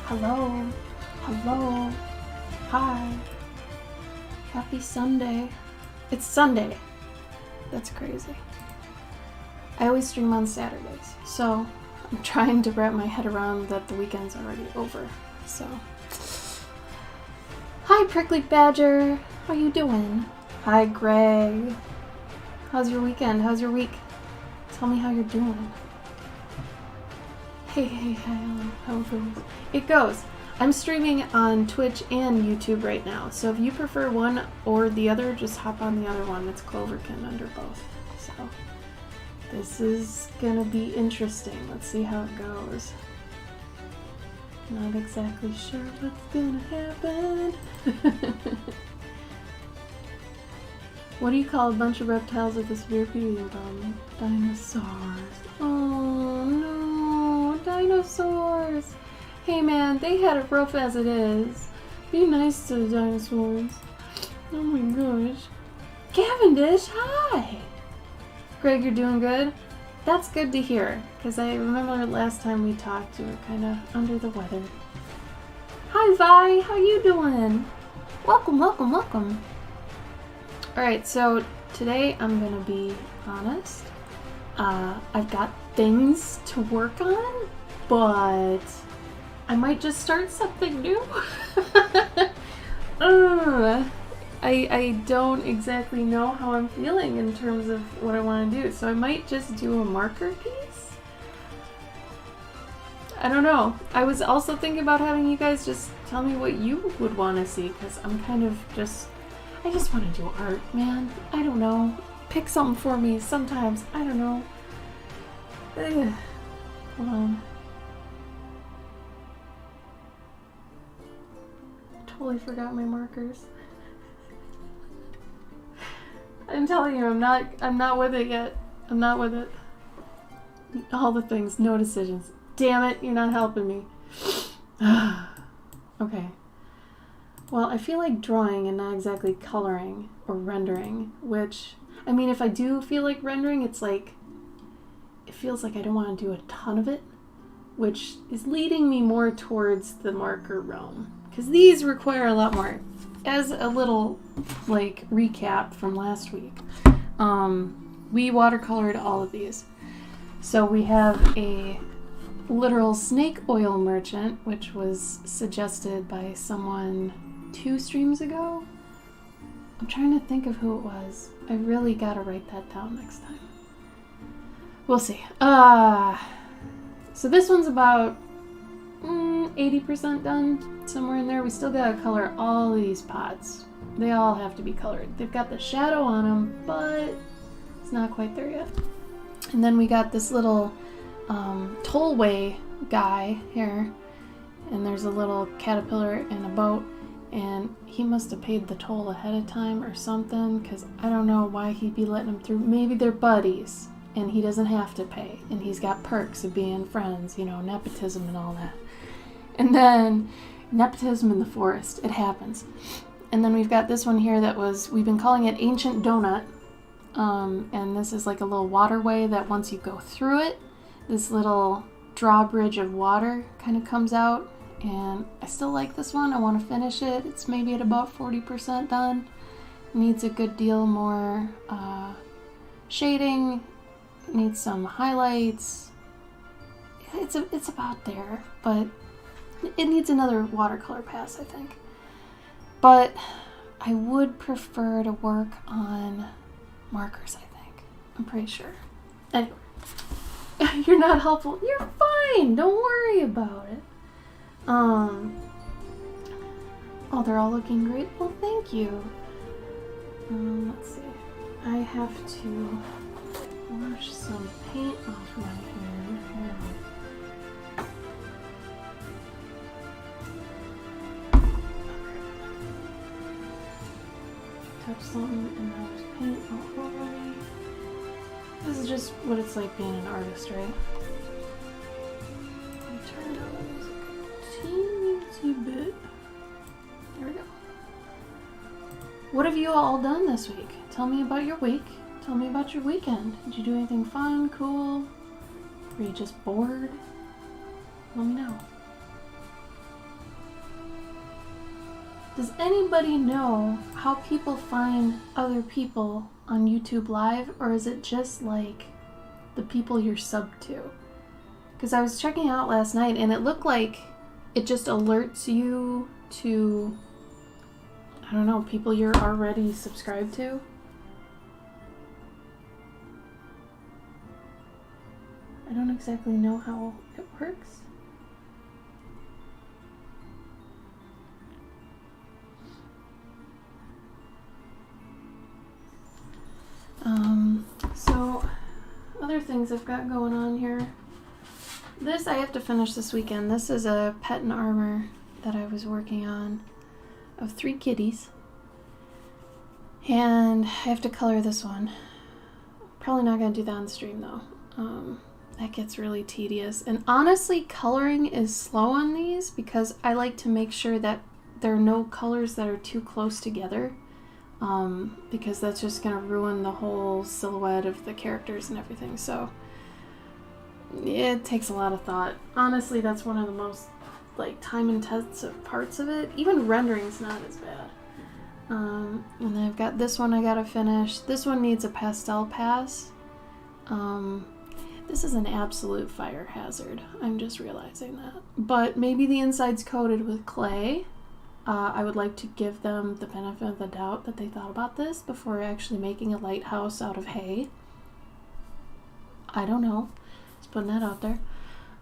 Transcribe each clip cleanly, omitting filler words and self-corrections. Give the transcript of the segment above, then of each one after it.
Hello. Hello. Hi. Happy Sunday. It's Sunday. That's crazy. I always stream on Saturdays, so I'm trying to wrap my head around that the weekend's already over, so. Hi, Prickly Badger. How you doing? Hi, Greg. How's your weekend? How's your week? Tell me how you're doing. Hey, how it goes? It goes. I'm streaming on Twitch and YouTube right now, so if you prefer one or the other, just hop on the other one. It's Cloverkin under both. So this is gonna be interesting. Let's see how it goes. Not exactly sure what's gonna happen. What do you call a bunch of reptiles with a severe period on? Dinosaurs. Oh no, dinosaurs. Hey man, they had it rough as it is. Be nice to the dinosaurs. Oh my gosh. Cavendish, hi! Greg, you're doing good? That's good to hear, because I remember last time we talked, you were kind of under the weather. Hi Vi, how you doing? Welcome, welcome, welcome. Alright, so today I'm gonna be honest. I've got things to work on, but I might just start something new. I don't exactly know how I'm feeling in terms of what I want to do, so I might just do a marker piece. I don't know. I was also thinking about having you guys just tell me what you would want to see, because I'm kind of I just want to do art, man. I don't know. Pick something for me sometimes. I don't know. Ugh. Hold on. Totally forgot my markers. I'm telling you, I'm not with it yet. I'm not with it. All the things, no decisions. Damn it, you're not helping me. Okay. Well, I feel like drawing and not exactly coloring or rendering, which, I mean, if I do feel like rendering, it's like, it feels like I don't want to do a ton of it, which is leading me more towards the marker realm, because these require a lot more. As a little, like, recap from last week, we watercolored all of these. So we have a literal snake oil merchant, which was suggested by someone 2 streams ago. I'm trying to think of who it was. I really gotta write that down next time. We'll see. So this one's about 80% done, somewhere in there. We still gotta color all of these pots. They all have to be colored. They've got the shadow on them, but it's not quite there yet. And then we got this little tollway guy here, and there's a little caterpillar and a boat, and he must have paid the toll ahead of time or something, because I don't know why he'd be letting him through. Maybe they're buddies and he doesn't have to pay, and he's got perks of being friends, you know, nepotism and all that. And then nepotism in the forest, it happens. And then we've got this one here that we've been calling it Ancient Donut, and this is like a little waterway that once you go through it, this little drawbridge of water kind of comes out. And I still like this one. I want to finish it. It's maybe at about 40% done. Needs a good deal more shading. Needs some highlights. It's about there, but it needs another watercolor pass, I think. But I would prefer to work on markers, I think. I'm pretty sure. Anyway. You're not helpful. You're fine. Don't worry about it. Oh, they're all looking great. Well, thank you. Let's see. I have to wash some paint off my hair. Touch something and now there's paint all over me. This is just what it's like being an artist, right? Let me turn down the music a teensy bit. There we go. What have you all done this week? Tell me about your week. Tell me about your weekend. Did you do anything fun, cool? Were you just bored? Let me know. Does anybody know how people find other people on YouTube Live, or is it just like the people you're subbed to? Because I was checking out last night and it looked like it just alerts you to, I don't know, people you're already subscribed to. I don't exactly know how it works. So other things I've got going on here. This I have to finish this weekend. This is a pet and armor that I was working on of 3 kitties. And I have to color this one. Probably not going to do that on stream though. That gets really tedious. And honestly, coloring is slow on these because I like to make sure that there are no colors that are too close together. Because that's just going to ruin the whole silhouette of the characters and everything. So it takes a lot of thought. Honestly, that's one of the most like time-intensive parts of it. Even rendering's not as bad. And then I've got this one I gotta finish. This one needs a pastel pass. This is an absolute fire hazard. I'm just realizing that. But maybe the inside's coated with clay. I would like to give them the benefit of the doubt that they thought about this before actually making a lighthouse out of hay. I don't know. Just putting that out there.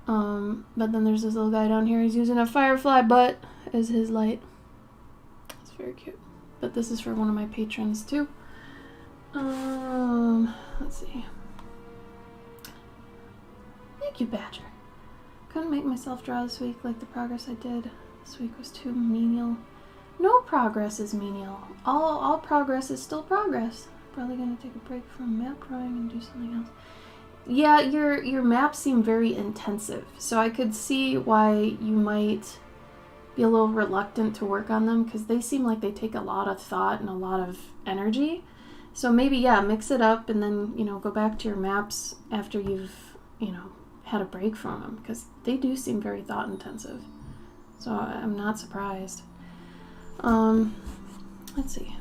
But then there's this little guy down here. He's using a firefly butt as his light. It's very cute. But this is for one of my patrons too. Let's see. Thank you, Badger. Couldn't make myself draw this week like the progress I did. This week was too menial. No progress is menial. All progress is still progress. Probably gonna take a break from map drawing and do something else. Yeah, your maps seem very intensive, so I could see why you might be a little reluctant to work on them because they seem like they take a lot of thought and a lot of energy. So maybe, yeah, mix it up and then, go back to your maps after you've, had a break from them because they do seem very thought intensive. So I'm not surprised. Let's see.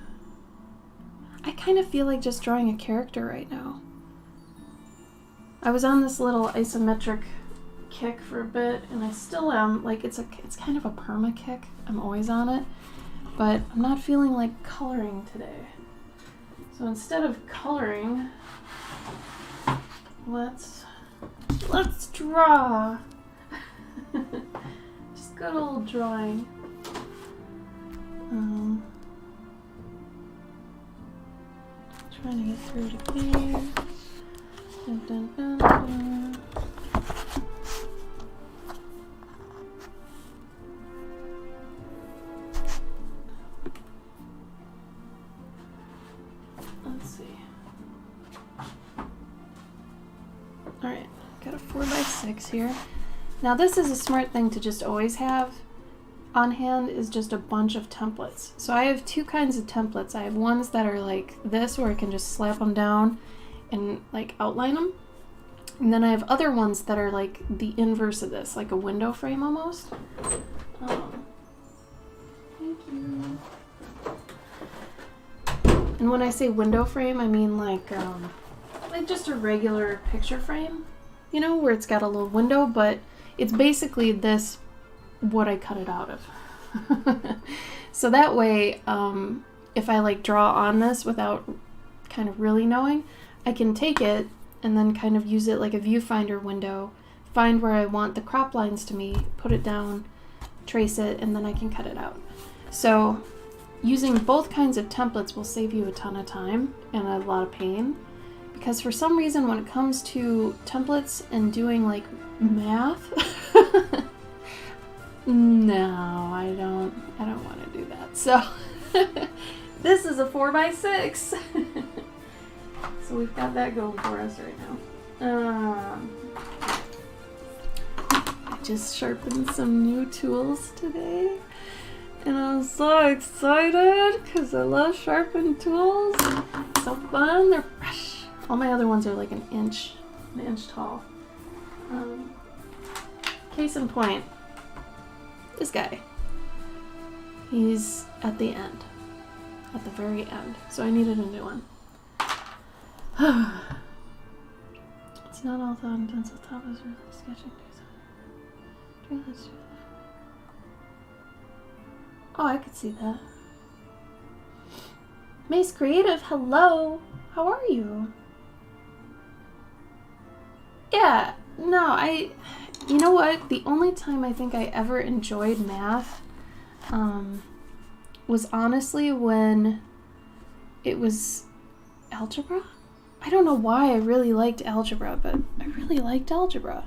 I kind of feel like just drawing a character right now. I was on this little isometric kick for a bit, and I still am. Like, it's kind of a perma kick. I'm always on it. But I'm not feeling like coloring today. So instead of coloring, let's draw. Just good old drawing. Trying to get through to here. Dun, dun, dun, dun. Let's see. Alright, got a 4x6 here. Now this is a smart thing to just always have on hand, is just a bunch of templates. So I have 2 kinds of templates. I have ones that are like this where I can just slap them down and like outline them. And then I have other ones that are like the inverse of this, like a window frame almost. Thank you. And when I say window frame, I mean like just a regular picture frame, where it's got a little window, but it's basically this, what I cut it out of. So that way, if I like draw on this without kind of really knowing, I can take it and then kind of use it like a viewfinder window, find where I want the crop lines to be, put it down, trace it, and then I can cut it out. So using both kinds of templates will save you a ton of time and a lot of pain, because for some reason when it comes to templates and doing like math, no, I don't want to do that. So this is a 4x6. So we've got that going for us right now. I just sharpened some new tools today, and I'm so excited because I love sharpened tools. So fun. They're fresh. All my other ones are like an inch tall. Case in point, this guy. He's at the end. At the very end. So I needed a new one. It's not all thought and pencil top is really sketching. Oh, I could see that. Mace Creative, hello! How are you? Yeah, no, you know what? The only time I think I ever enjoyed math was honestly when it was algebra. I don't know why I really liked algebra, but I really liked algebra.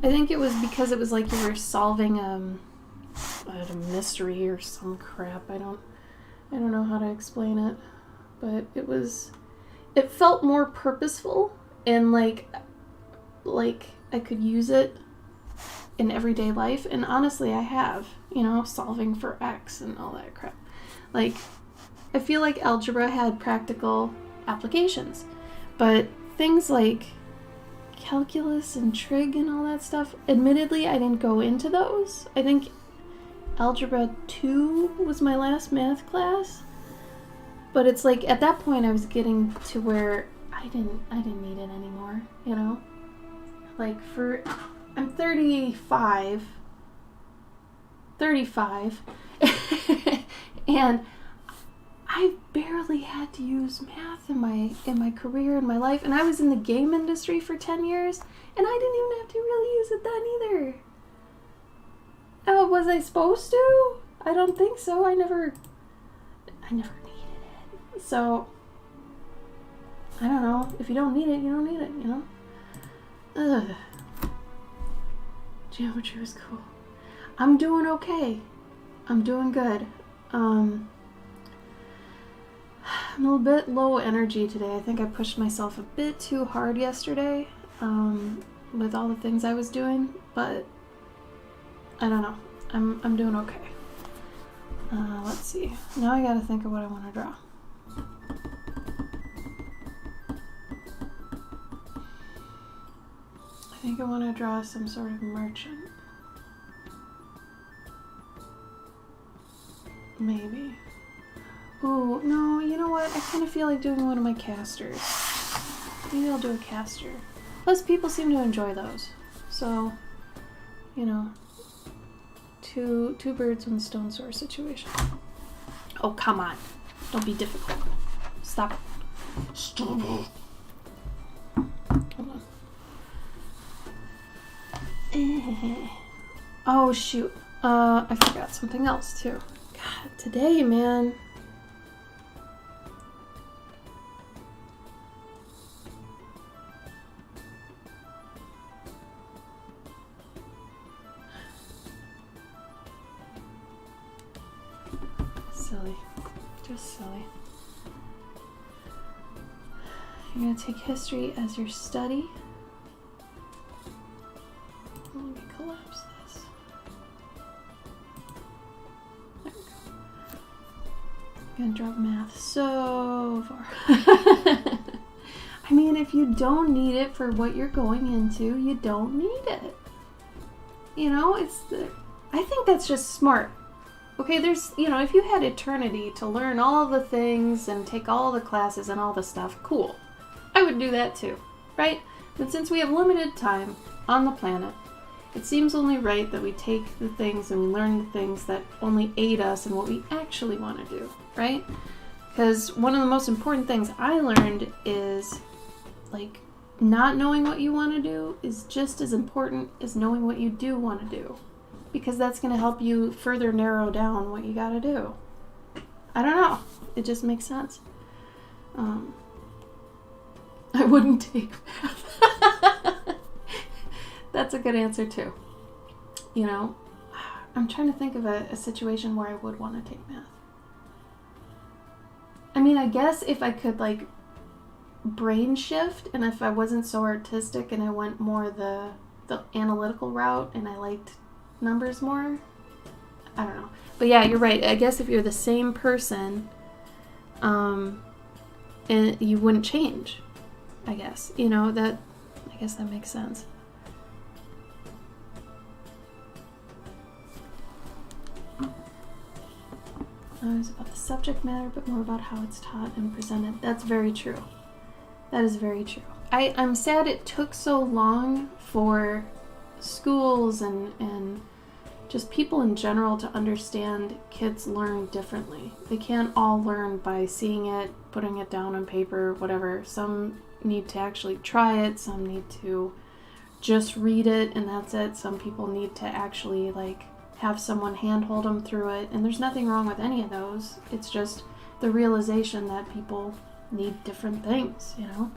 I think it was because it was like you were solving a mystery or some crap. I don't know how to explain it, but it felt more purposeful and like I could use it in everyday life. And honestly, I have, solving for X and all that crap. Like, I feel like algebra had practical applications, but things like calculus and trig and all that stuff, admittedly, I didn't go into those. I think Algebra 2 was my last math class, but it's like at that point I was getting to where I didn't need it anymore, Like I'm 35, and I barely had to use math in my career, in my life, and I was in the game industry for 10 years, and I didn't even have to really use it then either. Oh, was I supposed to? I don't think so. I never needed it. So, I don't know. If you don't need it, you don't need it, Ugh. Geometry was cool. I'm doing okay. I'm doing good. I'm a little bit low energy today. I think I pushed myself a bit too hard yesterday with all the things I was doing, but I don't know. I'm doing okay. Let's see. Now I gotta think of what I want to draw. I think I want to draw some sort of merchant. Maybe. Ooh, no, you know what? I kind of feel like doing one of my casters. Maybe I'll do a caster. Plus, people seem to enjoy those. So, two birds, one stone sort situation. Oh, come on. Don't be difficult. Stop it. Stop it. Hold on. Oh, shoot. I forgot something else, too. God, today, man. Silly. Just silly. You're going to take history as your study. Let me collapse this. There we go. I'm going to drop math so far. I mean, if you don't need it for what you're going into, you don't need it. I think that's just smart. Okay, there's, if you had eternity to learn all the things and take all the classes and all the stuff, cool. I would do that too, right? But since we have limited time on the planet, it seems only right that we take the things and we learn the things that only aid us in what we actually want to do, right? Because one of the most important things I learned is, not knowing what you want to do is just as important as knowing what you do want to do. Because that's going to help you further narrow down what you got to do. I don't know. It just makes sense. I wouldn't take math. That's a good answer too. I'm trying to think of a situation where I would want to take math. I mean, I guess if I could brain shift, and if I wasn't so artistic and I went more the analytical route and I liked numbers more, I don't know. But yeah, you're right. I guess if you're the same person, and you wouldn't change. I guess I guess that makes sense. not always about the subject matter, but more about how it's taught and presented. That's very true. That is very true. I'm sad it took so long for schools and just people in general to understand kids learn differently. They can't all learn by seeing it, putting it down on paper, whatever. Some need to actually try it. Some need to just read it and that's it. Some people need to actually like have someone handhold them through it. And there's nothing wrong with any of those. It's just the realization that people need different things, you know?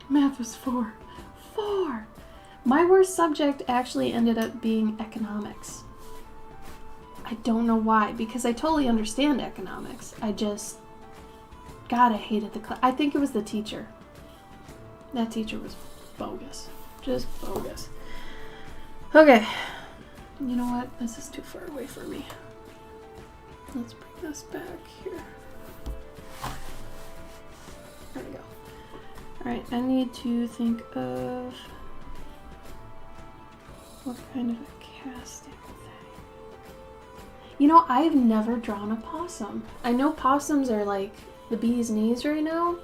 Math was 4. 4! My worst subject actually ended up being economics. I don't know why, because I totally understand economics. God, I hated the class. I think it was the teacher. That teacher was bogus. Just bogus. Okay. You know what? This is too far away for me. Let's bring this back here. There we go. Alright, I need to think of what kind of a casting thing. You know, I've never drawn a possum. I know possums are like the bee's knees right now,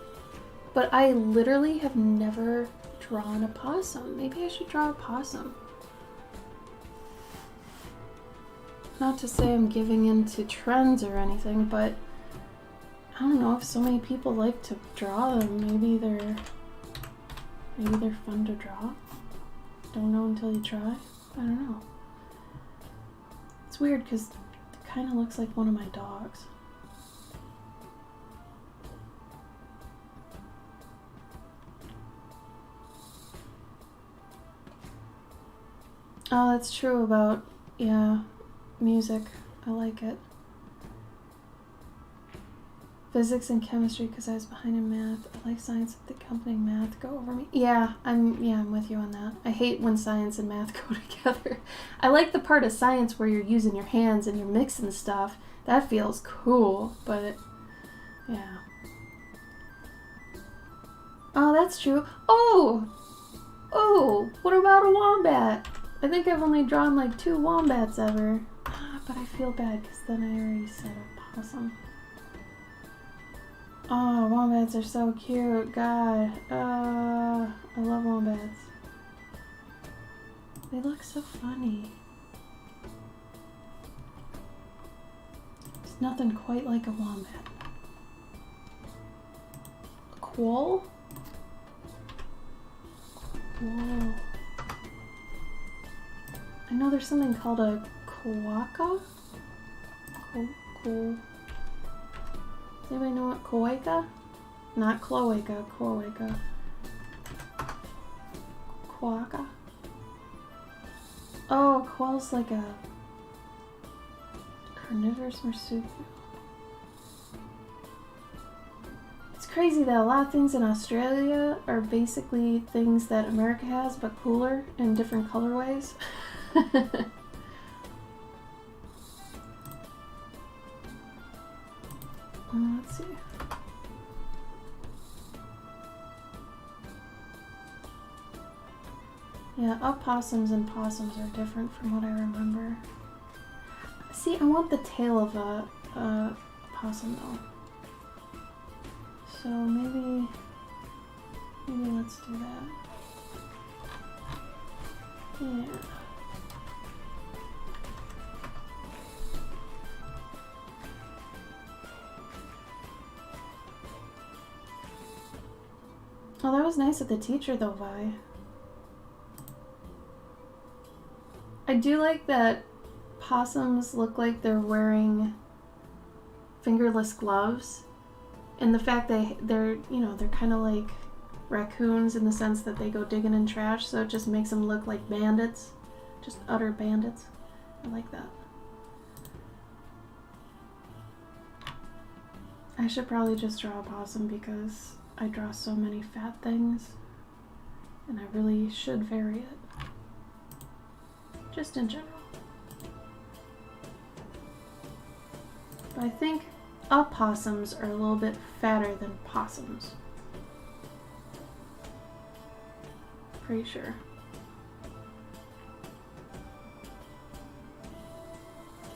but I literally have never drawn a possum. Maybe I should draw a possum. Not to say I'm giving into trends or anything, but I don't know, if so many people like to draw them, maybe they're fun to draw. Don't know until you try. I don't know. It's weird because it kind of looks like one of my dogs. Oh, that's true about, yeah, music. I like it. Physics and chemistry because I was behind in math. I like science with the accompanying math go over me. Yeah, I'm with you on that. I hate when science and math go together. I like the part of science where you're using your hands and you're mixing stuff. That feels cool, but yeah. Oh, that's true. Oh, what about a wombat? I think I've only drawn like 2 wombats ever. But I feel bad because then I already said a possum. Oh, wombats are so cute. God. I love wombats. They look so funny. There's nothing quite like a wombat. A quoll? Whoa. I know there's something called a quokka? Does anybody know what cloaca? Not cloaca, cloaca. Quokka. Oh, quoll's like a carnivorous marsupial. It's crazy that a lot of things in Australia are basically things that America has, but cooler in different colorways. Let's see. Yeah, opossums and possums are different from what I remember. See, I want the tail of a possum though. So maybe let's do that. Yeah. Oh, that was nice of the teacher though, Vi. I do like that possums look like they're wearing fingerless gloves. And the fact they're kind of like raccoons in the sense that they go digging in trash, so it just makes them look like bandits. Just utter bandits. I like that. I should probably just draw a possum because I draw so many fat things, and I really should vary it. Just in general. But I think opossums are a little bit fatter than possums. Pretty sure.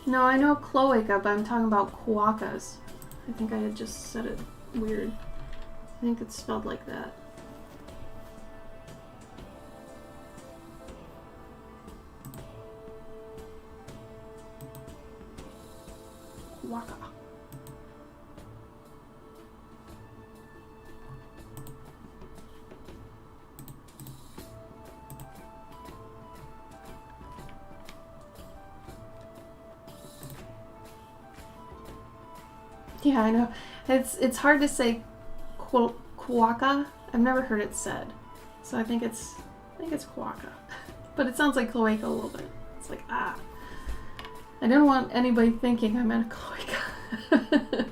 No, I know cloaca, but I'm talking about quokkas. I think I had just said it weird. I think it's spelled like that. Quokka. Yeah, I know. It's hard to say quokka. I've never heard it said, so I think it's quokka, but it sounds like cloaca a little bit. It's like ah. I didn't want anybody thinking I meant a cloaca.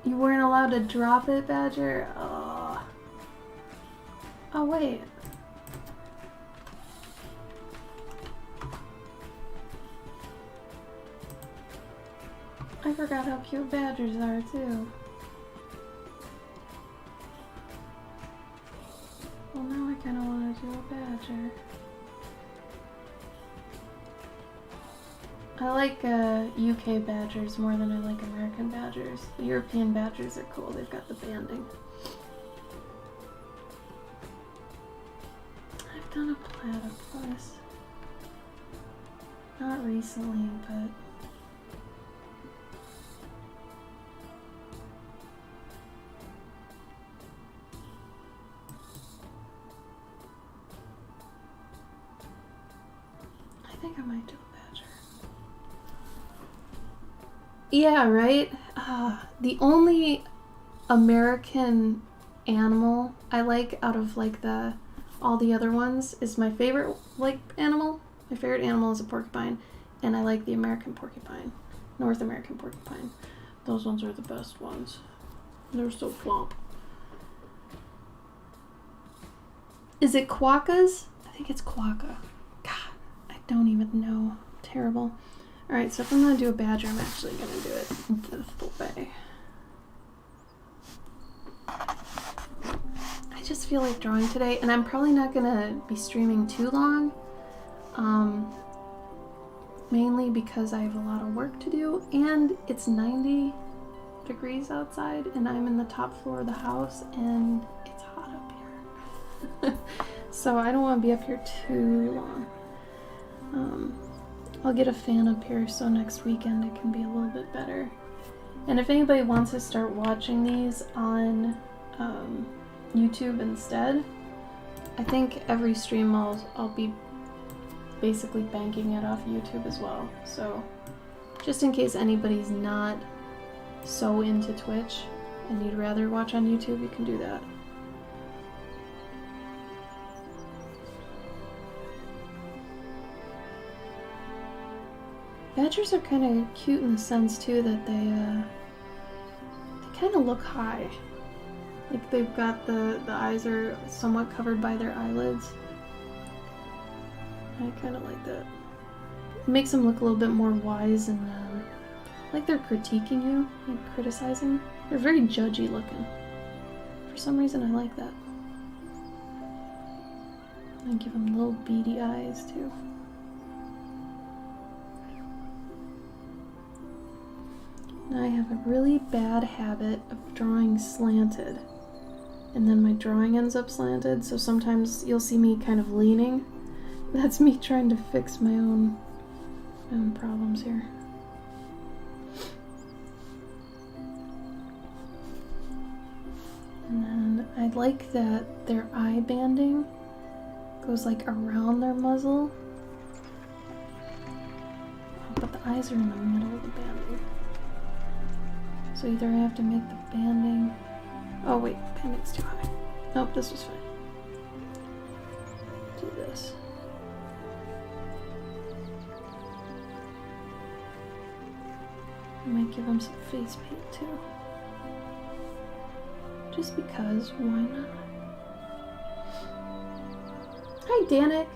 You weren't allowed to drop it, Badger. Oh. Oh wait. I forgot how cute badgers are, too. Well, now I kind of want to do a badger. I like UK badgers more than I like American badgers. The European badgers are cool. They've got the banding. I've done a platypus. Not recently, but... I think I might do a badger. Yeah, right? The only American animal I like out of like all the other ones is my favorite animal. My favorite animal is a porcupine, and I like the American porcupine, North American porcupine. Those ones are the best ones. They're so plump. Is it quokkas? I think it's quokka. God, I don't even know. Terrible. Alright, so if I'm going to do a badger, I'm actually going to do it this way. I just feel like drawing today, and I'm probably not going to be streaming too long. Mainly because I have a lot of work to do, and it's 90 degrees outside, and I'm in the top floor of the house, and it's hot up here. So I don't want to be up here too long. I'll get a fan up here so next weekend it can be a little bit better. And if anybody wants to start watching these on YouTube instead, I think every stream I'll be basically banking it off YouTube as well. So just in case anybody's not so into Twitch and you'd rather watch on YouTube, you can do that. Badgers are kind of cute in the sense too that they kind of look high. Like they've got the eyes are somewhat covered by their eyelids. I kind of like that. It makes them look a little bit more wise and like they're critiquing you, like criticizing. They're very judgy looking. For some reason I like that. I give them little beady eyes too. I have a really bad habit of drawing slanted, and then my drawing ends up slanted, so sometimes you'll see me kind of leaning. That's me trying to fix my own problems here. And then I like that their eye banding goes like around their muzzle, but the eyes are in the middle of the banding. So either I have to make the banding... Oh wait, banding's too high. Nope, this was fine. Do this. I might give him some face paint too. Just because, why not? Hi Danik!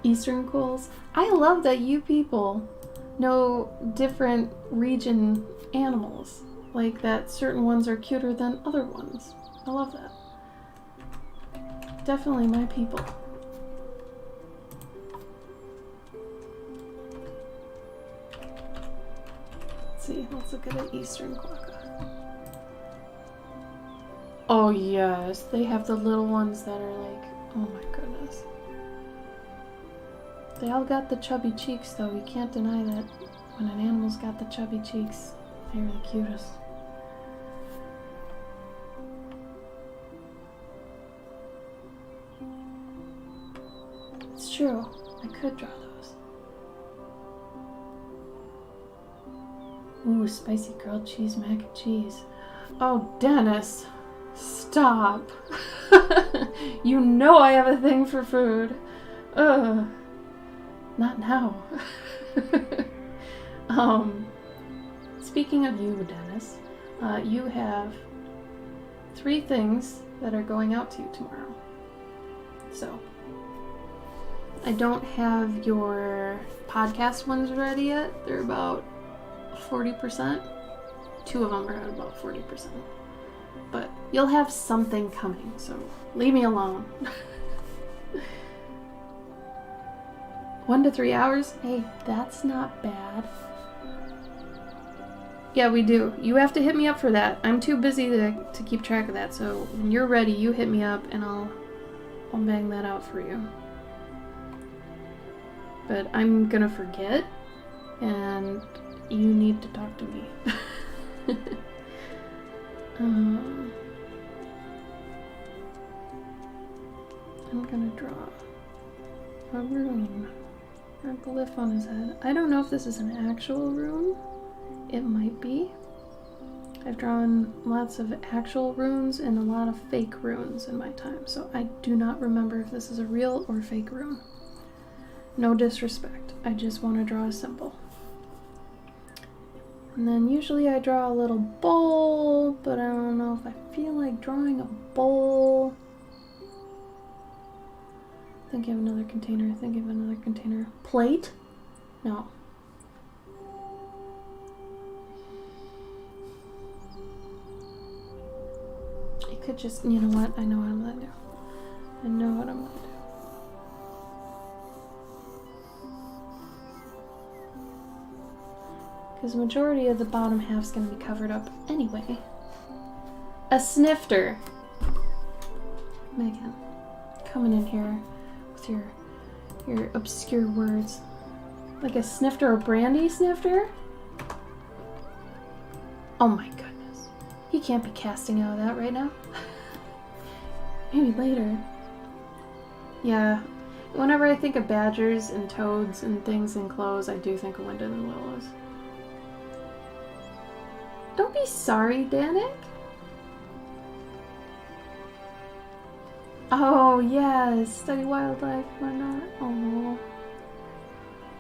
Eastern Cools. I love that you people know different region animals. Like that certain ones are cuter than other ones. I love that. definitely my people. Let's see, let's look at an eastern quokka. Oh yes, they have the little ones that are like, oh my goodness. They all got the chubby cheeks though, you can't deny that. When an animal's got the chubby cheeks, they're the cutest. It's true, I could draw those. Ooh, spicy grilled cheese mac and cheese. Oh, Dennis, stop. You know I have a thing for food. Ugh. Not now. Speaking of you, Dennis, you have 3 things that are going out to you tomorrow. So, I don't have your podcast ones ready yet. They're about 40%. 2 of them are at about 40%. But you'll have something coming, so leave me alone. 1 to 3 hours? Hey, that's not bad. Yeah, we do. You have to hit me up for that. I'm too busy to keep track of that, so when you're ready, you hit me up and I'll bang that out for you. But I'm gonna forget, and you need to talk to me. I'm gonna draw a rune, a glyph on his head. I don't know if this is an actual rune. It might be. I've drawn lots of actual runes and a lot of fake runes in my time, so I do not remember if this is a real or fake rune. No disrespect, I just want to draw a symbol. And then usually I draw a little bowl, but I don't know if I feel like drawing a bowl. Think of another container, think of another container. Plate? No. I could just, you know what? I know what I'm gonna do. I know what I'm gonna do. Because the majority of the bottom half's gonna be covered up anyway. A snifter. Megan, coming in here with your obscure words. Like a snifter, a brandy snifter? Oh my goodness. He can't be casting out of that right now. Maybe later. Yeah. Whenever I think of badgers and toads and things in clothes, I do think of Wyndham and Willows. Don't be sorry, Danik. Oh, yes. Study wildlife. Why not? Oh.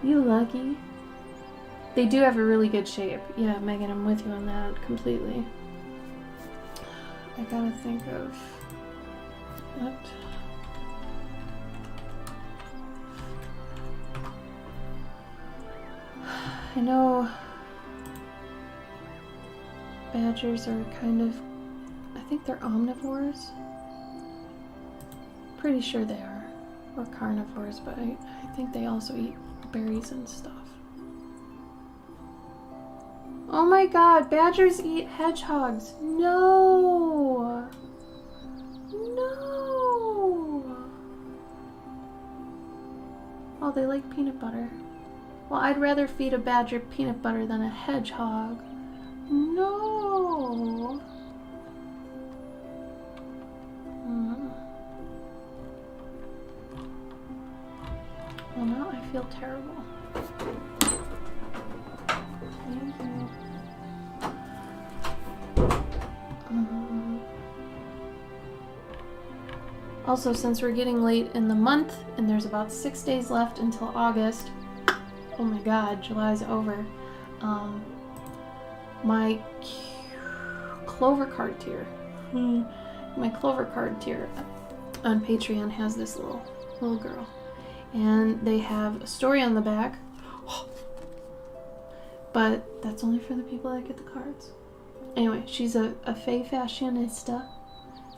You lucky. They do have a really good shape. Yeah, Megan, I'm with you on that completely. I gotta think of... what? I know... badgers are kind of... I think they're omnivores. Pretty sure they are. Or carnivores, but I think they also eat berries and stuff. Oh my god, badgers eat hedgehogs. No! No! Oh, they like peanut butter. Well, I'd rather feed a badger peanut butter than a hedgehog. No! Well, now I feel terrible. Also, since we're getting late in the month and there's about 6 days left until August, oh my god, July's over, my Clover card tier, my Clover card tier on Patreon has this little girl, and they have a story on the back, but that's only for the people that get the cards. Anyway, she's a fae fashionista,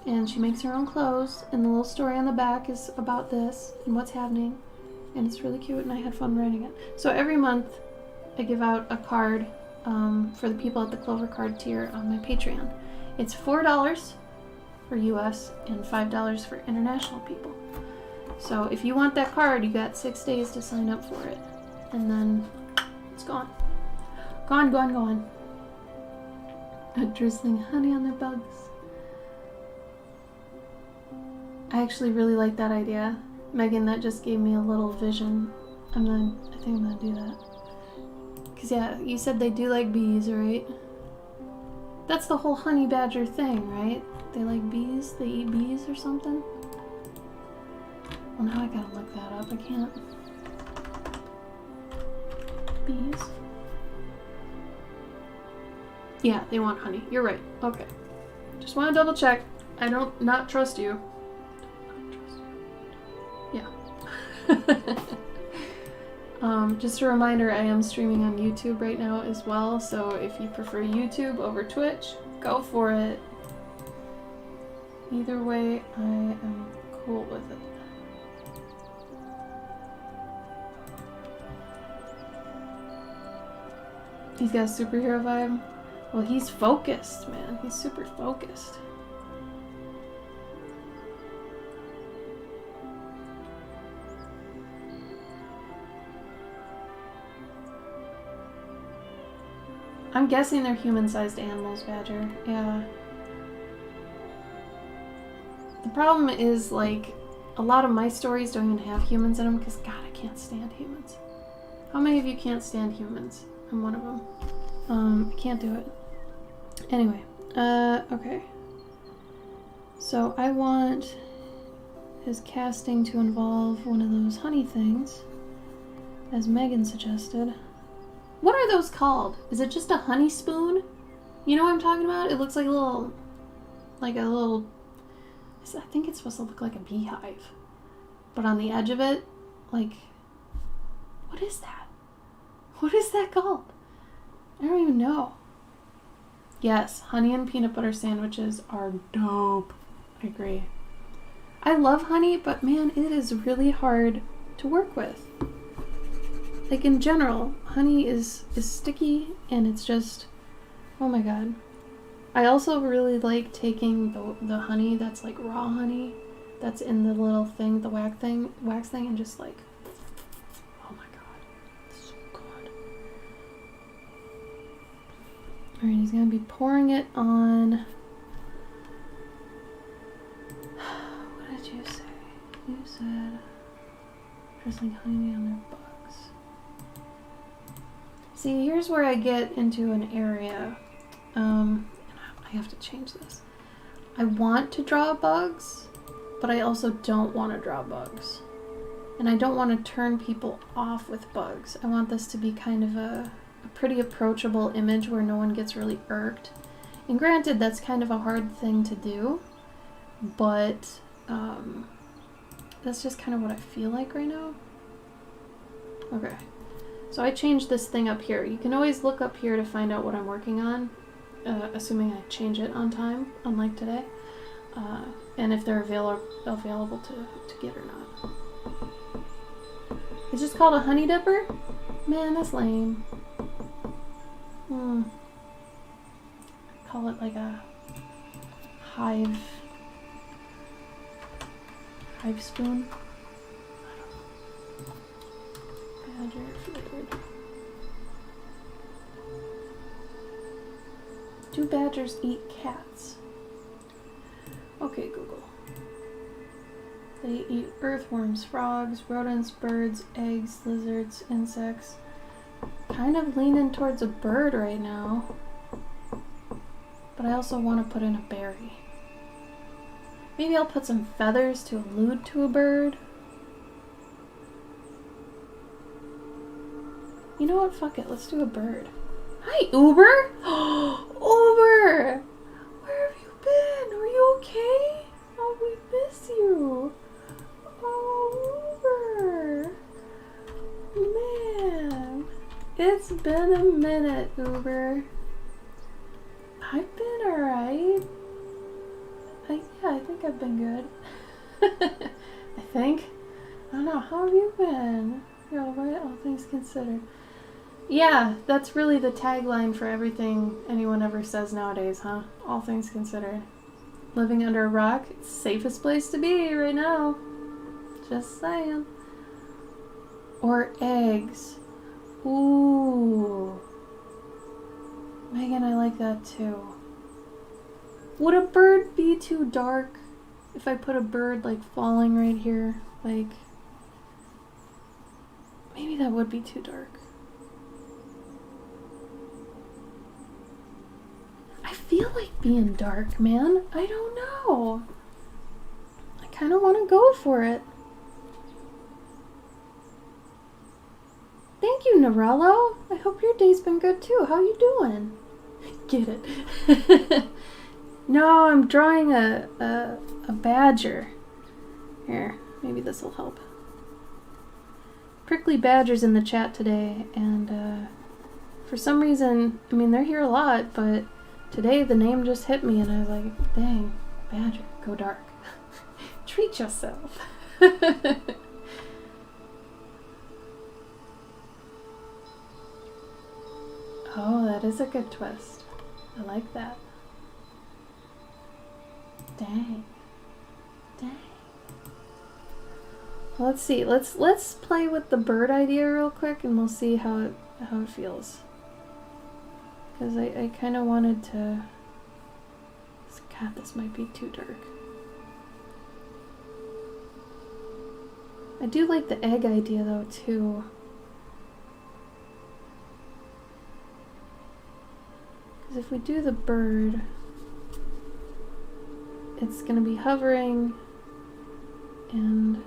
and she makes her own clothes, and the little story on the back is about this and what's happening, and it's really cute, and I had fun writing it. So every month I give out a card for the people at the Clover Card tier on my Patreon. It's $4 for US and $5 for international people. So if you want that card, you got 6 days to sign up for it, and then it's gone. Gone. Drizzling honey on their bugs. I actually really like that idea. Megan, that just gave me a little vision. I think I'm gonna do that. Cause yeah, you said they do like bees, right? That's the whole honey badger thing, right? They like bees? They eat bees or something? Well, now I gotta look that up. I can't. Bees. Yeah, they want honey. You're right. Okay. Just want to double check. I don't not trust you. Yeah. Just a reminder, I am streaming on YouTube right now as well, so if you prefer YouTube over Twitch, go for it. Either way, I am cool with it. He's got a superhero vibe. Well, he's focused, man. He's super focused. I'm guessing they're human-sized animals, Badger. Yeah. The problem is, like, a lot of my stories don't even have humans in them because, God, I can't stand humans. How many of you can't stand humans? I'm one of them. I can't do it. Anyway, okay. So I want his casting to involve one of those honey things, as Megan suggested. What are those called? Is it just a honey spoon? You know what I'm talking about? It looks like a little, I think it's supposed to look like a beehive. But on the edge of it, like, what is that? What is that called? I don't even know. Yes, honey and peanut butter sandwiches are dope. I agree. I love honey, but man, it is really hard to work with. Like in general, honey is sticky and it's just, oh my god. I also really like taking the honey that's like raw honey that's in the little thing, the wax thing, and just like, oh my god, it's so good. Alright, he's gonna be pouring it on. What did you say? You said drizzling honey on their bugs. See, here's where I get into an area. I have to change this. I want to draw bugs, but I also don't want to draw bugs. And I don't want to turn people off with bugs. I want this to be kind of a pretty approachable image where no one gets really irked. And granted, that's kind of a hard thing to do, but that's just kind of what I feel like right now. Okay. So I changed this thing up here. You can always look up here to find out what I'm working on, assuming I change it on time, unlike today, and if they're available to get or not. It's just called a honey dipper? Man, that's lame. I call it like a hive spoon. Badger flavored. Do badgers eat cats? Okay, Google. They eat earthworms, frogs, rodents, birds, eggs, lizards, insects. Kind of leaning towards a bird right now. But I also want to put in a berry. Maybe I'll put some feathers to allude to a bird. You know what? Fuck it. Let's do a bird. Hi, Uber! Uber! Where have you been? Are you okay? Oh, we miss you. Oh, Uber. Man. It's been a minute, Uber. I've been alright. Yeah, I think I've been good. I think. I don't know. How have you been? You're all right, all things considered. Yeah, that's really the tagline for everything anyone ever says nowadays, huh? All things considered. Living under a rock, it's the safest place to be right now. Just saying. Or eggs. Ooh. Megan, I like that too. Would a bird be too dark if I put a bird like falling right here? Like, maybe that would be too dark. I feel like being dark, man. I don't know. I kind of want to go for it. Thank you, Narello. I hope your day's been good too. How you doing? Get it? No, I'm drawing a badger. Here, maybe this will help. Prickly badgers in the chat today, and for some reason, I mean, they're here a lot, but today the name just hit me, and I was like, dang, badger, go dark. Treat yourself. Oh, that is a good twist. I like that. Dang. Dang. Well, let's see. Let's play with the bird idea real quick, and we'll see how it feels. Because I kind of wanted to. God, this might be too dark. I do like the egg idea though too. Because if we do the bird, it's going to be hovering and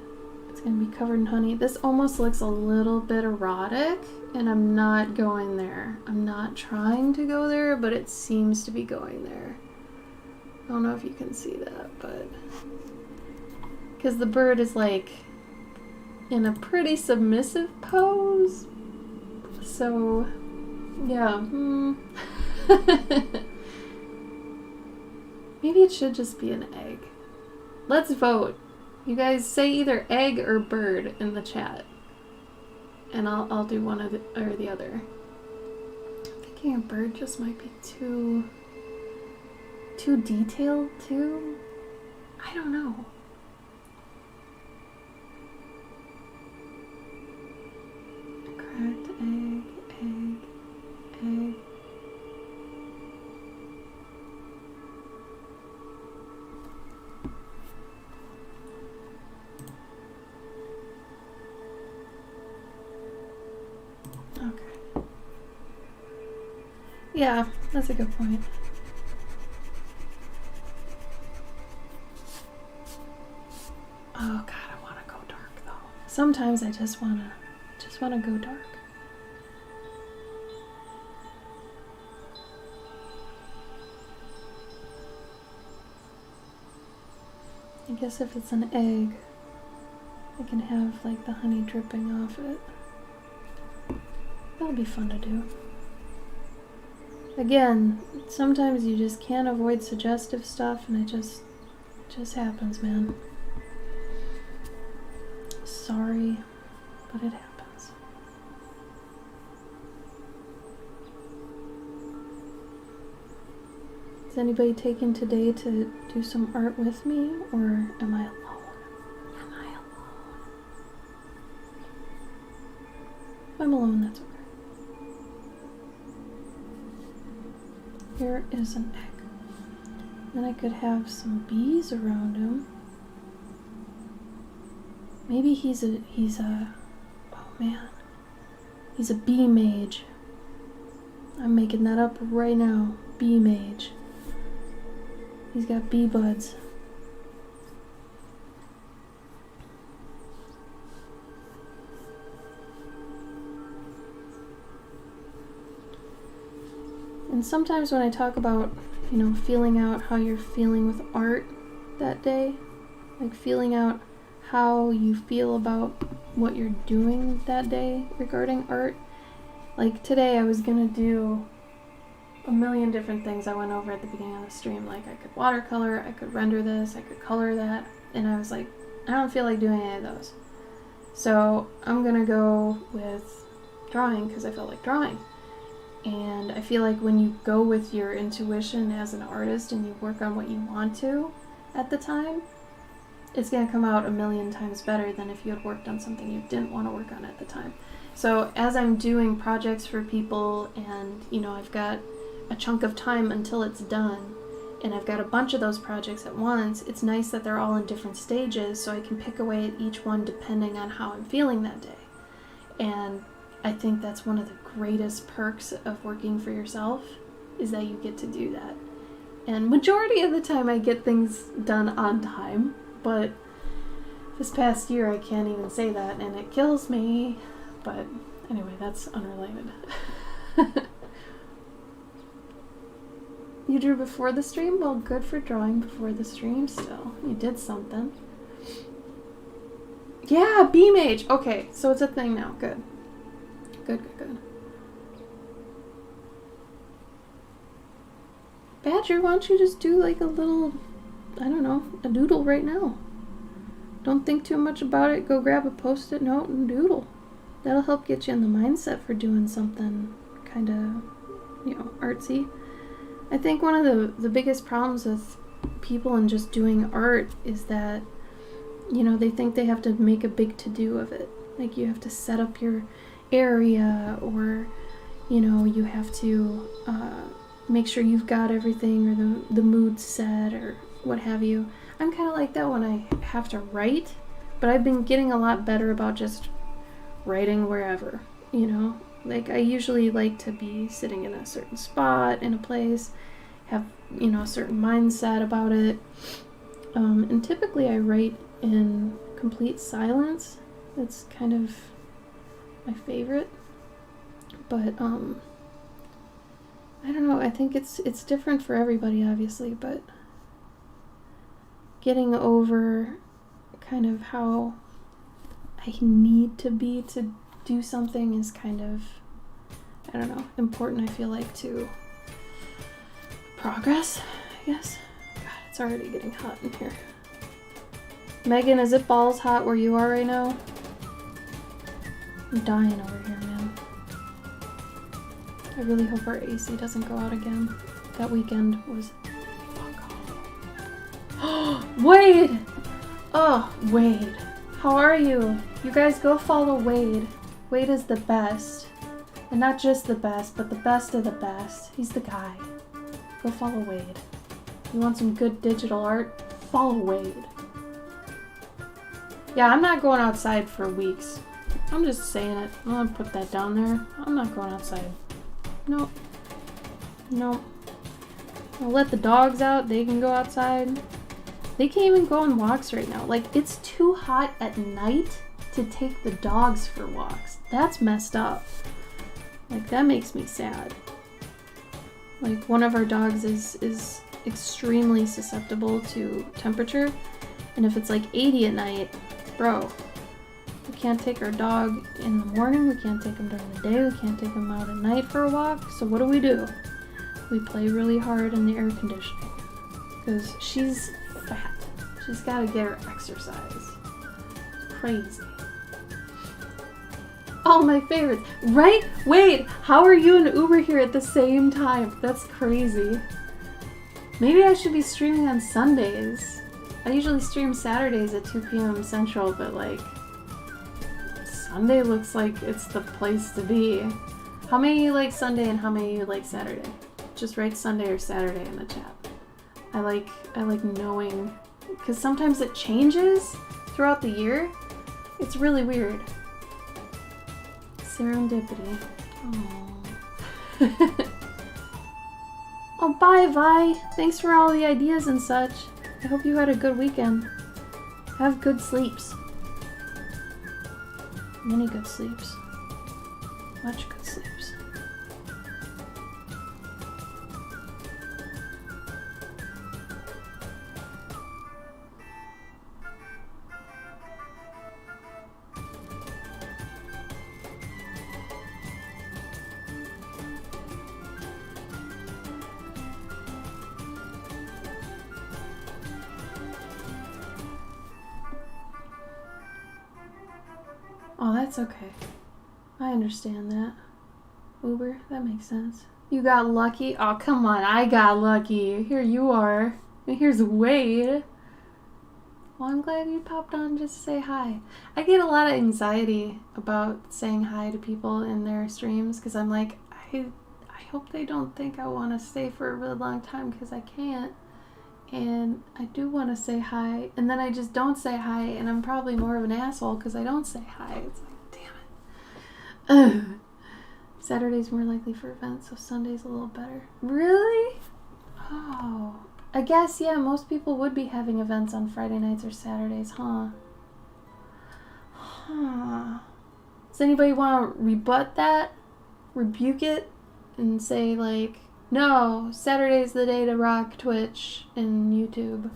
it's going to be covered in honey. This almost looks a little bit erotic, and I'm not going there. I'm not trying to go there, but it seems to be going there. I don't know if you can see that, but because the bird is like in a pretty submissive pose. So, yeah. Maybe it should just be an egg. Let's vote. You guys say either egg or bird in the chat, and I'll do one or the other. I'm thinking a bird just might be too detailed too. I don't know. Cracked egg, egg. Okay. Yeah, that's a good point. Oh God, I want to go dark though. Sometimes I just wanna go dark. I guess if it's an egg, I can have like the honey dripping off it. That'll be fun to do. Again, sometimes you just can't avoid suggestive stuff, and it just happens, man. Sorry, but it happens. Is anybody taking today to do some art with me, or am I alone? Am I alone? If I'm alone, that's okay. Here is an egg. Then I could have some bees around him. Maybe he's a oh man. He's a bee mage. I'm making that up right now. Bee mage. He's got bee buds. And sometimes when I talk about, feeling out how you're feeling with art that day, like feeling out how you feel about what you're doing that day regarding art. Like today I was gonna do a million different things I went over at the beginning of the stream. Like, I could watercolor, I could render this, I could color that, and I was like, I don't feel like doing any of those. So I'm gonna go with drawing because I felt like drawing. And I feel like when you go with your intuition as an artist and you work on what you want to at the time, it's going to come out a million times better than if you had worked on something you didn't want to work on at the time. So as I'm doing projects for people and, you know, I've got a chunk of time until it's done, and I've got a bunch of those projects at once, it's nice that they're all in different stages so I can pick away at each one depending on how I'm feeling that day. And I think that's one of the greatest perks of working for yourself, is that you get to do that. And majority of the time I get things done on time, but this past year I can't even say that, and it kills me. But anyway, that's unrelated. You drew before the stream? Well, good for drawing before the stream still. You did something. Yeah, B-Mage! Okay, so it's a thing now. Good. Good. Badger, why don't you just do like a little, I don't know, a doodle right now. Don't think too much about it. Go grab a Post-it note and doodle. That'll help get you in the mindset for doing something kind of, you know, artsy. I think one of the biggest problems with people and just doing art is that, you know, they think they have to make a big to-do of it. Like, you have to set up your area, or, you know, you have to make sure you've got everything, or the mood set, or what have you. I'm kind of like that when I have to write, but I've been getting a lot better about just writing wherever, you know. Like, I usually like to be sitting in a certain spot in a place, have, you know, a certain mindset about it, and typically I write in complete silence. It's kind of my favorite, but I don't know, I think it's different for everybody, obviously, but getting over kind of how I need to be to do something is kind of, I don't know, important, I feel like, to progress, I guess. God, it's already getting hot in here. Megan, is it balls hot where you are right now? I'm dying over here, man. I really hope our AC doesn't go out again. That weekend was fuck off. Wade! Oh, Wade. How are you? You guys go follow Wade. Wade is the best. And not just the best, but the best of the best. He's the guy. Go follow Wade. You want some good digital art? Follow Wade. Yeah, I'm not going outside for weeks. I'm just saying it. I'm gonna put that down there. I'm not going outside. Nope. I'll let the dogs out. They can go outside. They can't even go on walks right now. Like, it's too hot at night to take the dogs for walks. That's messed up. Like, that makes me sad. Like, one of our dogs is extremely susceptible to temperature. And if it's like 80 at night, bro, we can't take our dog in the morning, we can't take him during the day, we can't take him out at night for a walk. So what do? We play really hard in the air conditioning. Because she's fat. She's gotta get her exercise. Crazy. Oh, my favorites. Right? Wait, how are you and Uber here at the same time? That's crazy. Maybe I should be streaming on Sundays. I usually stream Saturdays at 2 p.m. Central, but like, Sunday looks like it's the place to be. How many you like Sunday and how many you like Saturday? Just write Sunday or Saturday in the chat. I like knowing, because sometimes it changes throughout the year. It's really weird. Serendipity. Oh. Oh, bye, Vi. Thanks for all the ideas and such. I hope you had a good weekend. Have good sleeps. Many good sleeps. Much good sleeps. Oh, that's okay. I understand that. Uber, that makes sense. You got lucky? Oh, come on, I got lucky. Here you are. And here's Wade. Well, I'm glad you popped on just to say hi. I get a lot of anxiety about saying hi to people in their streams because I'm like, I hope they don't think I want to stay for a really long time because I can't. And I do want to say hi, and then I just don't say hi, and I'm probably more of an asshole because I don't say hi. It's like, damn it. Ugh. Saturday's more likely for events, so Sunday's a little better. Really? Oh. I guess, yeah, most people would be having events on Friday nights or Saturdays, huh? Huh. Does anybody want to rebut that? Rebuke it? And say, like, no, Saturday's the day to rock Twitch and YouTube.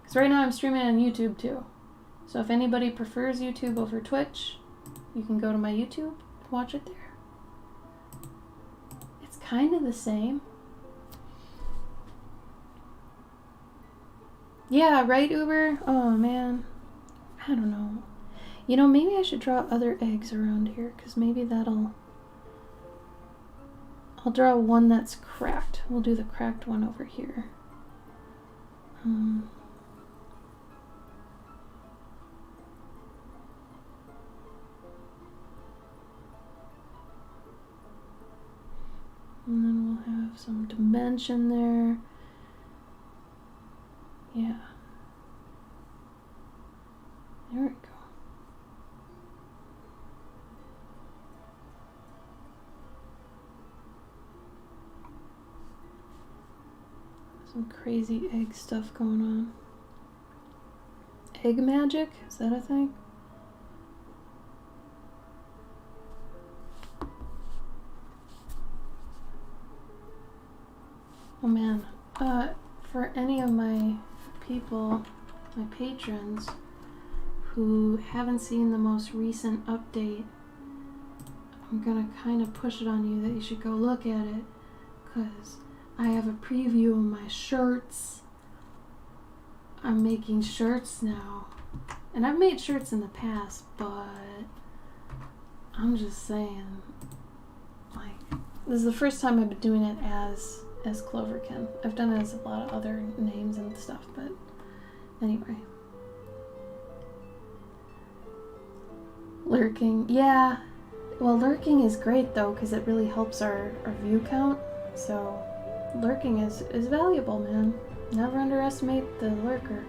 Because right now I'm streaming on YouTube, too. So if anybody prefers YouTube over Twitch, you can go to my YouTube and watch it there. It's kind of the same. Yeah, right, Uber? Oh, man. I don't know. You know, maybe I should draw other eggs around here, because maybe that'll... I'll draw one that's cracked. We'll do the cracked one over here. And then we'll have some dimension there. Yeah. There we go. Some crazy egg stuff going on. Egg magic? Is that a thing? Oh man. For any of my people, my patrons, who haven't seen the most recent update, I'm gonna kind of push it on you that you should go look at it, because I have a preview of my shirts. I'm making shirts now. And I've made shirts in the past, but I'm just saying, like, this is the first time I've been doing it as Cloverkin. I've done it as a lot of other names and stuff, but anyway. Lurking. Yeah. Well, lurking is great, though, because it really helps our view count. So, lurking is valuable, man. Never underestimate the lurker.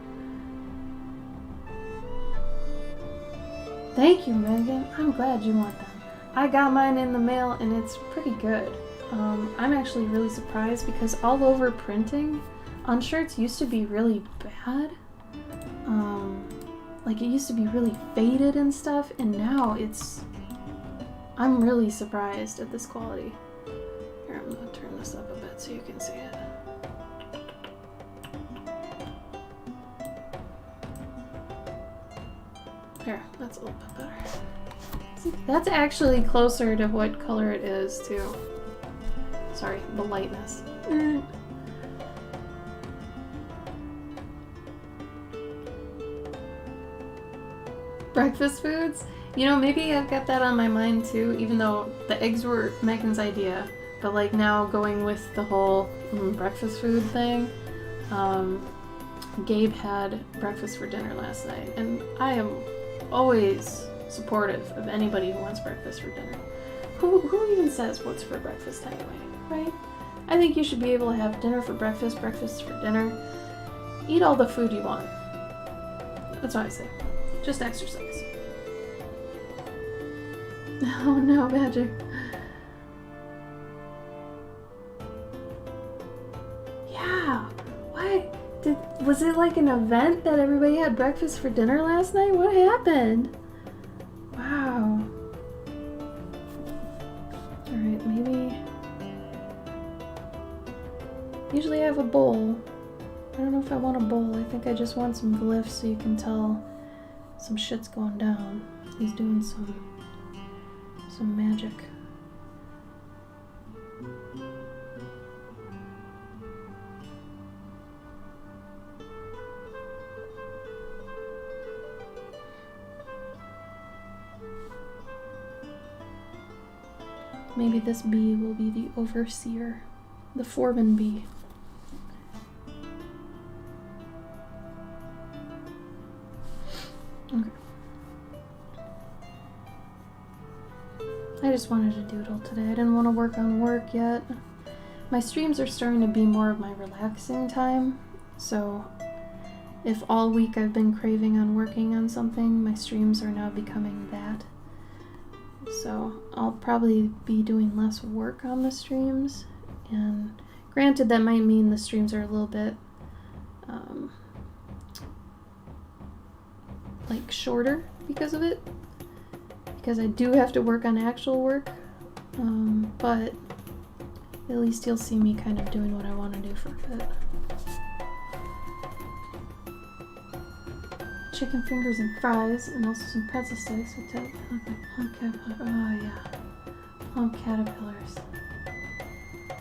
Thank you, Megan. I'm glad you want them. I got mine in the mail, and it's pretty good. I'm actually really surprised because all over printing on shirts used to be really bad. Like, it used to be really faded and stuff, and now I'm really surprised at this quality. Here, I'm gonna turn this up a bit so you can see it. There, that's a little bit better. See, that's actually closer to what color it is, too. Sorry, the lightness. Breakfast foods? You know, maybe I've got that on my mind too, even though the eggs were Megan's idea. But like now going with the whole breakfast food thing, Gabe had breakfast for dinner last night, and I am always supportive of anybody who wants breakfast for dinner. Who even says what's for breakfast anyway, right? I think you should be able to have dinner for breakfast, breakfast for dinner. Eat all the food you want. That's what I say. Just exercise. Oh no, Badger. Yeah. What? Was it like an event that everybody had breakfast for dinner last night? What happened? Wow. Alright, maybe... Usually I have a bowl. I don't know if I want a bowl. I think I just want some glyphs so you can tell some shit's going down. He's doing some magic. Maybe this bee will be the overseer, the foreman bee. Okay. I just wanted to doodle today. I didn't want to work on work yet. My streams are starting to be more of my relaxing time, so if all week I've been craving on working on something, my streams are now becoming that. So I'll probably be doing less work on the streams, and granted that might mean the streams are a little bit like shorter because of it, because I do have to work on actual work, but at least you'll see me kind of doing what I want to do for a bit. Chicken fingers and fries, and also some pretzel sticks with that. Plump caterpillar. Oh yeah, plump caterpillars.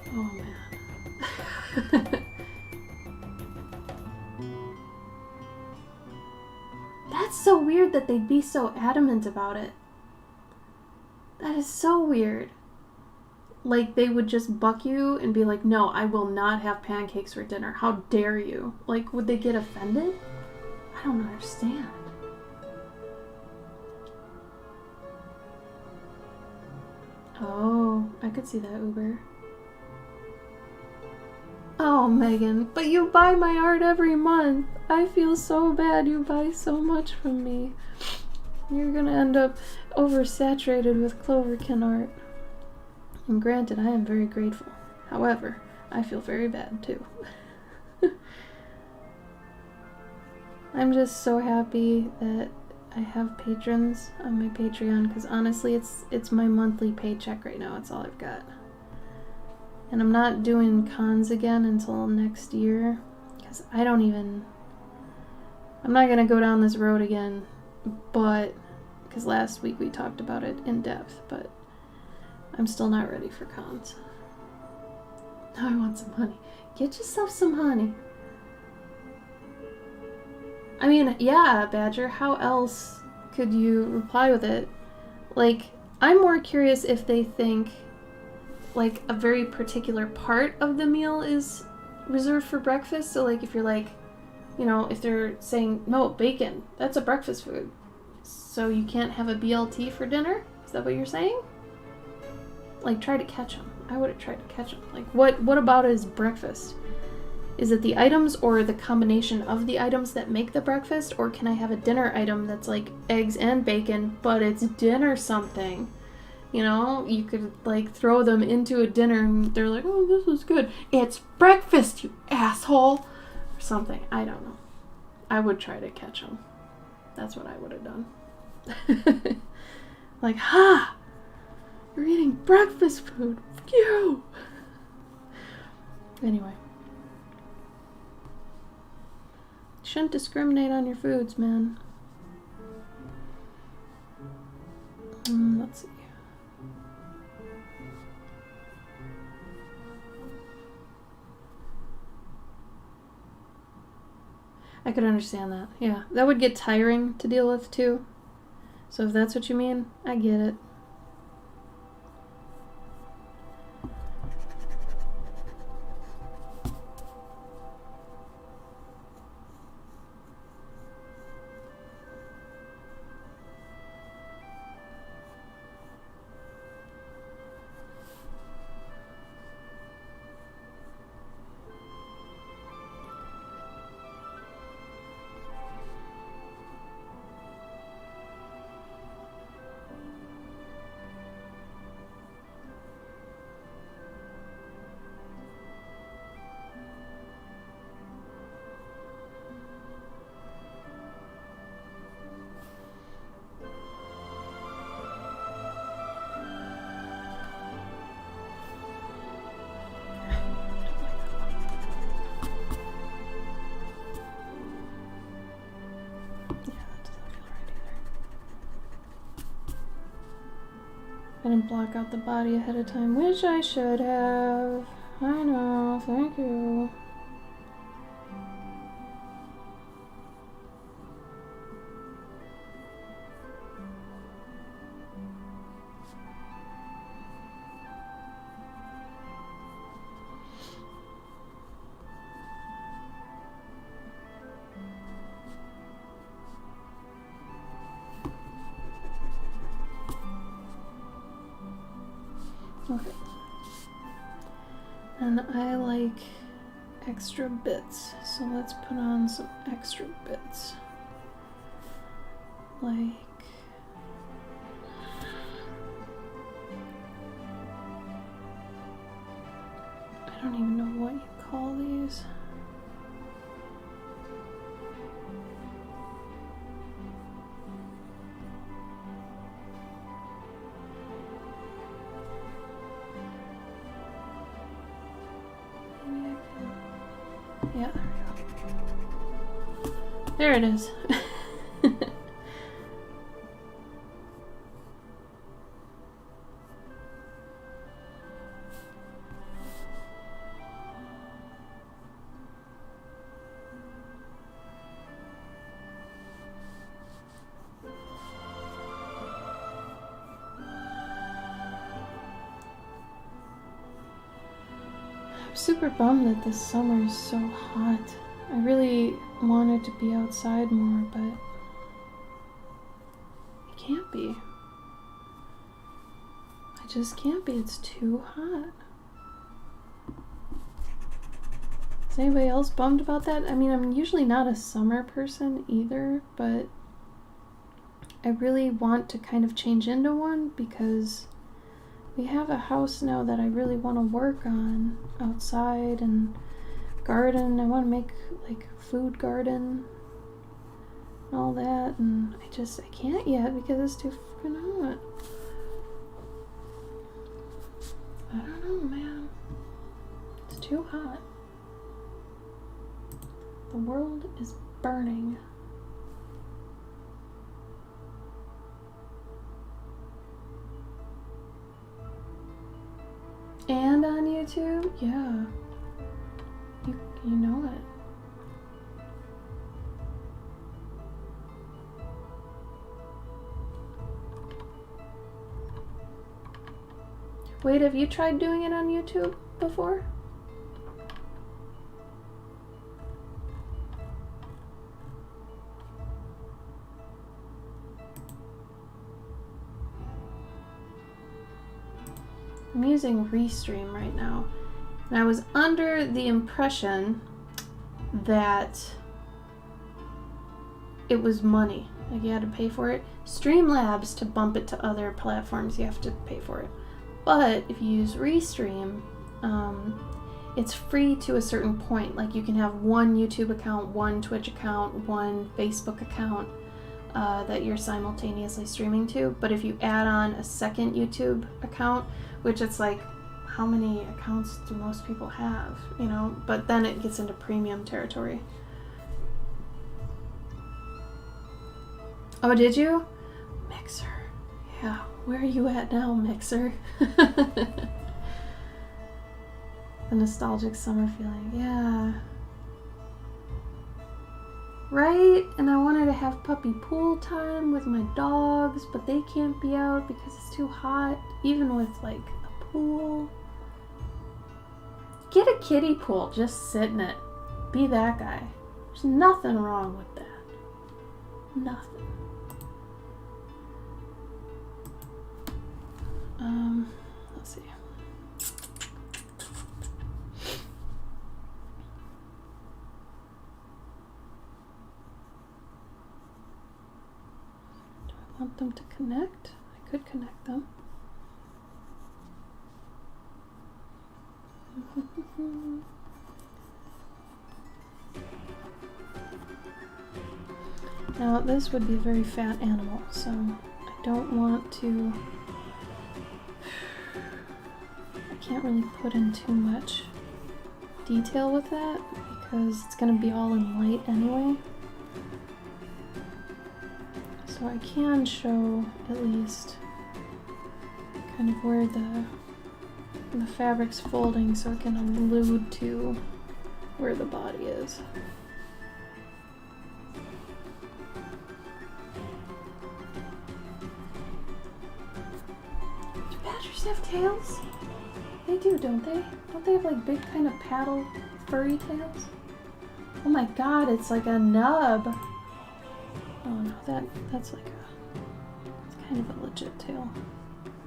Oh man. That's so weird that they'd be so adamant about it. That is so weird. Like, they would just buck you and be like, no, I will not have pancakes for dinner. How dare you? Like, would they get offended? I don't understand. Oh, I could see that, Uber. Oh, Megan, but you buy my art every month. I feel so bad you buy so much from me. You're gonna end up oversaturated with Cloverkin art. And granted, I am very grateful. However, I feel very bad too. I'm just so happy that I have patrons on my Patreon, because honestly, it's my monthly paycheck right now. It's all I've got. And I'm not doing cons again until next year, because I'm not gonna go down this road again, but because last week we talked about it in depth, but I'm still not ready for cons. Now I want some honey. Get yourself some honey. I mean, yeah, Badger, how else could you reply with it? Like, I'm more curious if they think, like, a very particular part of the meal is reserved for breakfast. So, like, if you're like, you know, if they're saying, no, bacon, that's a breakfast food, so you can't have a BLT for dinner? Is that what you're saying? Like, try to catch them. I would have tried to catch them. Like, what about it is breakfast? Is it the items or the combination of the items that make the breakfast? Or can I have a dinner item that's like eggs and bacon, but it's dinner something? You know, you could like throw them into a dinner and they're like, oh, this is good. It's breakfast, you asshole. Or something. I don't know. I would try to catch them. That's what I would have done. Like, ha! You're eating breakfast food. Fuck you! Anyway. Shouldn't discriminate on your foods, man. Let's see. I could understand that. Yeah, that would get tiring to deal with too. So if that's what you mean, I get it. I didn't block out the body ahead of time, which I should have. I know, thank you. Okay. And I like extra bits, so let's put on some extra bits. Like, I don't even know what you call these. Maybe I can... Yeah, there we go. There it is. I'm super bummed that this summer is so hot. I really wanted to be outside more, but I can't be. I just can't be. It's too hot. Is anybody else bummed about that? I mean, I'm usually not a summer person either, but I really want to kind of change into one because we have a house now that I really want to work on outside and garden. I want to make like a food garden and all that, and I can't yet because it's too fucking hot. I don't know, man. It's too hot. The world is burning. And on YouTube? Yeah. You know it. Wait, have you tried doing it on YouTube before? I'm using Restream right now, and I was under the impression that it was money, like you had to pay for it. Streamlabs, to bump it to other platforms, you have to pay for it. But if you use Restream, it's free to a certain point. Like you can have one YouTube account, one Twitch account, one Facebook account that you're simultaneously streaming to. But if you add on a second YouTube account, which it's like, how many accounts do most people have, you know? But then it gets into premium territory. Oh, did you? Mixer. Yeah, where are you at now, Mixer? The nostalgic summer feeling, yeah. Right? And I wanted to have puppy pool time with my dogs, but they can't be out because it's too hot, even with like a pool. Get a kiddie pool, just sit in it. Be that guy. There's nothing wrong with that. Nothing. Let's see. Do I want them to connect? I could connect them. Now this would be a very fat animal, so I don't want to... I can't really put in too much detail with that because it's going to be all in light anyway. So I can show at least kind of where the fabric's folding so it can allude to where the body is. Do badgers have tails? They do, don't they? Don't they have like big kind of paddle furry tails? Oh my god, it's like a nub. Oh no, that's like it's kind of a legit tail.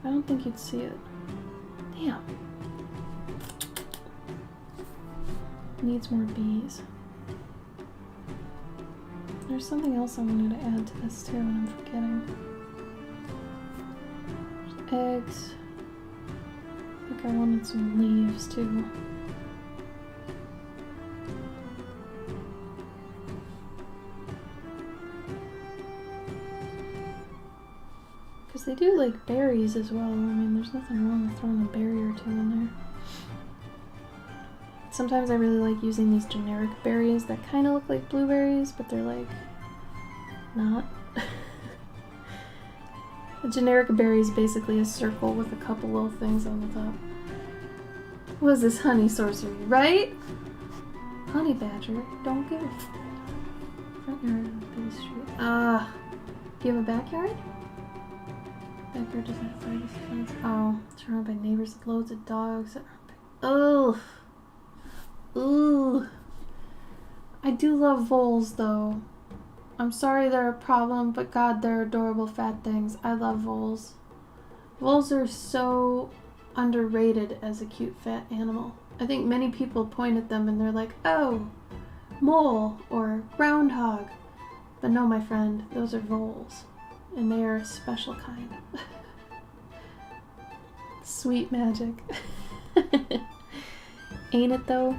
I don't think you'd see it. Damn. Needs more bees. There's something else I wanted to add to this too, and I'm forgetting. There's eggs. I think I wanted some leaves too. Because they do like berries as well. I mean, there's nothing wrong with throwing a berry or two in there. Sometimes I really like using these generic berries that kind of look like blueberries, but they're like not. A generic berry is basically a circle with a couple little things on the top. What is this honey sorcery, right? Honey badger, don't give a front yard on Bay Street. Do you have a backyard? Backyard doesn't have privacy fence. Oh, surrounded by neighbors with loads of dogs. Oh. Ooh. I do love voles though. I'm sorry they're a problem, but God, they're adorable fat things. I love voles. Voles are so underrated as a cute fat animal. I think many people point at them and they're like, oh, mole or groundhog. But no, my friend, those are voles. And they are a special kind. Sweet magic. Ain't it though?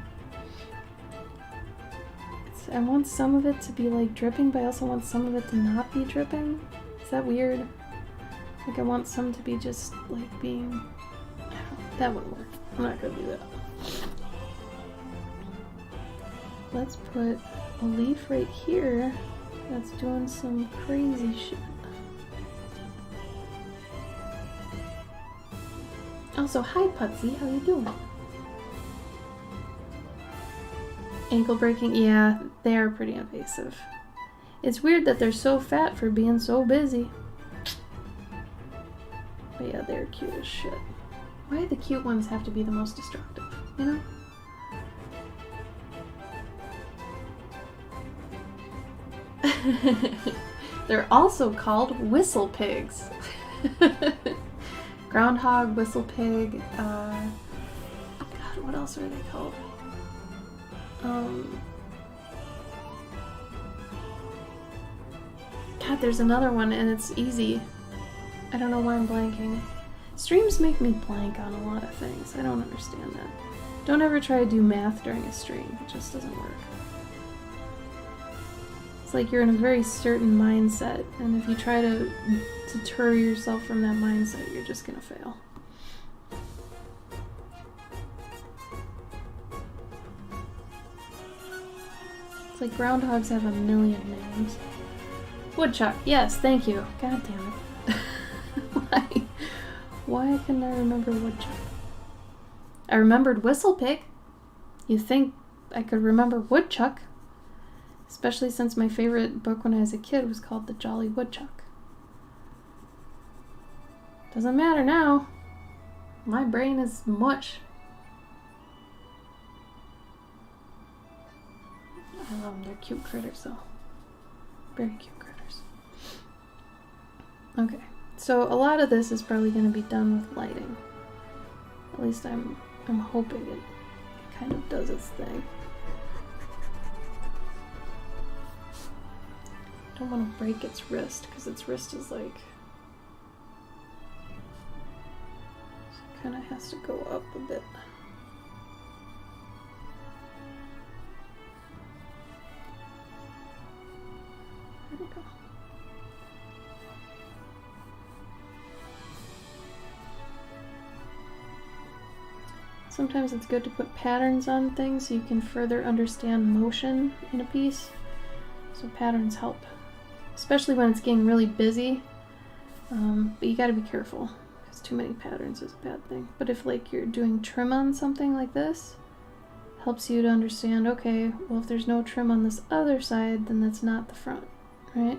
I want some of it to be like dripping, but I also want some of it to not be dripping. Is that weird? Like I want some to be just like being... That wouldn't work. I'm not gonna do that. Let's put a leaf right here that's doing some crazy shit. Also, hi Putsy, how you doing? Ankle breaking? Yeah, they are pretty invasive. It's weird that they're so fat for being so busy. But yeah, they're cute as shit. Why do the cute ones have to be the most destructive, you know? They're also called whistle pigs. Groundhog, whistle pig, God, what else are they called? God, there's another one and it's easy. I don't know why I'm blanking. Streams make me blank on a lot of things. I don't understand that. Don't ever try to do math during a stream. It just doesn't work. It's like you're in a very certain mindset, and if you try to deter yourself from that mindset, you're just gonna fail. It's like groundhogs have a million names. Woodchuck, yes, thank you. God damn it. Why couldn't I remember woodchuck? I remembered whistle pig. You'd think I could remember woodchuck. Especially since my favorite book when I was a kid was called The Jolly Woodchuck. Doesn't matter now. My brain is mush. I love them. They're cute critters though. Very cute critters. Okay, so a lot of this is probably going to be done with lighting. At least I'm hoping it kind of does its thing. I don't want to break its wrist because its wrist is like... So it kind of has to go up a bit. There we go. Sometimes it's good to put patterns on things so you can further understand motion in a piece. So patterns help. Especially when it's getting really busy. But you gotta be careful, because too many patterns is a bad thing. But if like you're doing trim on something like this, helps you to understand, okay, well if there's no trim on this other side, then that's not the front, right?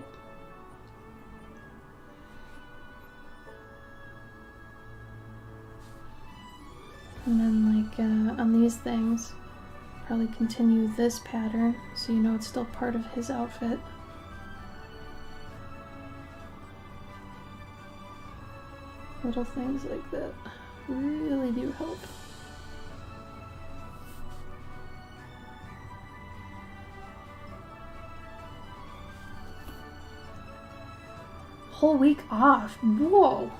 And then like on these things, probably continue this pattern so you know it's still part of his outfit. Little things like that. really do help. Whole week off. Whoa.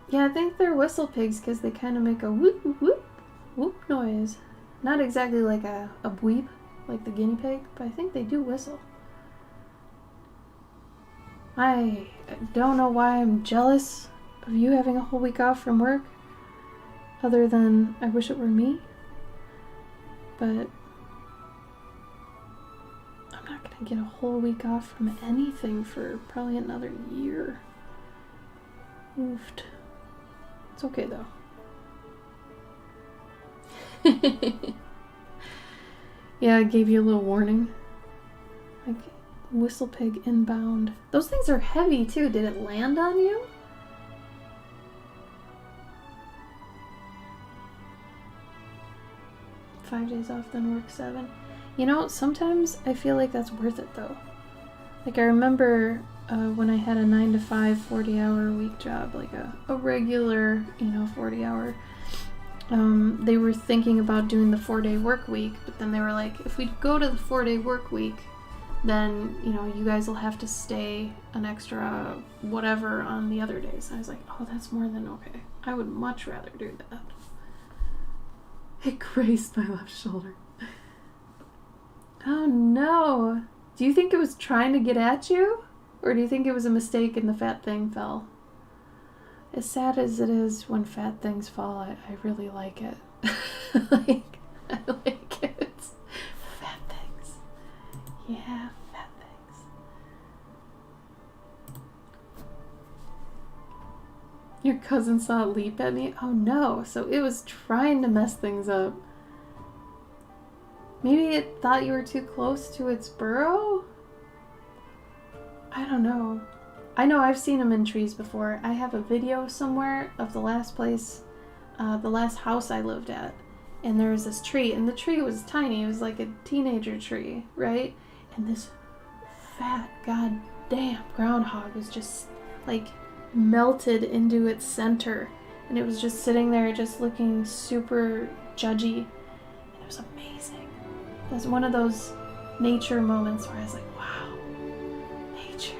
Yeah, I think they're whistle pigs because they kind of make a whoop whoop whoop noise. Not exactly like a bleep like the guinea pig, but I think they do whistle. I don't know why I'm jealous of you having a whole week off from work, other than I wish it were me. But I'm not gonna get a whole week off from anything for probably another year. Oofed. It's okay though. Yeah, I gave you a little warning. Like, whistle pig inbound. Those things are heavy too. Did it land on you? Five days off, then work 7. You know, sometimes I feel like that's worth it though. Like I remember when I had a 9 to 5 40-hour week job, like a regular, 40-hour. They were thinking about doing the 4-day work week, but then they were like, if we go to the 4-day work week, then, you guys will have to stay an extra whatever on the other days. And I was like, oh, that's more than okay. I would much rather do that. It grazed my left shoulder. Oh no. Do you think it was trying to get at you? Or do you think it was a mistake and the fat thing fell? As sad as it is when fat things fall, I really like it. I like it. Fat things. Yeah, fat things. Your cousin saw it leap at me? Oh no, so it was trying to mess things up. Maybe it thought you were too close to its burrow? I don't know. I know I've seen them in trees before. I have a video somewhere of the last place, the last house I lived at. And there was this tree, and the tree was tiny. It was like a teenager tree, right? And this fat, goddamn groundhog was just like melted into its center. And it was just sitting there just looking super judgy. And it was amazing. It was one of those nature moments where I was like, wow, nature.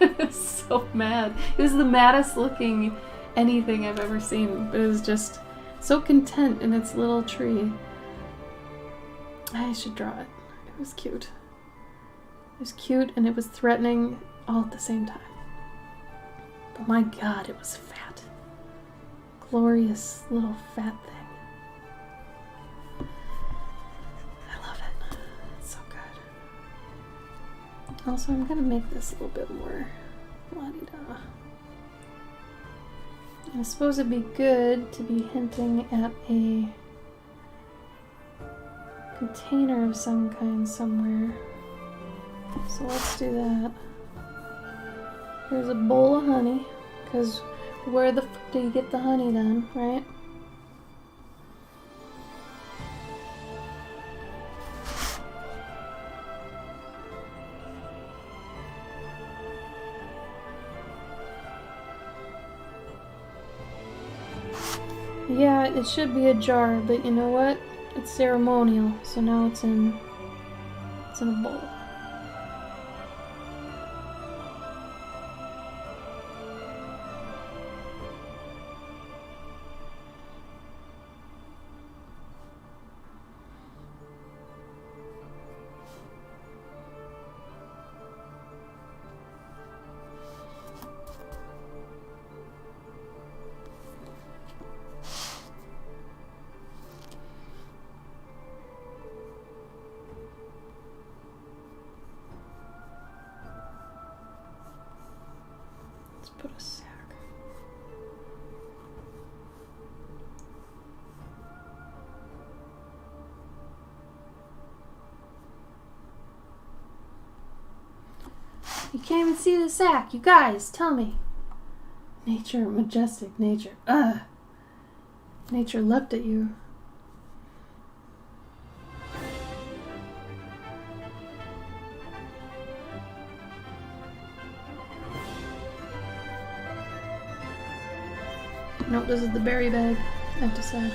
It was so mad. It was the maddest looking anything I've ever seen. But it was just so content in its little tree. I should draw it. It was cute. It was cute and it was threatening all at the same time. But my God, it was fat. Glorious little fat thing. I love it. It's so good. Also, I'm gonna make this a little bit more la-di-da. I suppose it'd be good to be hinting at a container of some kind somewhere. So let's do that. Here's a bowl of honey, because where the fuck do you get the honey then, right? Yeah, it should be a jar, but you know what? It's ceremonial, so now it's in a bowl. Put a sack. You can't even see the sack. You guys, tell me. Nature, majestic nature. Ugh. Nature leapt at you. Nope, this is the berry bag. I've decided.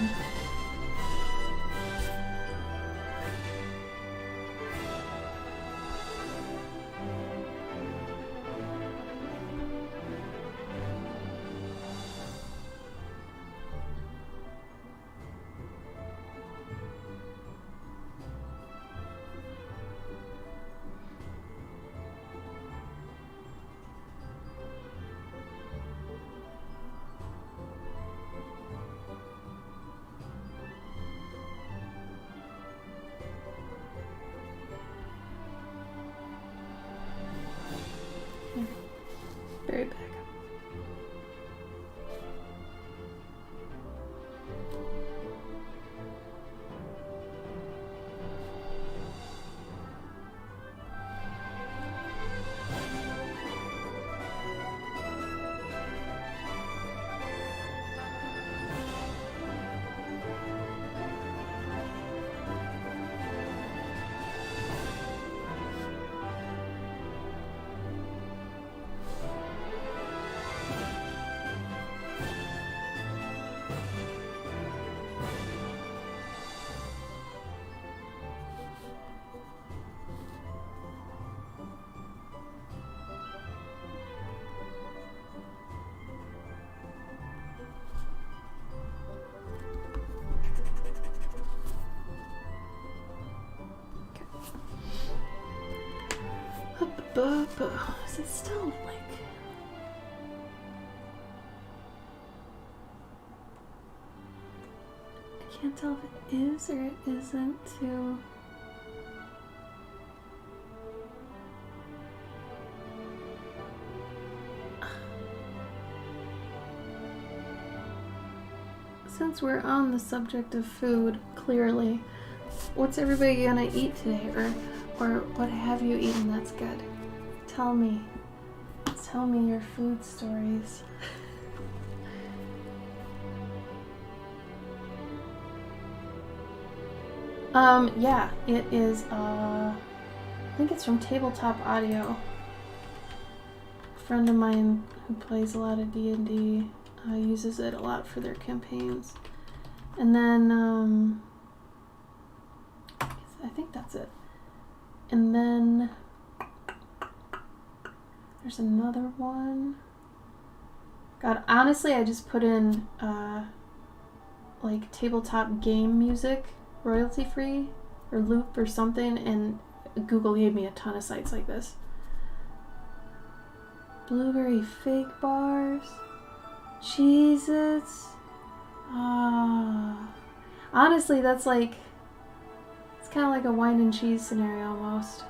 Berry bag. Is it still like... I can't tell if it is or it isn't too... Since we're on the subject of food, clearly, what's everybody gonna eat today? Or what have you eaten that's good? Tell me your food stories. Yeah, it is, I think it's from Tabletop Audio. A friend of mine who plays a lot of D&D uses it a lot for their campaigns. And then, I think that's it. And then there's another one. God, honestly, I just put in like tabletop game music, royalty free, or loop or something, and Google gave me a ton of sites like this. Blueberry fig bars, Cheez-Its. Honestly, that's like, it's kind of like a wine and cheese scenario almost.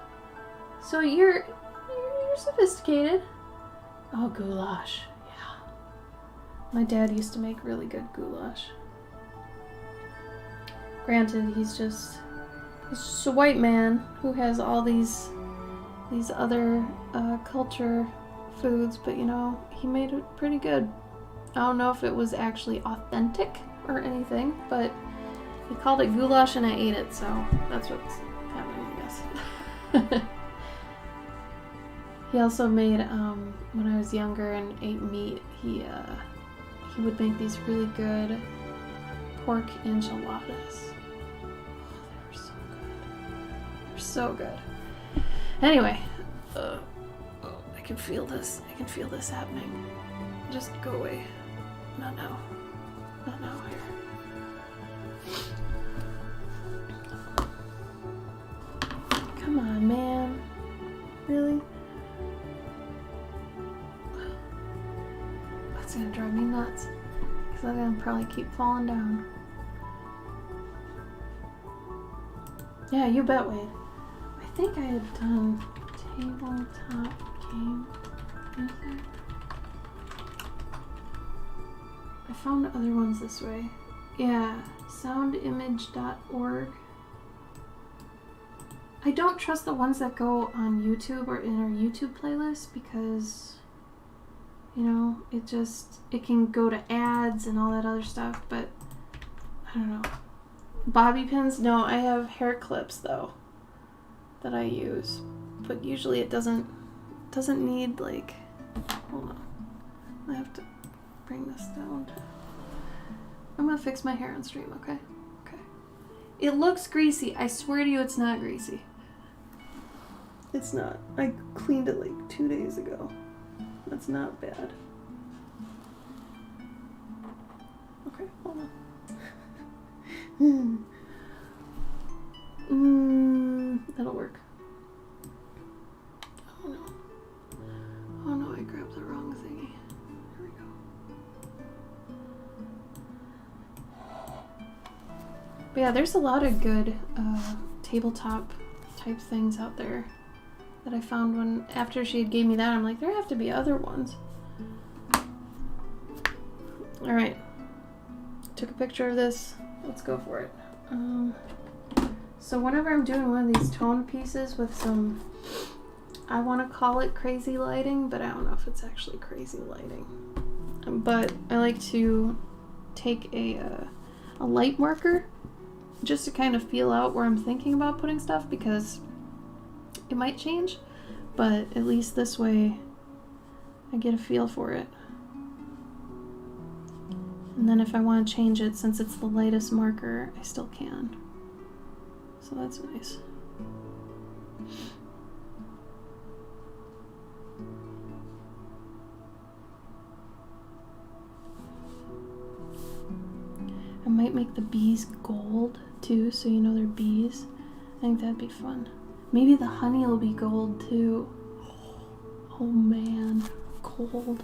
So you're sophisticated. Oh, goulash. Yeah. My dad used to make really good goulash. Granted, he's just a white man who has all these other culture foods, but you know, he made it pretty good. I don't know if it was actually authentic or anything, but he called it goulash and I ate it, so that's what's happening, I guess. He also made, when I was younger and ate meat, he would make these really good pork enchiladas. Oh, they were so good. They were so good. Anyway, I can feel this. I can feel this happening. Just go away. Not now. Not now, here. Come on, man. Really? That's gonna drive me nuts. Because I'm gonna probably keep falling down. Yeah, you bet, Wade. I think I had done tabletop game music. I found other ones this way. Yeah, soundimage.org. I don't trust the ones that go on YouTube or in our YouTube playlist because, you know, it can go to ads and all that other stuff, but I don't know. Bobby pins? No, I have hair clips though that I use, but usually it doesn't need like, hold on, I have to bring this down. I'm gonna fix my hair on stream, okay? Okay. It looks greasy. I swear to you it's not greasy. It's not. I cleaned it like 2 days ago. That's not bad. Okay, hold on. That'll work. Oh no. Oh no, I grabbed the wrong thingy. Here we go. But yeah, there's a lot of good tabletop type things out there that I found when, after she gave me that, I'm like, there have to be other ones. Alright. Took a picture of this. Let's go for it. So whenever I'm doing one of these tone pieces with some, I want to call it crazy lighting, but I don't know if it's actually crazy lighting. But I like to take a light marker just to kind of feel out where I'm thinking about putting stuff, because it might change, but at least this way I get a feel for it. And then if I want to change it, since it's the lightest marker, I still can. So that's nice. I might make the bees gold too, so you know they're bees. I think that'd be fun. Maybe the honey will be gold too. Oh man, gold.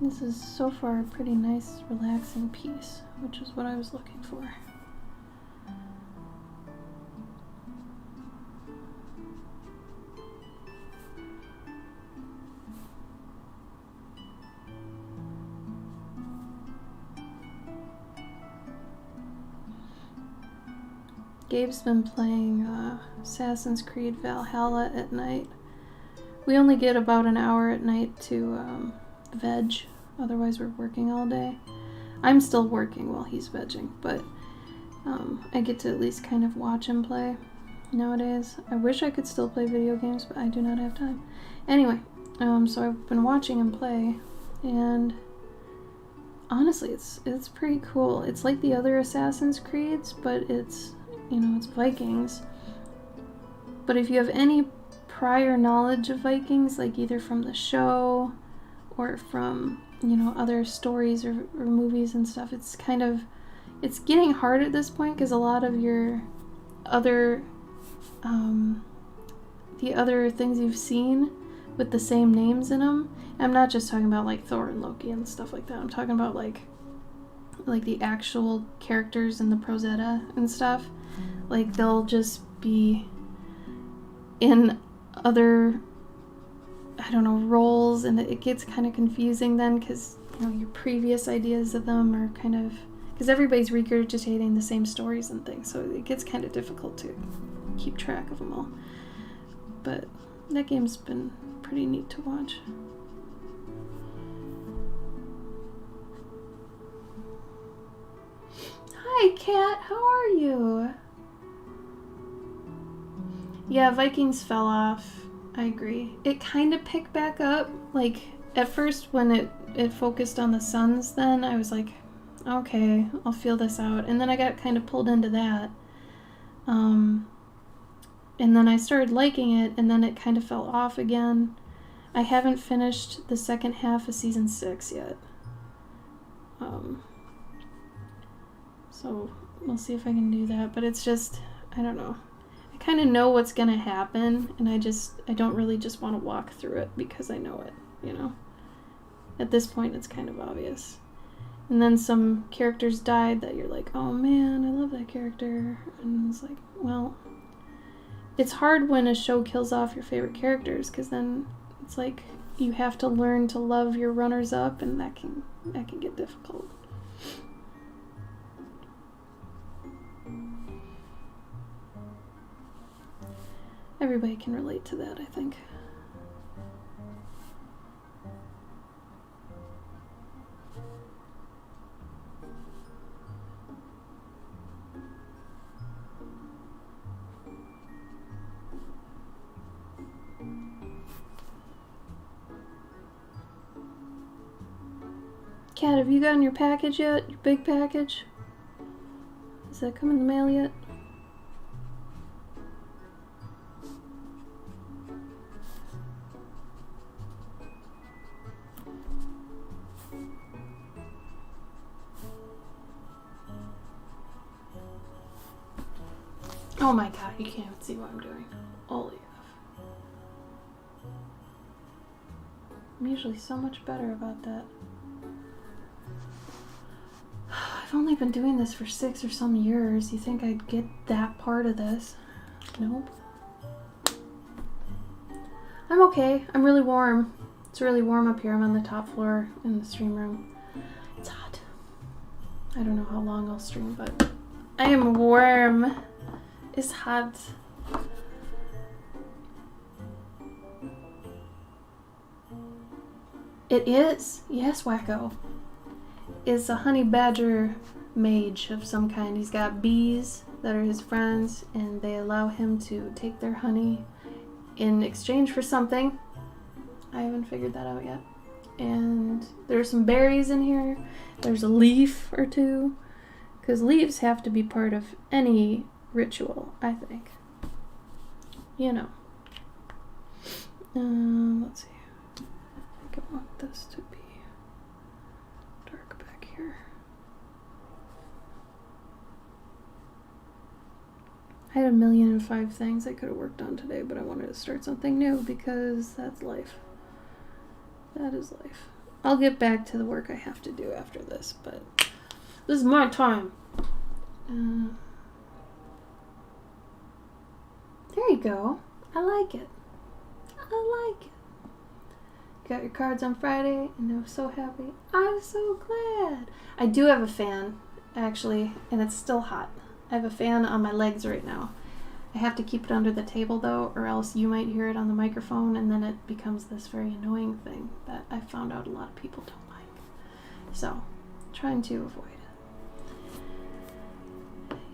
This is so far a pretty nice, relaxing piece, which is what I was looking for. Gabe's been playing Assassin's Creed Valhalla at night. We only get about an hour at night to veg. Otherwise we're working all day. I'm still working while he's vegging, but I get to at least kind of watch him play nowadays. I wish I could still play video games, but I do not have time. Anyway, so I've been watching him play, and honestly, it's pretty cool. It's like the other Assassin's Creeds, but it's, you know, it's Vikings. But if you have any prior knowledge of Vikings, like either from the show or from, you know, other stories or movies and stuff, it's getting hard at this point, because a lot of your other the other things you've seen with the same names in them, I'm not just talking about like Thor and Loki and stuff like that, I'm talking about like the actual characters in the Prosetta and stuff, like they'll just be in other, I don't know, roles, and it gets kind of confusing then, because, you know, your previous ideas of them are kind of, because everybody's regurgitating the same stories and things, so it gets kind of difficult to keep track of them all. But that game's been pretty neat to watch. Hi, Kat, how are you? Yeah, Vikings fell off. I agree. It kind of picked back up. Like, at first when it focused on the suns, then I was like, okay, I'll feel this out. And then I got kind of pulled into that. And then I started liking it, and then it kind of fell off again. I haven't finished the second half of season 6 yet. So we'll see if I can do that. But it's just, I don't know. I kind of know what's gonna happen, and I don't really just want to walk through it because I know it, you know. At this point, it's kind of obvious. And then some characters died that you're like, oh man, I love that character. And it's like, well, it's hard when a show kills off your favorite characters, because then it's like you have to learn to love your runners-up, and that can get difficult. Everybody can relate to that, I think. Kat, have you gotten your package yet? Your big package? Has that come in the mail yet? Oh my god, you can't even see what I'm doing. Holy F. I'm usually so much better about that. I've only been doing this for 6 or some years. You think I'd get that part of this? Nope. I'm okay. I'm really warm. It's really warm up here. I'm on the top floor in the stream room. It's hot. I don't know how long I'll stream, but I am warm. It's hot. It is? Yes, Wacko. It's a honey badger mage of some kind. He's got bees that are his friends, and they allow him to take their honey in exchange for something. I haven't figured that out yet. And there's some berries in here. There's a leaf or two, because leaves have to be part of any ritual, I think. You know. Let's see. I think I want this to be dark back here. I had 1,000,005 things I could have worked on today, but I wanted to start something new because that's life. That is life. I'll get back to the work I have to do after this, but this is my time. There you go. I like it. I like it. Got your cards on Friday, and I was so happy. I'm so glad. I do have a fan, actually, and it's still hot. I have a fan on my legs right now. I have to keep it under the table, though, or else you might hear it on the microphone, and then it becomes this very annoying thing that I found out a lot of people don't like. So, trying to avoid it.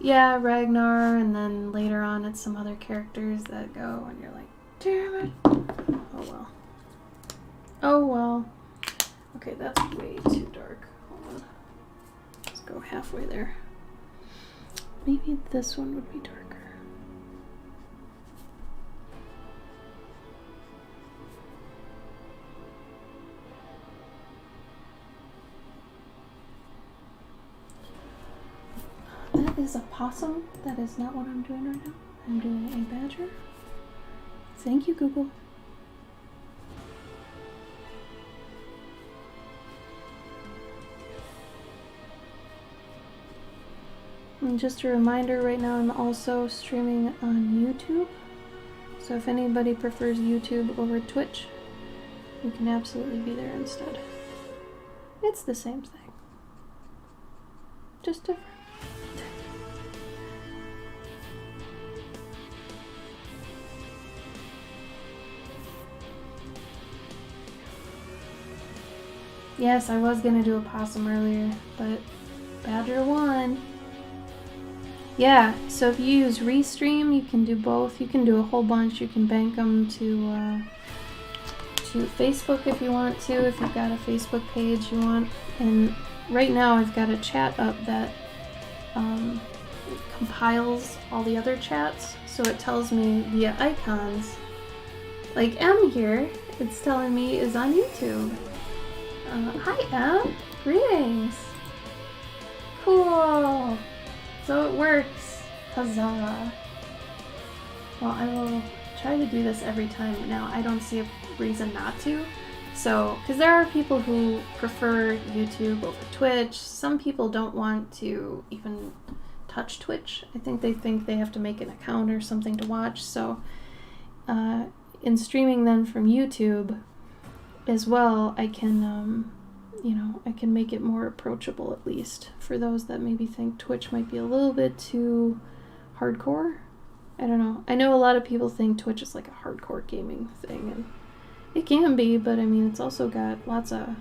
Yeah, Ragnar, and then later on it's some other characters that go, and you're like, damn it. Oh well. Oh well. Okay, that's way too dark. Hold on. Let's go halfway there. Maybe this one would be darker. That is a possum. That is not what I'm doing right now. I'm doing a badger. Thank you, Google. And just a reminder, right now I'm also streaming on YouTube. So if anybody prefers YouTube over Twitch, you can absolutely be there instead. It's the same thing. Just different. Yes, I was gonna do a possum earlier, but Badger won. Yeah, so if you use Restream, you can do both. You can do a whole bunch. You can bank them to Facebook if you want to, if you've got a Facebook page you want. And right now I've got a chat up that compiles all the other chats, so it tells me via icons. Like M here, it's telling me is on YouTube. Hi M, greetings. Cool. So it works. Huzzah. Well, I will try to do this every time now. I don't see a reason not to. So, because there are people who prefer YouTube over Twitch. Some people don't want to even touch Twitch. I think they have to make an account or something to watch. So, in streaming then from YouTube as well, I can, I can make it more approachable, at least for those that maybe think Twitch might be a little bit too hardcore. I don't know. I know a lot of people think Twitch is like a hardcore gaming thing, and it can be, but I mean, it's also got lots of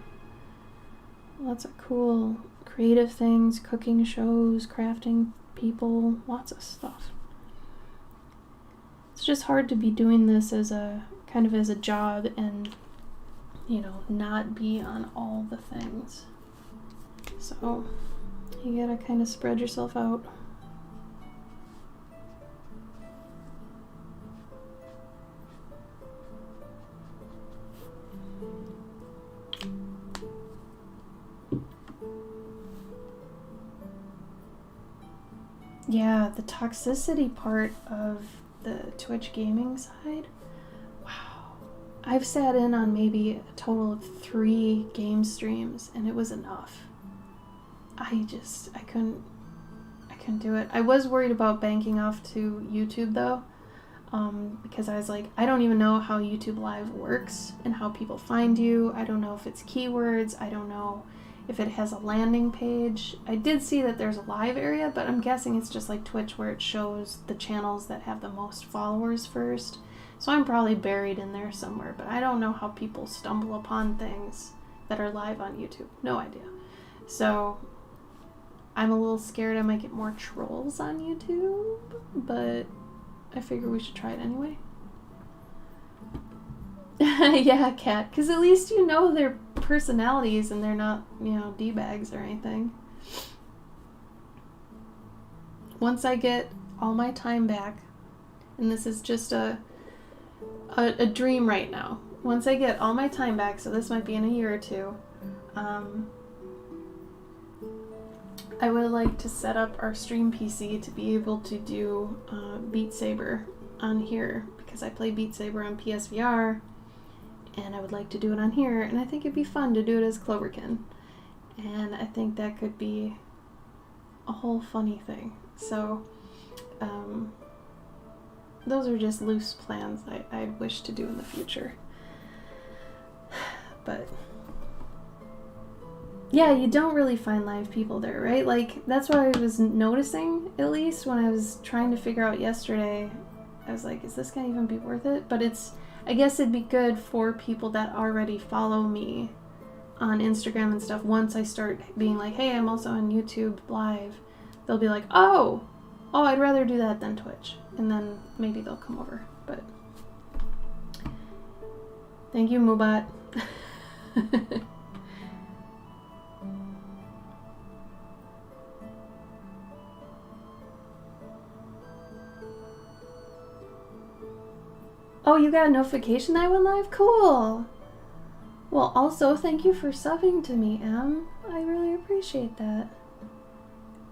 cool creative things, cooking shows, crafting people, lots of stuff. It's just hard to be doing this as a kind of as a job and not be on all the things. So you gotta kind of spread yourself out. Yeah, the toxicity part of the Twitch gaming side. Wow. I've sat in on maybe a total of 3 game streams and it was enough. I couldn't do it. I was worried about banking off to YouTube though, because I was like, I don't even know how YouTube Live works and how people find you. I don't know if it's keywords. I don't know if it has a landing page. I did see that there's a live area, but I'm guessing it's just like Twitch where it shows the channels that have the most followers first. So I'm probably buried in there somewhere, but I don't know how people stumble upon things that are live on YouTube. No idea. So I'm a little scared I might get more trolls on YouTube, but I figure we should try it anyway. Yeah, Kat, because at least you know their personalities and they're not, D-bags or anything. Once I get all my time back, and this is just a dream right now. Once I get all my time back, so this might be in a year or two, I would like to set up our stream PC to be able to do Beat Saber on here, because I play Beat Saber on PSVR, and I would like to do it on here, and I think it'd be fun to do it as Cloverkin, and I think that could be a whole funny thing. So those are just loose plans I wish to do in the future. But yeah, you don't really find live people there, right? Like, that's what I was noticing, at least, when I was trying to figure out yesterday. I was like, is this gonna even be worth it? But I guess it'd be good for people that already follow me on Instagram and stuff. Once I start being like, hey, I'm also on YouTube Live, they'll be like, oh, I'd rather do that than Twitch. And then maybe they'll come over. But thank you, Mubat. Oh, you got a notification that I went live? Cool. Well, also, thank you for subbing to me, Em. I really appreciate that.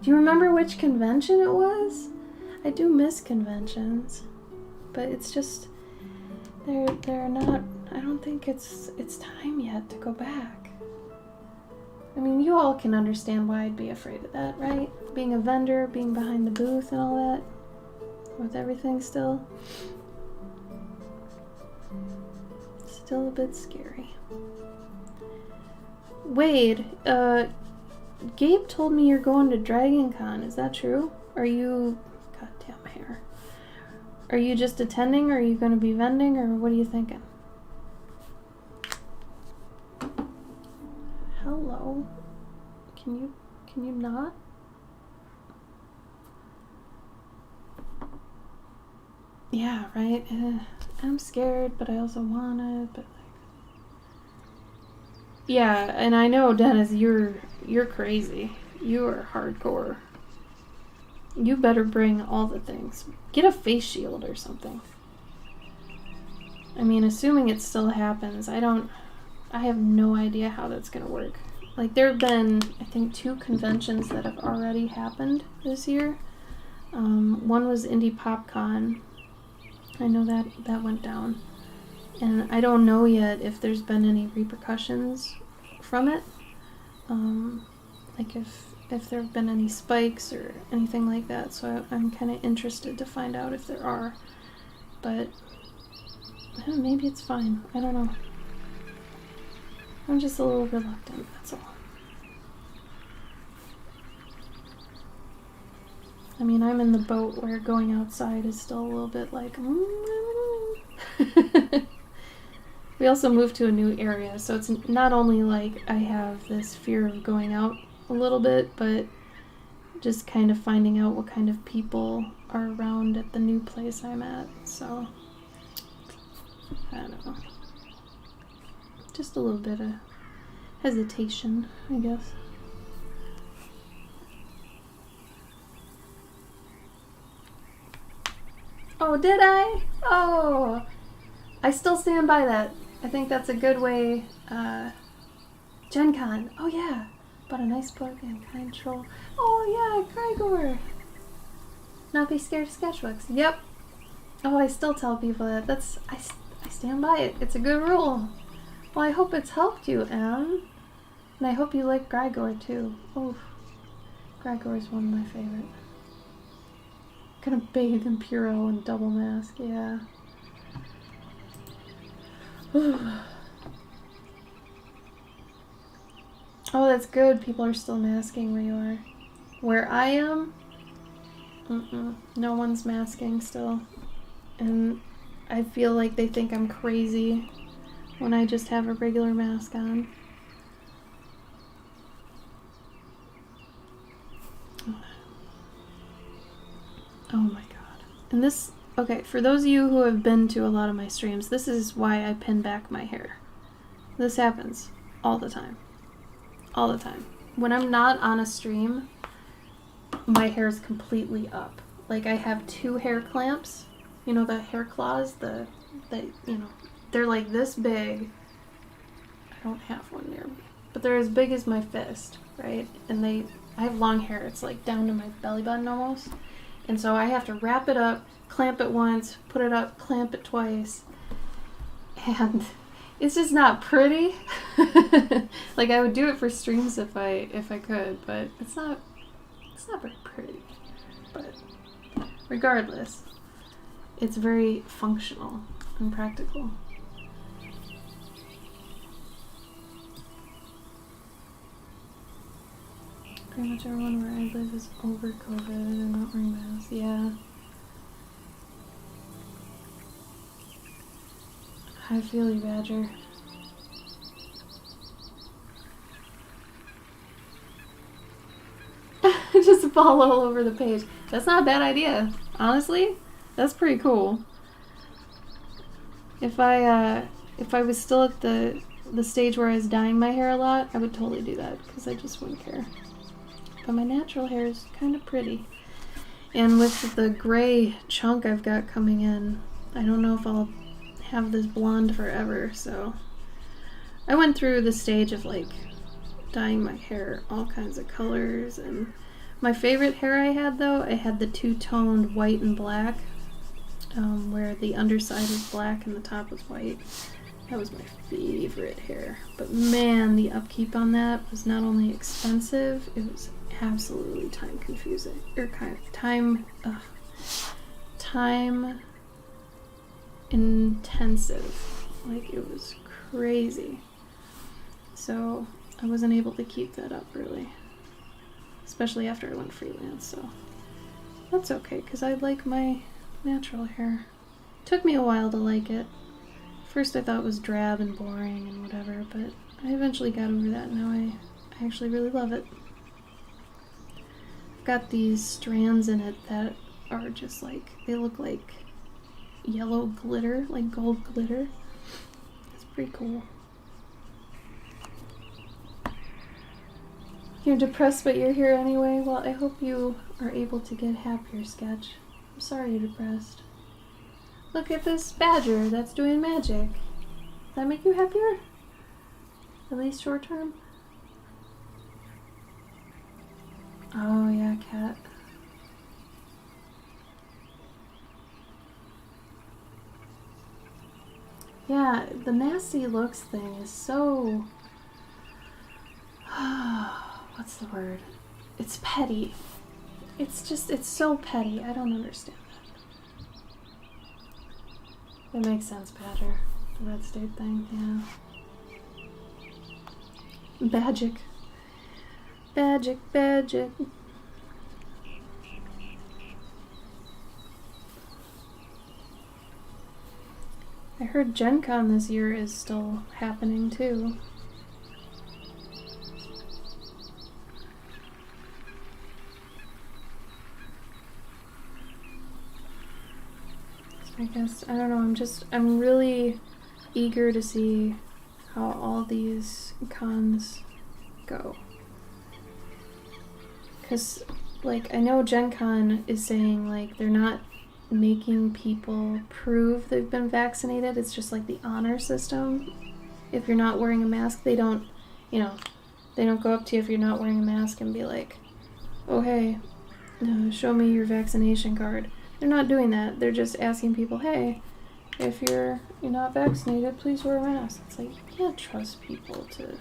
Do you remember which convention it was? I do miss conventions. But it's just, they're not, I don't think it's time yet to go back. I mean, you all can understand why I'd be afraid of that, right? Being a vendor, being behind the booth and all that. With everything still. Still a bit scary. Wade, Gabe told me you're going to Dragon Con. Is that true? Are you... Goddamn hair. Are you just attending, or are you going to be vending, or what are you thinking? Hello? Can you not? Yeah, right? I'm scared, but I also want it, but yeah, and I know, Dennis, you're crazy. You are hardcore. You better bring all the things. Get a face shield or something. I mean, assuming it still happens, I have no idea how that's gonna work. Like, there have been, I think, 2 conventions that have already happened this year. One was Indie PopCon. I know that went down. And I don't know yet if there's been any repercussions from it. Like if there have been any spikes or anything like that. So I'm kind of interested to find out if there are. But maybe it's fine. I don't know. I'm just a little reluctant, that's all. I mean, I'm in the boat where going outside is still a little bit like, I don't know. We also moved to a new area, so it's not only like I have this fear of going out a little bit, but just kind of finding out what kind of people are around at the new place I'm at, so I don't know. Just a little bit of hesitation, I guess. Oh, did I? Oh, I still stand by that. I think that's a good way. Gen Con. Oh yeah, but a nice book and kind troll. Oh yeah, Crygor. Not be scared of sketchbooks. Yep. Oh, I still tell people that. I stand by it. It's a good rule. Well, I hope it's helped you, Em. And I hope you like Crygor too. Oh, Crygor is one of my favorite. Gonna bathe in Puro and double mask. Yeah. Oh, that's good. People are still masking where you are. Where I am, no one's masking still. And I feel like they think I'm crazy when I just have a regular mask on. Oh my god. And this, okay, for those of you who have been to a lot of my streams, this is why I pin back my hair. This happens all the time. All the time. When I'm not on a stream, my hair is completely up. Like I have 2 hair clamps. You know the hair claws, they're like this big. I don't have one near me, but they're as big as my fist, right? And I have long hair. It's like down to my belly button almost. And so I have to wrap it up, clamp it once, put it up, clamp it twice. And it's just not pretty. Like I would do it for streams if I could, but it's not very pretty. But regardless, it's very functional and practical. Pretty much everyone where I live is over COVID and not wearing masks. Yeah. I feel you, Badger. Just fall all over the page. That's not a bad idea. Honestly, that's pretty cool. If I was still at the stage where I was dyeing my hair a lot, I would totally do that because I just wouldn't care. But my natural hair is kind of pretty. And with the gray chunk I've got coming in, I don't know if I'll have this blonde forever, so I went through the stage of like dyeing my hair all kinds of colors. And my favorite hair I had, though, I had the two-toned white and black, where the underside was black and the top was white. That was my favorite hair. But man, the upkeep on that was not only expensive, it was absolutely time confusing, or time intensive. Like, it was crazy. So I wasn't able to keep that up really, especially after I went freelance. So that's okay, because I like my natural hair. Took me a while to like it. First I thought it was drab and boring and whatever, but I eventually got over that. Now I actually really love it. I've got these strands in it that are just like, they look like yellow glitter, like gold glitter. It's pretty cool. You're depressed, but you're here anyway? Well, I hope you are able to get happier, Sketch. I'm sorry you're depressed. Look at this badger that's doing magic. Does that make you happier? At least short term? Oh yeah, cat. Yeah, the nasty looks thing is so... what's the word? It's petty. It's just, it's so petty. I don't understand that. It makes sense, Badger. The red state thing, yeah. Badgic. Badgic, badgic. I heard Gen Con this year is still happening too. I guess, I don't know, I'm really eager to see how all these cons go. Because, like, I know Gen Con is saying, like, they're not making people prove they've been vaccinated. It's just like the honor system. If you're not wearing a mask, they don't, they don't go up to you if you're not wearing a mask and be like, oh, hey, show me your vaccination card. They're not doing that. They're just asking people, hey, if you're not vaccinated, please wear a mask. It's like, you can't trust people to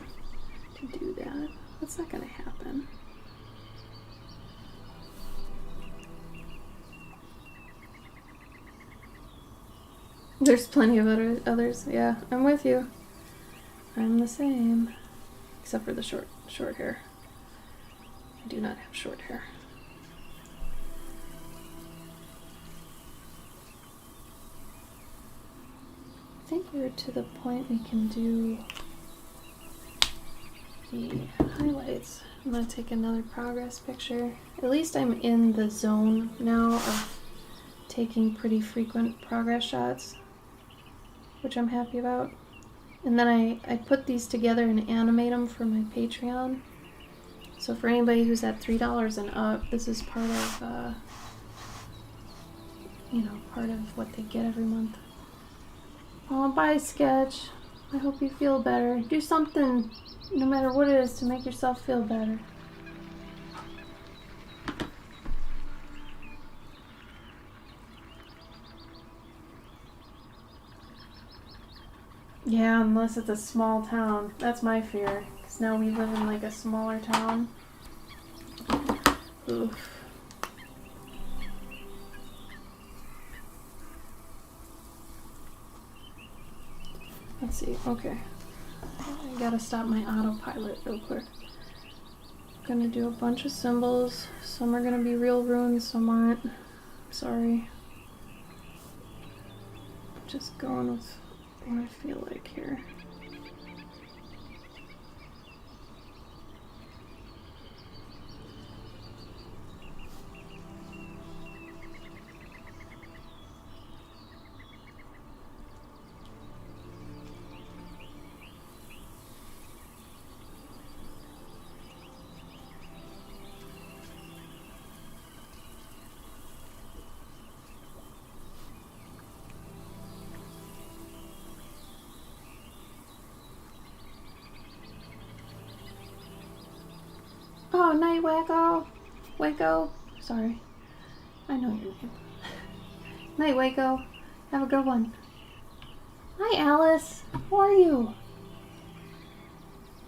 do that. That's not going to happen. There's plenty of others. Yeah, I'm with you. I'm the same. Except for the short hair. I do not have short hair. I think we're to the point we can do the highlights. I'm going to take another progress picture. At least I'm in the zone now of taking pretty frequent progress shots, which I'm happy about. And then I put these together and animate them for my Patreon. So for anybody who's at $3 and up, this is part of, part of what they get every month. Oh, bye, Sketch. I hope you feel better. Do something, no matter what it is, to make yourself feel better. Yeah, unless it's a small town. That's my fear. Because now we live in like a smaller town. Oof. Let's see. Okay. I gotta stop my autopilot real quick. I'm gonna do a bunch of symbols. Some are gonna be real runes, some aren't. Sorry. Just going with what I feel like here. Oh, night, Wacko. Wacko. Sorry. I know your name. Night, Wacko. Have a good one. Hi, Alice. How are you?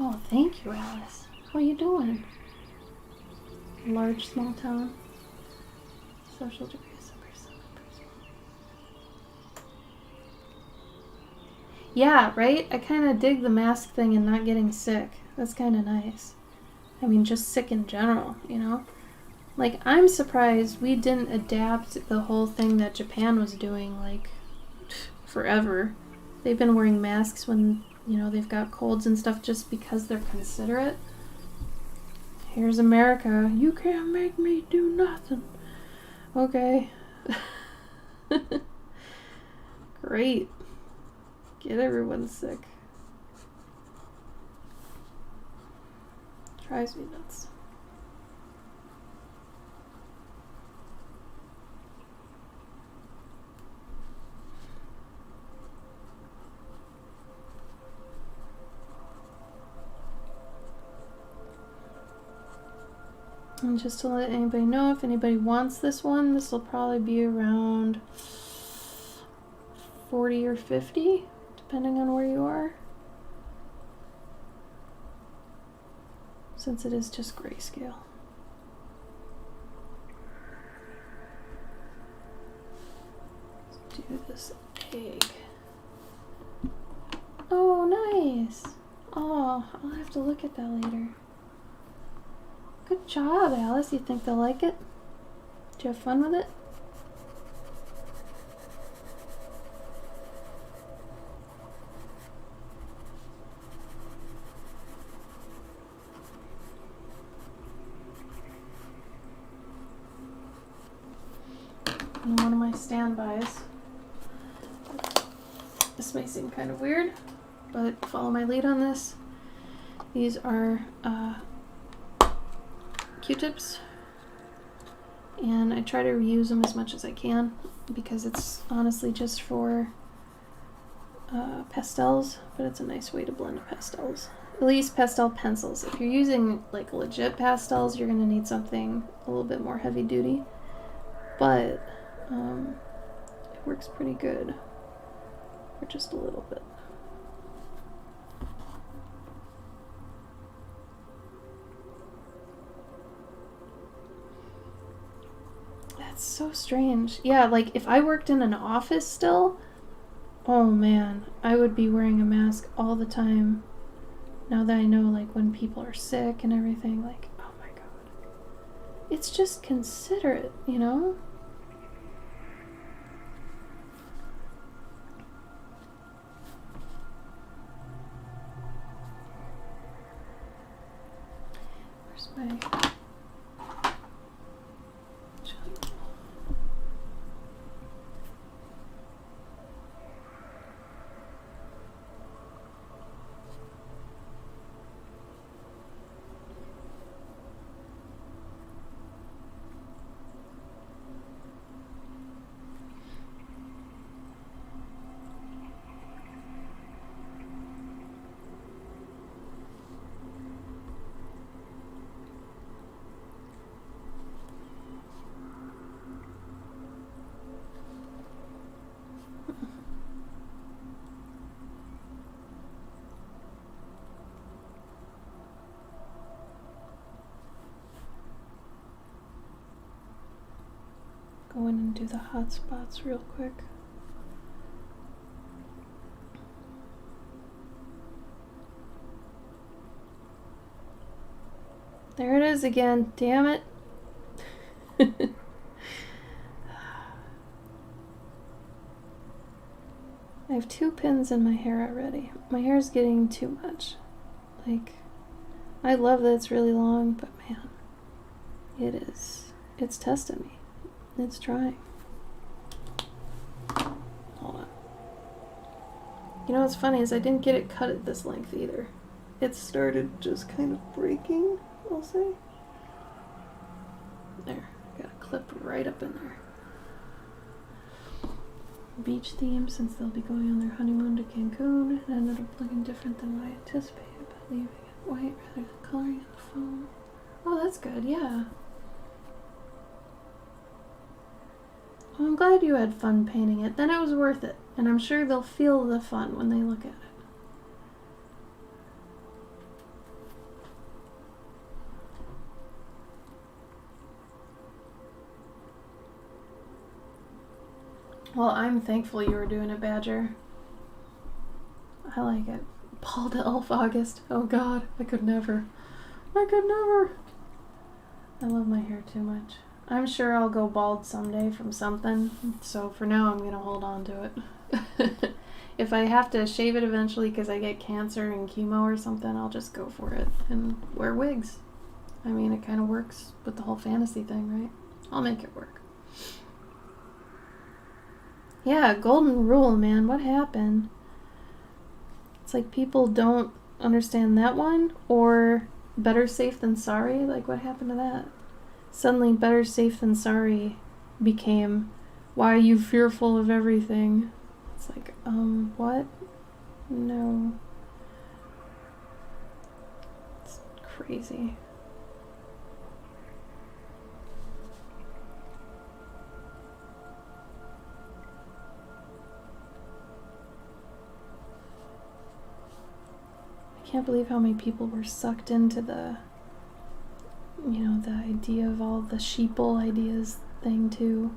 Oh, thank you, Alice. How are you doing? Large, small town. Social degree. Yeah, right? I kind of dig the mask thing and not getting sick. That's kind of nice. I mean, just sick in general, Like, I'm surprised we didn't adapt the whole thing that Japan was doing, like, forever. They've been wearing masks when, they've got colds and stuff just because they're considerate. Here's America. You can't make me do nothing. Okay. Great. Get everyone sick. Drives me nuts. And just to let anybody know, if anybody wants this one, this will probably be around 40 or 50, depending on where you are. Since it is just grayscale. Let's do this egg. Oh, nice. Oh, I'll have to look at that later. Good job, Alice. You think they'll like it? Did you have fun with it? And one of my standbys. This may seem kind of weird, but follow my lead on this. These are Q-tips. and I try to reuse them as much as I can because it's honestly just for pastels, but it's a nice way to blend pastels. At least pastel pencils. If you're using like legit pastels, you're going to need something a little bit more heavy duty, but it works pretty good for just a little bit. That's so strange. Yeah, like if I worked in an office still, oh man, I would be wearing a mask all the time. Now that I know, like, when people are sick and everything, like, oh my god. It's just considerate, you know? Where's my... Go in and do the hot spots real quick. There it is again, damn it. I have 2 pins in my hair already. My hair is getting too much. Like, I love that it's really long, but man, it is. It's testing me. It's trying. Hold on. You know what's funny is I didn't get it cut at this length either. It started just kind of breaking, I'll say. There, got a clip right up in there. Beach theme, since they'll be going on their honeymoon to Cancun. It ended up looking different than what I anticipated, but leaving it white rather than coloring in the foam. Oh, that's good, yeah. Well, I'm glad you had fun painting it. Then it was worth it. And I'm sure they'll feel the fun when they look at it. Well, I'm thankful you were doing it, Badger. I like it. Bald Elf August. Oh god, I could never. I could never. I love my hair too much. I'm sure I'll go bald someday from something, so for now I'm gonna hold on to it. If I have to shave it eventually because I get cancer and chemo or something, I'll just go for it and wear wigs. I mean, it kind of works with the whole fantasy thing, right? I'll make it work. Yeah, golden rule, man. What happened? It's like people don't understand that one, or better safe than sorry. Like, what happened to that? Suddenly, better safe than sorry became, why are you fearful of everything? It's like, what? No. It's crazy. I can't believe how many people were sucked into the, you know, the idea of all the sheeple ideas thing too.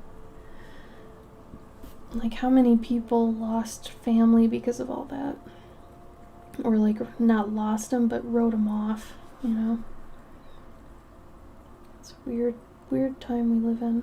Like, how many people lost family because of all that? Or, like, not lost them, but wrote them off, you know? It's a weird, weird time we live in.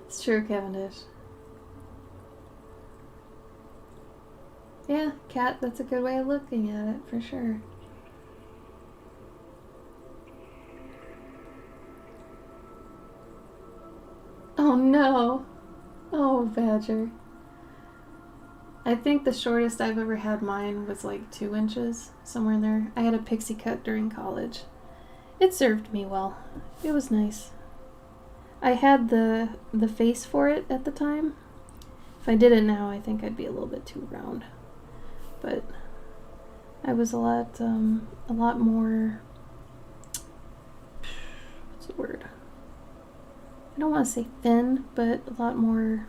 It's true, Cavendish. Yeah, cat, that's a good way of looking at it, for sure. Oh no! Oh, Badger. I think the shortest I've ever had mine was like 2 inches, somewhere in there. I had a pixie cut during college. It served me well. It was nice. I had the face for it at the time. If I did it now, I think I'd be a little bit too round. But I was a lot more, what's the word? I don't want to say thin, but a lot more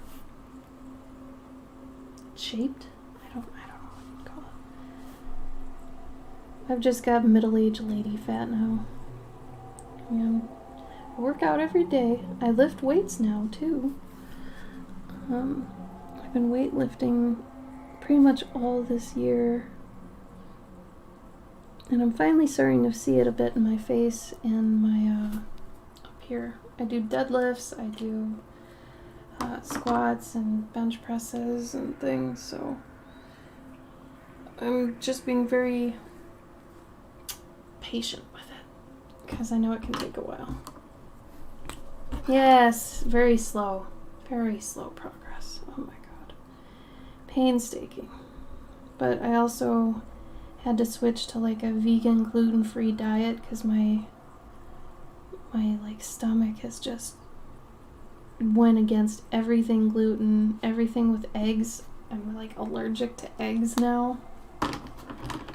shaped. I don't know what you'd call it. I've just got middle-aged lady fat now. Yeah. I work out every day. I lift weights now too. I've been weightlifting pretty much all this year. And I'm finally starting to see it a bit in my face and my up here. I do deadlifts, I do squats and bench presses and things, so I'm just being very patient with it because I know it can take a while. Yes, very slow progress. Oh my god. Painstaking. But I also had to switch to like a vegan gluten-free diet because my like stomach has just went against everything gluten, everything with eggs. I'm like allergic to eggs now.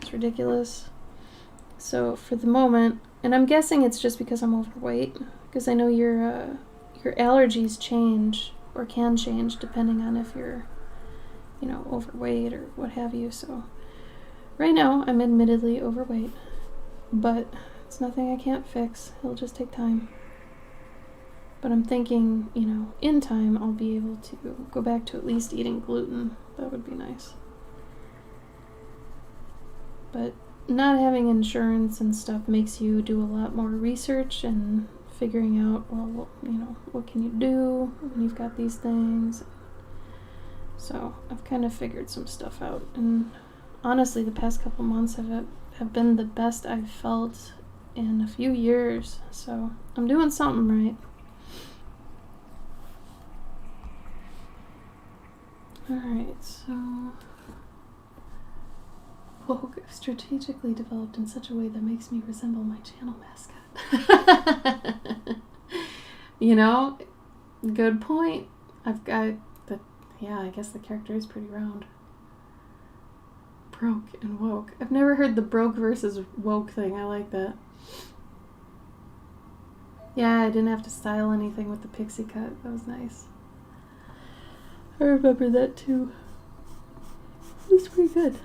It's ridiculous. So for the moment, and I'm guessing it's just because I'm overweight, because I know your allergies change or can change depending on if you're, overweight or what have you. So right now I'm admittedly overweight, but it's nothing I can't fix. It'll just take time. But I'm thinking, in time I'll be able to go back to at least eating gluten. That would be nice. But not having insurance and stuff makes you do a lot more research and figuring out, well, what can you do when you've got these things. So I've kind of figured some stuff out. And honestly, the past couple months have been the best I've felt in a few years. So I'm doing something right. Alright, so woke strategically developed in such a way that makes me resemble my channel mascot. Good point. I've got I guess the character is pretty round. Broke and woke. I've never heard the broke versus woke thing. I like that. Yeah, I didn't have to style anything with the pixie cut. That was nice. I remember that too. It was pretty good.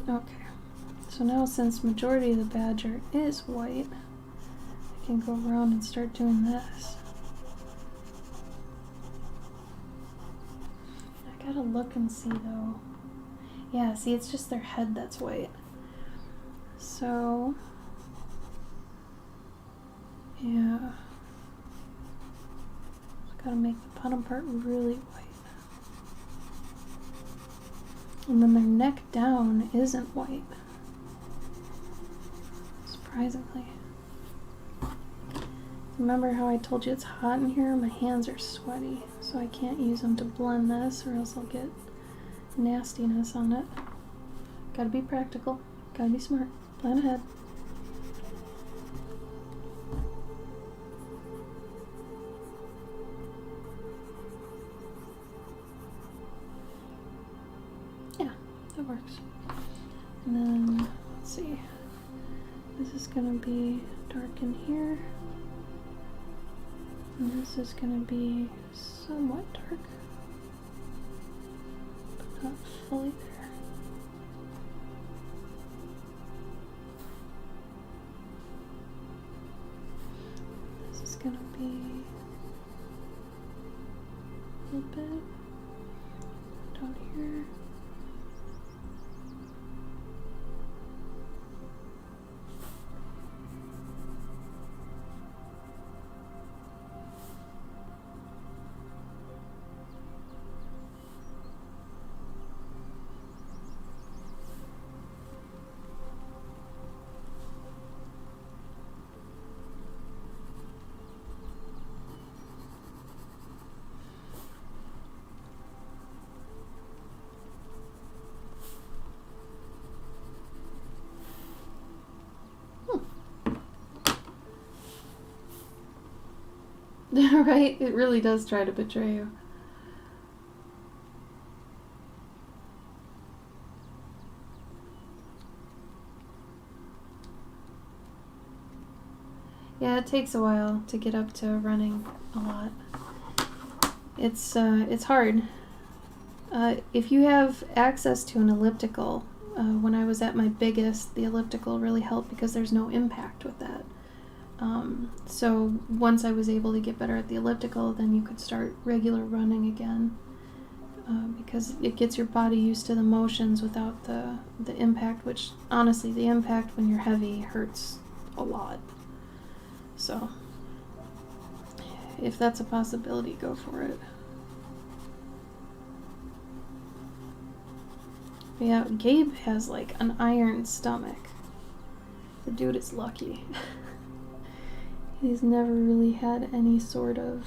Okay, so now since majority of the badger is white, I can go around and start doing this. I gotta look and see though. Yeah, see, it's just their head that's white. So, yeah. Just gotta make the bottom part really white. And then their neck down isn't white. Surprisingly. Remember how I told you it's hot in here? My hands are sweaty, so I can't use them to blend this or else I'll get nastiness on it. Gotta be practical. Gotta be smart. Plan ahead. Yeah, that works. And then, let's see. This is gonna be dark in here. And this is gonna be somewhat dark, but not fully there. a little bit down here. Right? It really does try to betray you. Yeah, it takes a while to get up to running a lot. It's hard. If you have access to an elliptical, when I was at my biggest, the elliptical really helped because there's no impact with that. So once I was able to get better at the elliptical, then you could start regular running again, because it gets your body used to the motions without the impact, which honestly, the impact when you're heavy hurts a lot. So if that's a possibility, go for it. But yeah, Gabe has like an iron stomach. The dude is lucky. He's never really had any sort of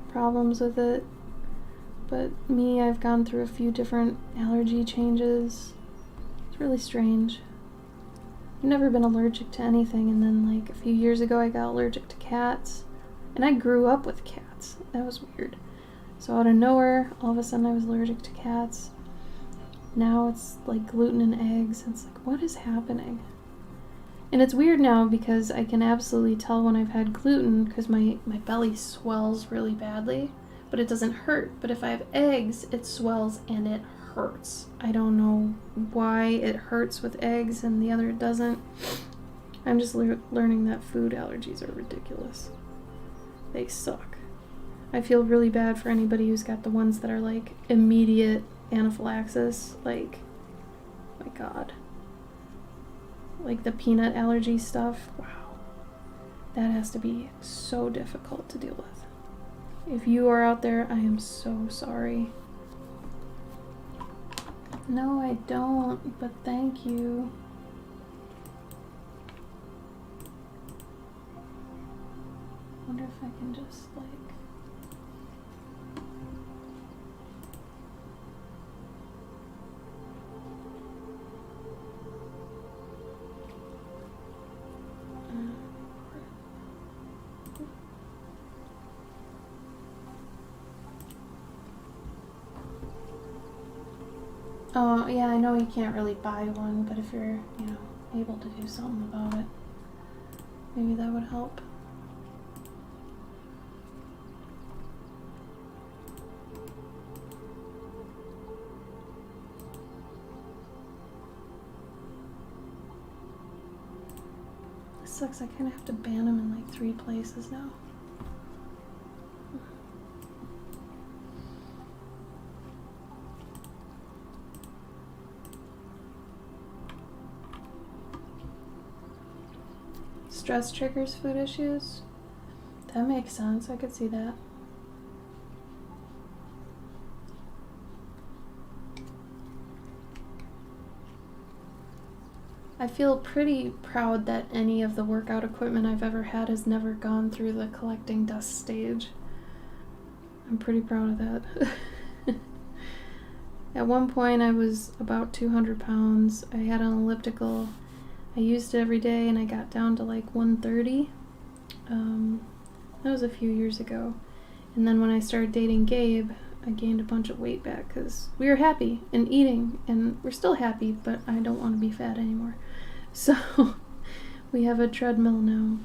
problems with it. But me, I've gone through a few different allergy changes. It's really strange. I've never been allergic to anything, and then like a few years ago I got allergic to cats. And I grew up with cats. That was weird. So out of nowhere, all of a sudden I was allergic to cats. Now it's like gluten and eggs. It's like, what is happening? And it's weird now because I can absolutely tell when I've had gluten because my belly swells really badly, but it doesn't hurt. But if I have eggs, it swells and it hurts. I don't know why it hurts with eggs and the other it doesn't. I'm just learning that food allergies are ridiculous. They suck. I feel really bad for anybody who's got the ones that are like immediate anaphylaxis. Like, my God. Like the peanut allergy stuff. Wow. That has to be so difficult to deal with. If you are out there, I am so sorry. No, I don't, but thank you. Wonder if I can just like... Oh, yeah, I know you can't really buy one, but if you're, able to do something about it, maybe that would help. This sucks, I kind of have to ban them in like 3 places now. Stress triggers food issues? That makes sense. I could see that. I feel pretty proud that any of the workout equipment I've ever had has never gone through the collecting dust stage. I'm pretty proud of that. At one point I was about 200 pounds. I had an elliptical. I used it every day and I got down to like 130. That was a few years ago. And then when I started dating Gabe, I gained a bunch of weight back because we were happy and eating, and we're still happy, but I don't want to be fat anymore. So we have a treadmill now,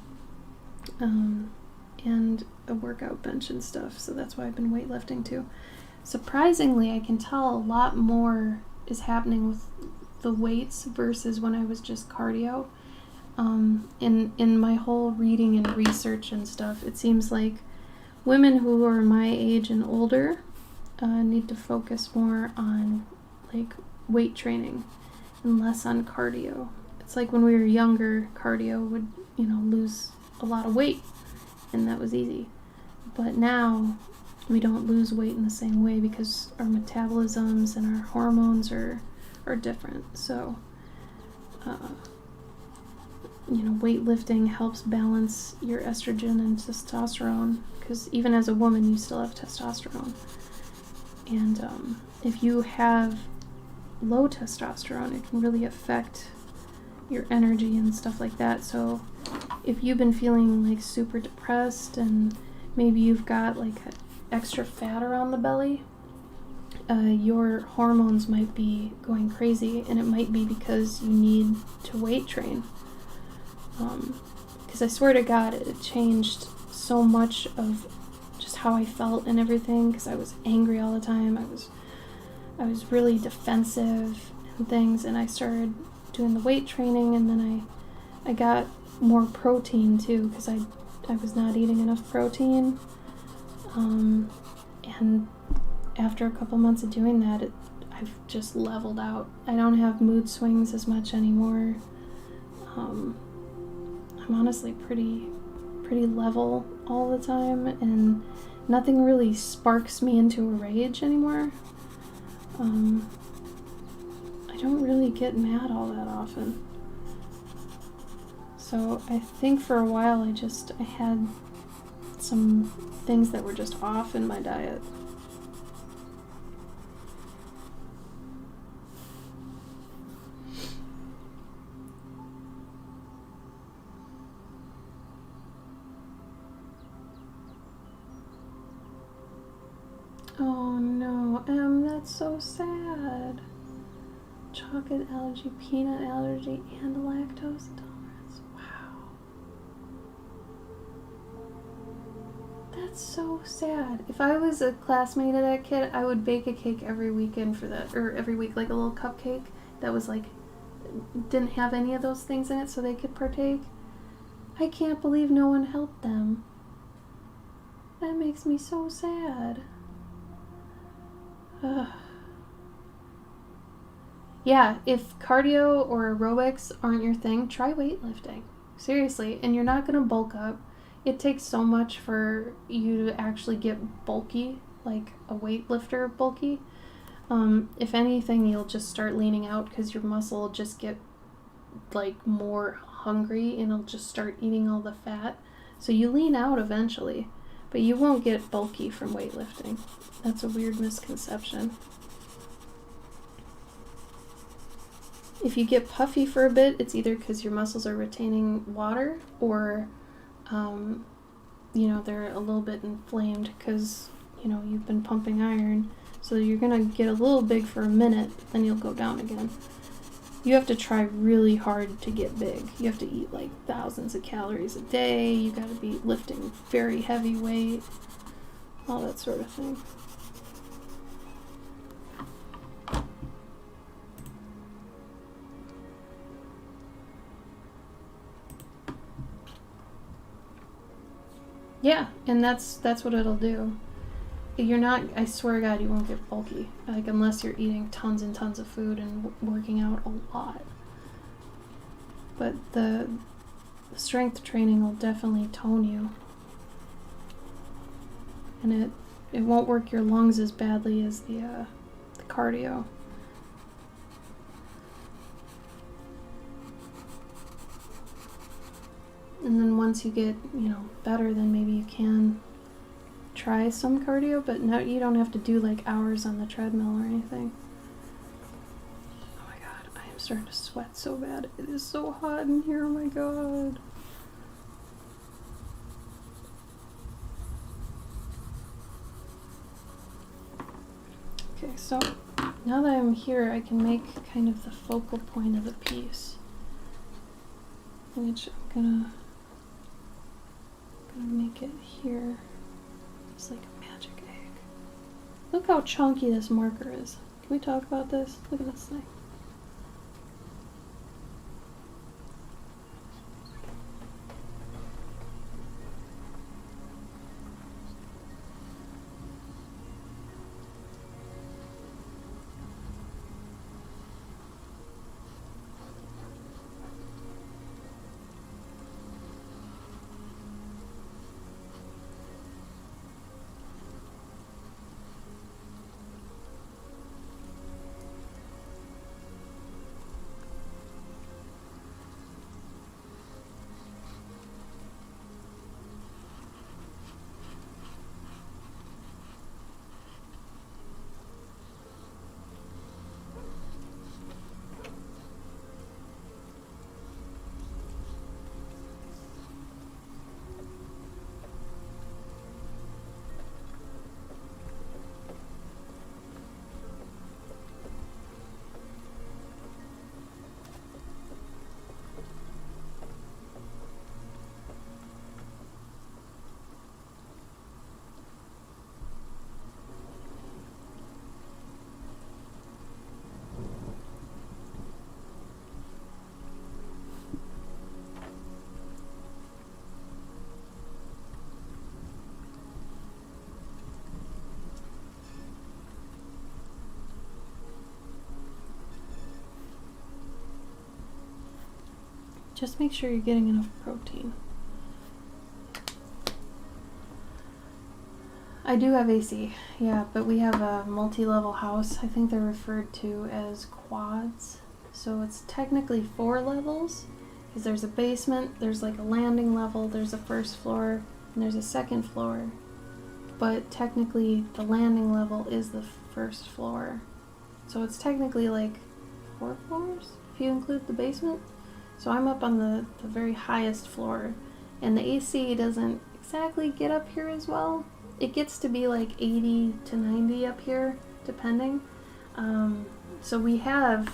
and a workout bench and stuff, so that's why I've been weightlifting too. Surprisingly, I can tell a lot more is happening with the weights versus when I was just cardio. In my whole reading and research and stuff, it seems like women who are my age and older need to focus more on like weight training and less on cardio. It's like when we were younger, cardio would, lose a lot of weight, and that was easy. But now we don't lose weight in the same way because our metabolisms and our hormones are different. So, weightlifting helps balance your estrogen and testosterone, because even as a woman, you still have testosterone. And if you have low testosterone, it can really affect your energy and stuff like that. So if you've been feeling like super depressed and maybe you've got like extra fat around the belly, your hormones might be going crazy, and it might be because you need to weight train. Because I swear to God, it changed so much of just how I felt and everything, because I was angry all the time. I was really defensive and things, and I started doing the weight training, and then I got more protein too, because I was not eating enough protein. And after a couple months of doing that, I've just leveled out. I don't have mood swings as much anymore. I'm honestly pretty level all the time, and nothing really sparks me into a rage anymore. I don't really get mad all that often. So I think for a while I had some things that were just off in my diet. Oh no, that's so sad. Chocolate allergy, peanut allergy, and lactose intolerance. Wow. That's so sad. If I was a classmate of that kid, I would bake a cake every weekend for that, or every week, like a little cupcake that was like, didn't have any of those things in it so they could partake. I can't believe no one helped them. That makes me so sad. Ugh. Yeah, if cardio or aerobics aren't your thing, try weightlifting. Seriously, and you're not going to bulk up. It takes so much for you to actually get bulky, like a weightlifter bulky. If anything, you'll just start leaning out because your muscle will just get like more hungry and it'll just start eating all the fat. So you lean out eventually, but you won't get bulky from weightlifting. That's a weird misconception. If you get puffy for a bit, it's either because your muscles are retaining water or, they're a little bit inflamed because, you've been pumping iron. So you're going to get a little big for a minute, then you'll go down again. You have to try really hard to get big. You have to eat like thousands of calories a day. You got to be lifting very heavy weight, all that sort of thing. Yeah, and that's what it'll do. You're not, I swear to God, you won't get bulky, like unless you're eating tons and tons of food and working out a lot. But the strength training will definitely tone you. And it won't work your lungs as badly as the cardio. And then once you get, better, then maybe you can try some cardio, but no, you don't have to do like hours on the treadmill or anything. Oh my God, I am starting to sweat so bad. It is so hot in here, oh my God. Okay, so now that I'm here, I can make kind of the focal point of the piece, which I'm gonna make it here. It's like a magic egg. Look how chunky this marker is. Can we talk about this? Look at this thing. Just make sure you're getting enough protein. I do have AC, yeah, but we have a multi-level house. I think they're referred to as quads. So it's technically 4 levels, because there's a basement, there's like a landing level, there's a first floor, and there's a second floor. But technically the landing level is the first floor. So it's technically like 4 floors, if you include the basement. So I'm up on the very highest floor, and the AC doesn't exactly get up here as well. It gets to be like 80 to 90 up here, depending. So we have,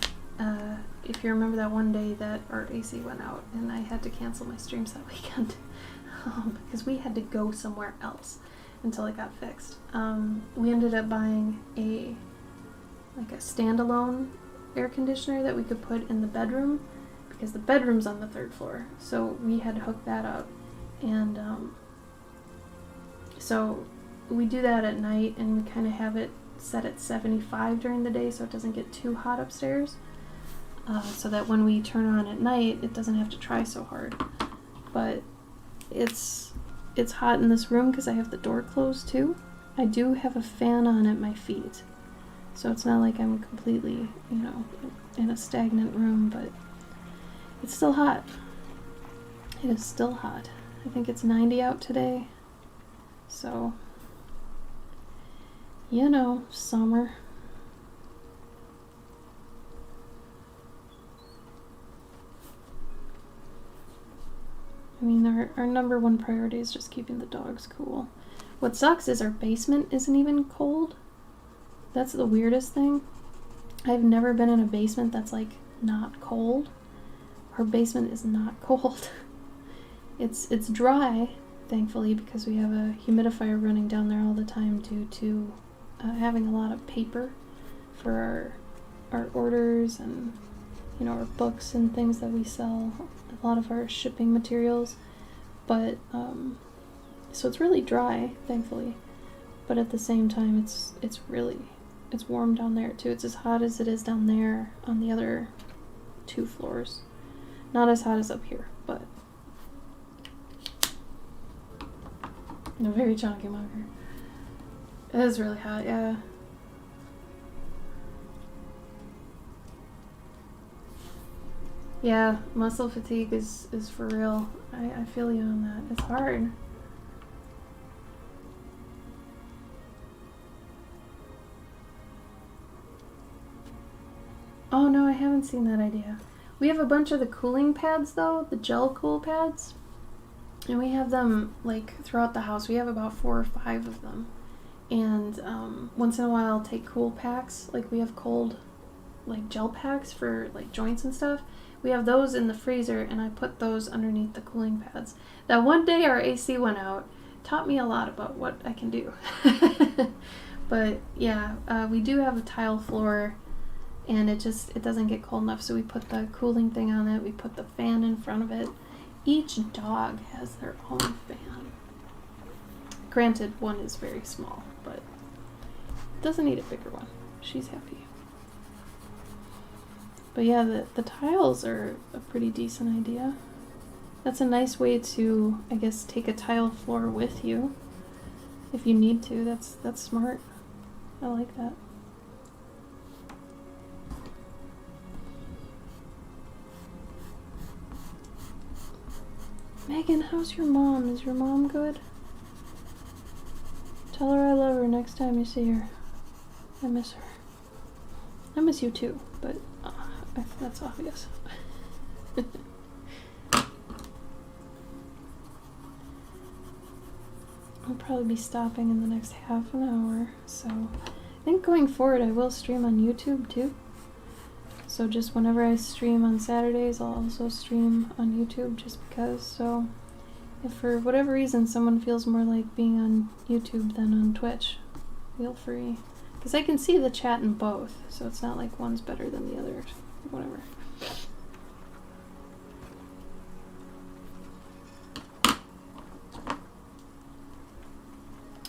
if you remember that one day that our AC went out and I had to cancel my streams that weekend because we had to go somewhere else until it got fixed. We ended up buying a standalone air conditioner that we could put in the bedroom, because the bedroom's on the 3rd floor. So we had to hook that up, and so we do that at night, and we kind of have it set at 75 during the day so it doesn't get too hot upstairs, so that when we turn on at night it doesn't have to try so hard. But it's hot in this room because I have the door closed too. I do have a fan on at my feet, so it's not like I'm completely, in a stagnant room, but it's still hot. It is still hot. I think it's 90 out today, so summer. I mean, our number one priority is just keeping the dogs cool. What sucks is our basement isn't even cold. That's the weirdest thing. I've never been in a basement that's like not cold. Our basement is not cold. It's dry, thankfully, because we have a humidifier running down there all the time due to having a lot of paper for our orders and our books and things that we sell, a lot of our shipping materials. But so it's really dry, thankfully, but at the same time it's warm down there too. It's as hot as it is down there on the other 2 floors. Not as hot as up here, but a very chunky mugger. It is really hot, yeah. Yeah, muscle fatigue is for real. I feel you on that. It's hard. Oh no, I haven't seen that idea. We have a bunch of the cooling pads though, the gel cool pads. And we have them like throughout the house. We have about 4 or 5 of them. And once in a while I'll take cool packs. Like we have cold like gel packs for like joints and stuff. We have those in the freezer, and I put those underneath the cooling pads. That one day our AC went out, taught me a lot about what I can do. But yeah, we do have a tile floor, and it doesn't get cold enough, so we put the cooling thing on it. We put the fan in front of it. Each dog has their own fan. Granted, one is very small, but doesn't need a bigger one. She's happy. But yeah, the tiles are a pretty decent idea. That's a nice way to, I guess, take a tile floor with you if you need to. That's smart. I like that. Megan, how's your mom? Is your mom good? Tell her I love her next time you see her. I miss her. I miss you too, but that's obvious. I'll probably be stopping in the next half an hour, so I think going forward I will stream on YouTube too. So just whenever I stream on Saturdays, I'll also stream on YouTube just because. So if for whatever reason someone feels more like being on YouTube than on Twitch, feel free. Because I can see the chat in both, so it's not like one's better than the other. Whatever.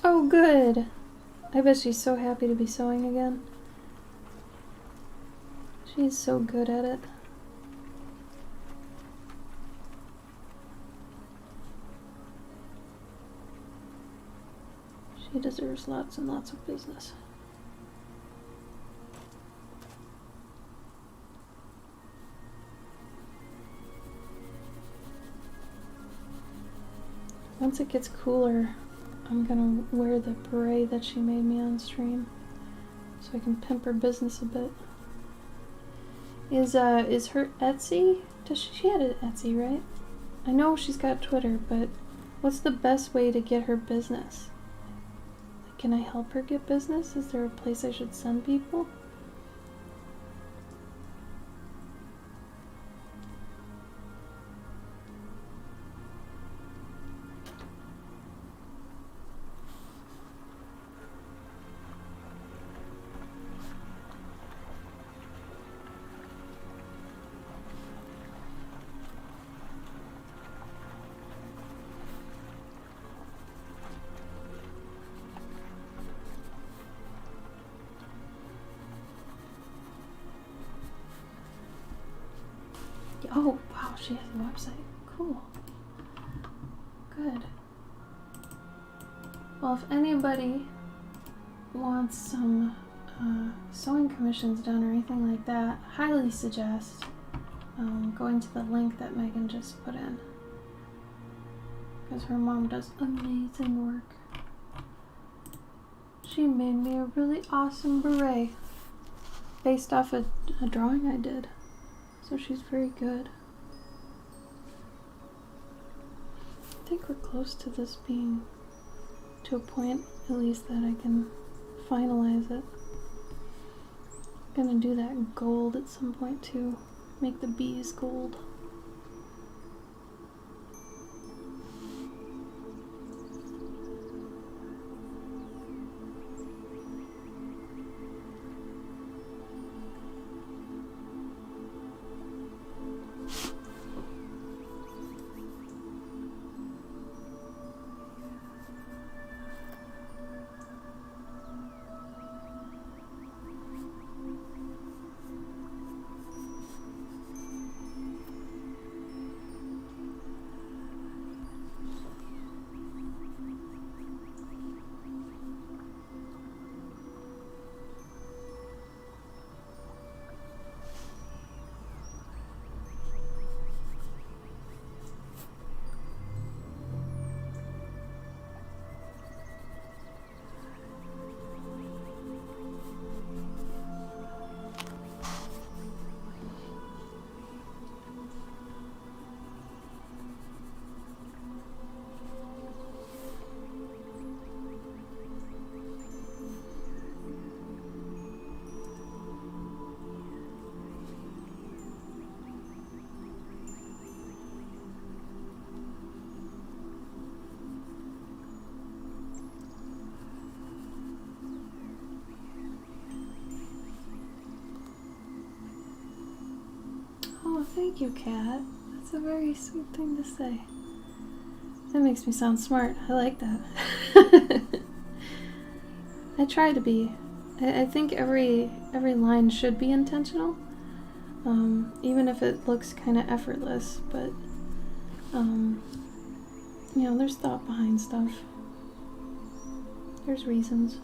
Oh, good. I bet she's so happy to be sewing again. She's so good at it. She deserves lots and lots of business. Once it gets cooler, I'm gonna wear the beret that she made me on stream so I can pimp her business a bit. Is her Etsy? She had an Etsy, right? I know she's got Twitter, but what's the best way to get her business? Like, can I help her get business? Is there a place I should send people? Oh, wow, she has a website. Cool. Good. Well, if anybody wants some sewing commissions done or anything like that, highly suggest going to the link that Megan just put in. Because her mom does amazing work. She made me a really awesome beret based off a drawing I did. So she's very good. I think we're close to this being to a point, at least, that I can finalize it. I'm gonna do that gold at some point too. Make the bees gold. Oh, thank you, Kat. That's a very sweet thing to say. That makes me sound smart. I like that. I try to be. I think every line should be intentional, even if it looks kind of effortless. But you know, there's thought behind stuff. There's reasons.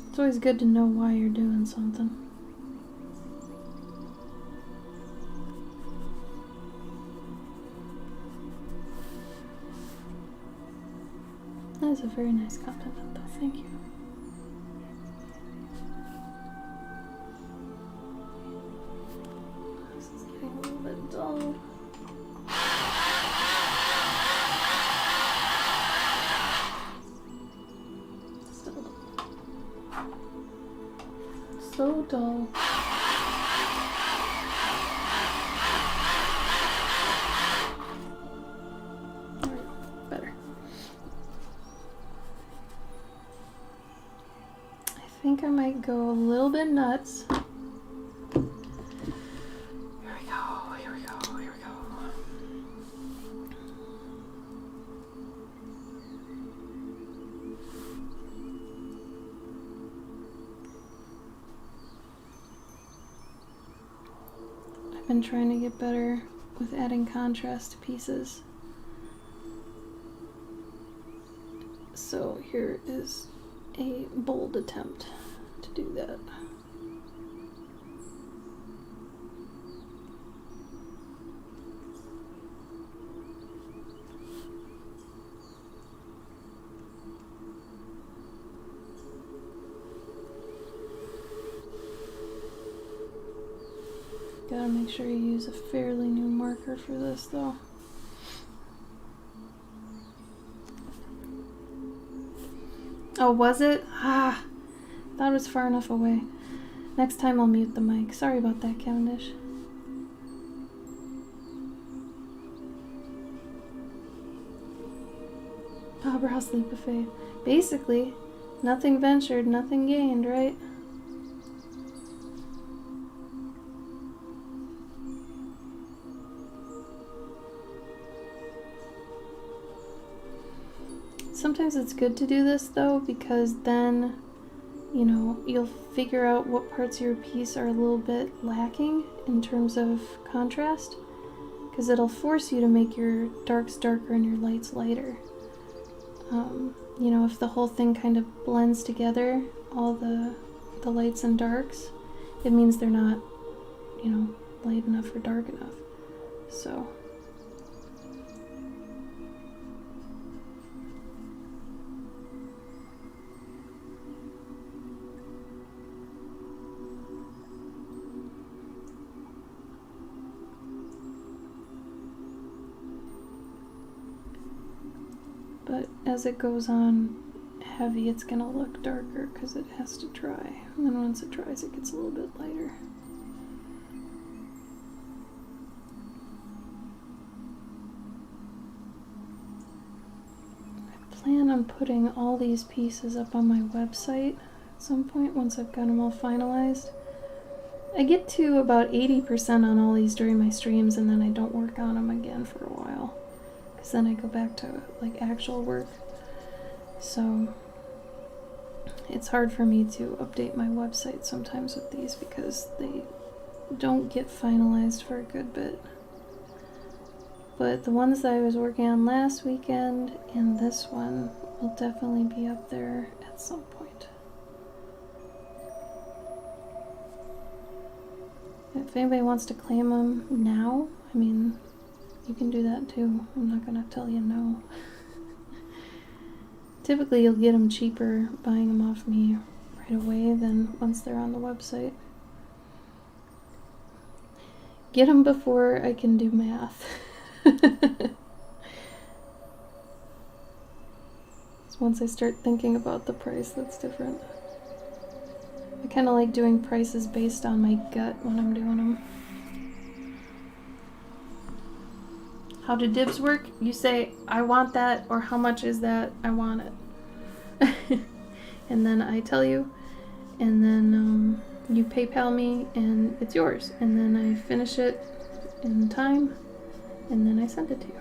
It's always good to know why you're doing something. That is a very nice compliment, though. Thank you. This is getting a little bit dull. So dull. Better. I think I might go a little bit nuts. Here we go, here we go, here we go. I've been trying to get better with adding contrast to pieces. here is a bold attempt to do that. Gotta make sure you use a fairly new marker for this though. Oh, was it? Ah, thought it was far enough away. Next time I'll mute the mic. Sorry about that, Cavendish. Brow sleep of faith. Basically, nothing ventured, nothing gained, right? Sometimes it's good to do this though, because then, you know, you'll figure out what parts of your piece are a little bit lacking in terms of contrast, because it'll force you to make your darks darker and your lights lighter. You know, if the whole thing kind of blends together, all the lights and darks, it means they're not, you know, light enough or dark enough. So but as it goes on heavy, it's gonna look darker because it has to dry. And then once it dries, it gets a little bit lighter. I plan on putting all these pieces up on my website at some point once I've got them all finalized. I get to about 80% on all these during my streams, and then I don't work on them again for a while. Then I go back to like actual work. So it's hard for me to update my website sometimes with these because they don't get finalized for a good bit. But the ones that I was working on last weekend and this one will definitely be up there at some point. If anybody wants to claim them now, I mean, you can do that too. I'm not gonna tell you no. Typically you'll get them cheaper buying them off me right away than once they're on the website. Get them before I can do math. So once I start thinking about the price, that's different. I kind of like doing prices based on my gut when I'm doing them. How do dibs work? You say, I want that, or how much is that? I want it. And then I tell you, and then you PayPal me, and it's yours. And then I finish it in time, and then I send it to you.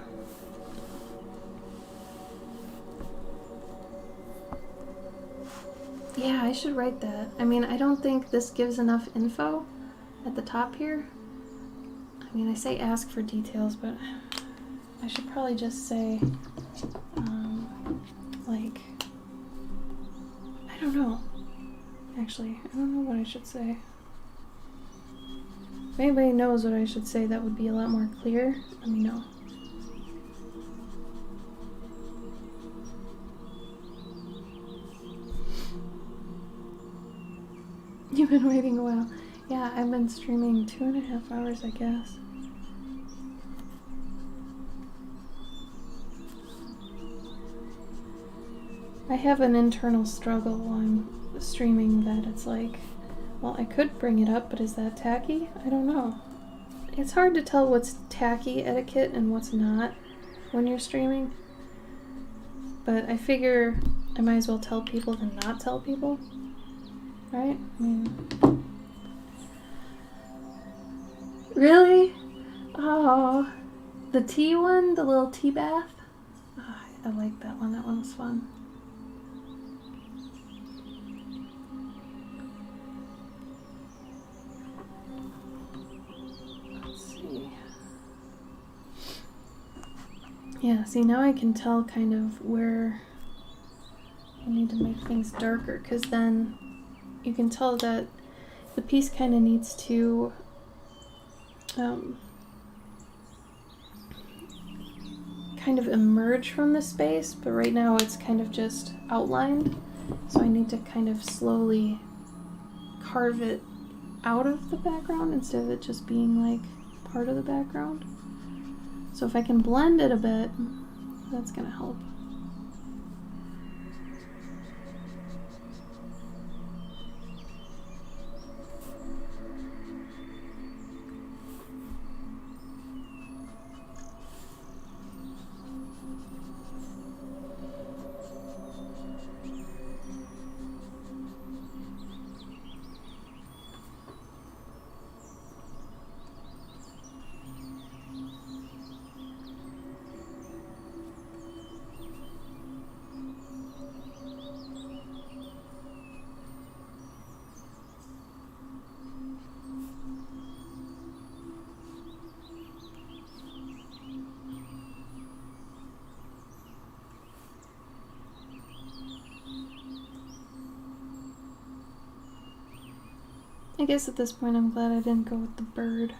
Yeah, I should write that. I mean, I don't think this gives enough info at the top here. I mean, I say ask for details, but I should probably just say, like, I don't know. Actually, I don't know what I should say. If anybody knows what I should say that would be a lot more clear, let me know. You've been waiting a while. Yeah, I've been streaming 2.5 hours, I guess. I have an internal struggle while I'm streaming that it's like, well, I could bring it up, but is that tacky? I don't know. It's hard to tell what's tacky etiquette and what's not when you're streaming. But I figure I might as well tell people than not tell people. Right? I mean... Really? Oh, the tea one? The little tea bath? Oh, I like that one. That one was fun. Yeah, see, now I can tell kind of where, you need to make things darker, because then you can tell that the piece kind of needs to kind of emerge from the space, but right now it's kind of just outlined, so I need to kind of slowly carve it out of the background instead of it just being like part of the background. So if I can blend it a bit, that's gonna help. I guess at this point I'm glad I didn't go with the bird,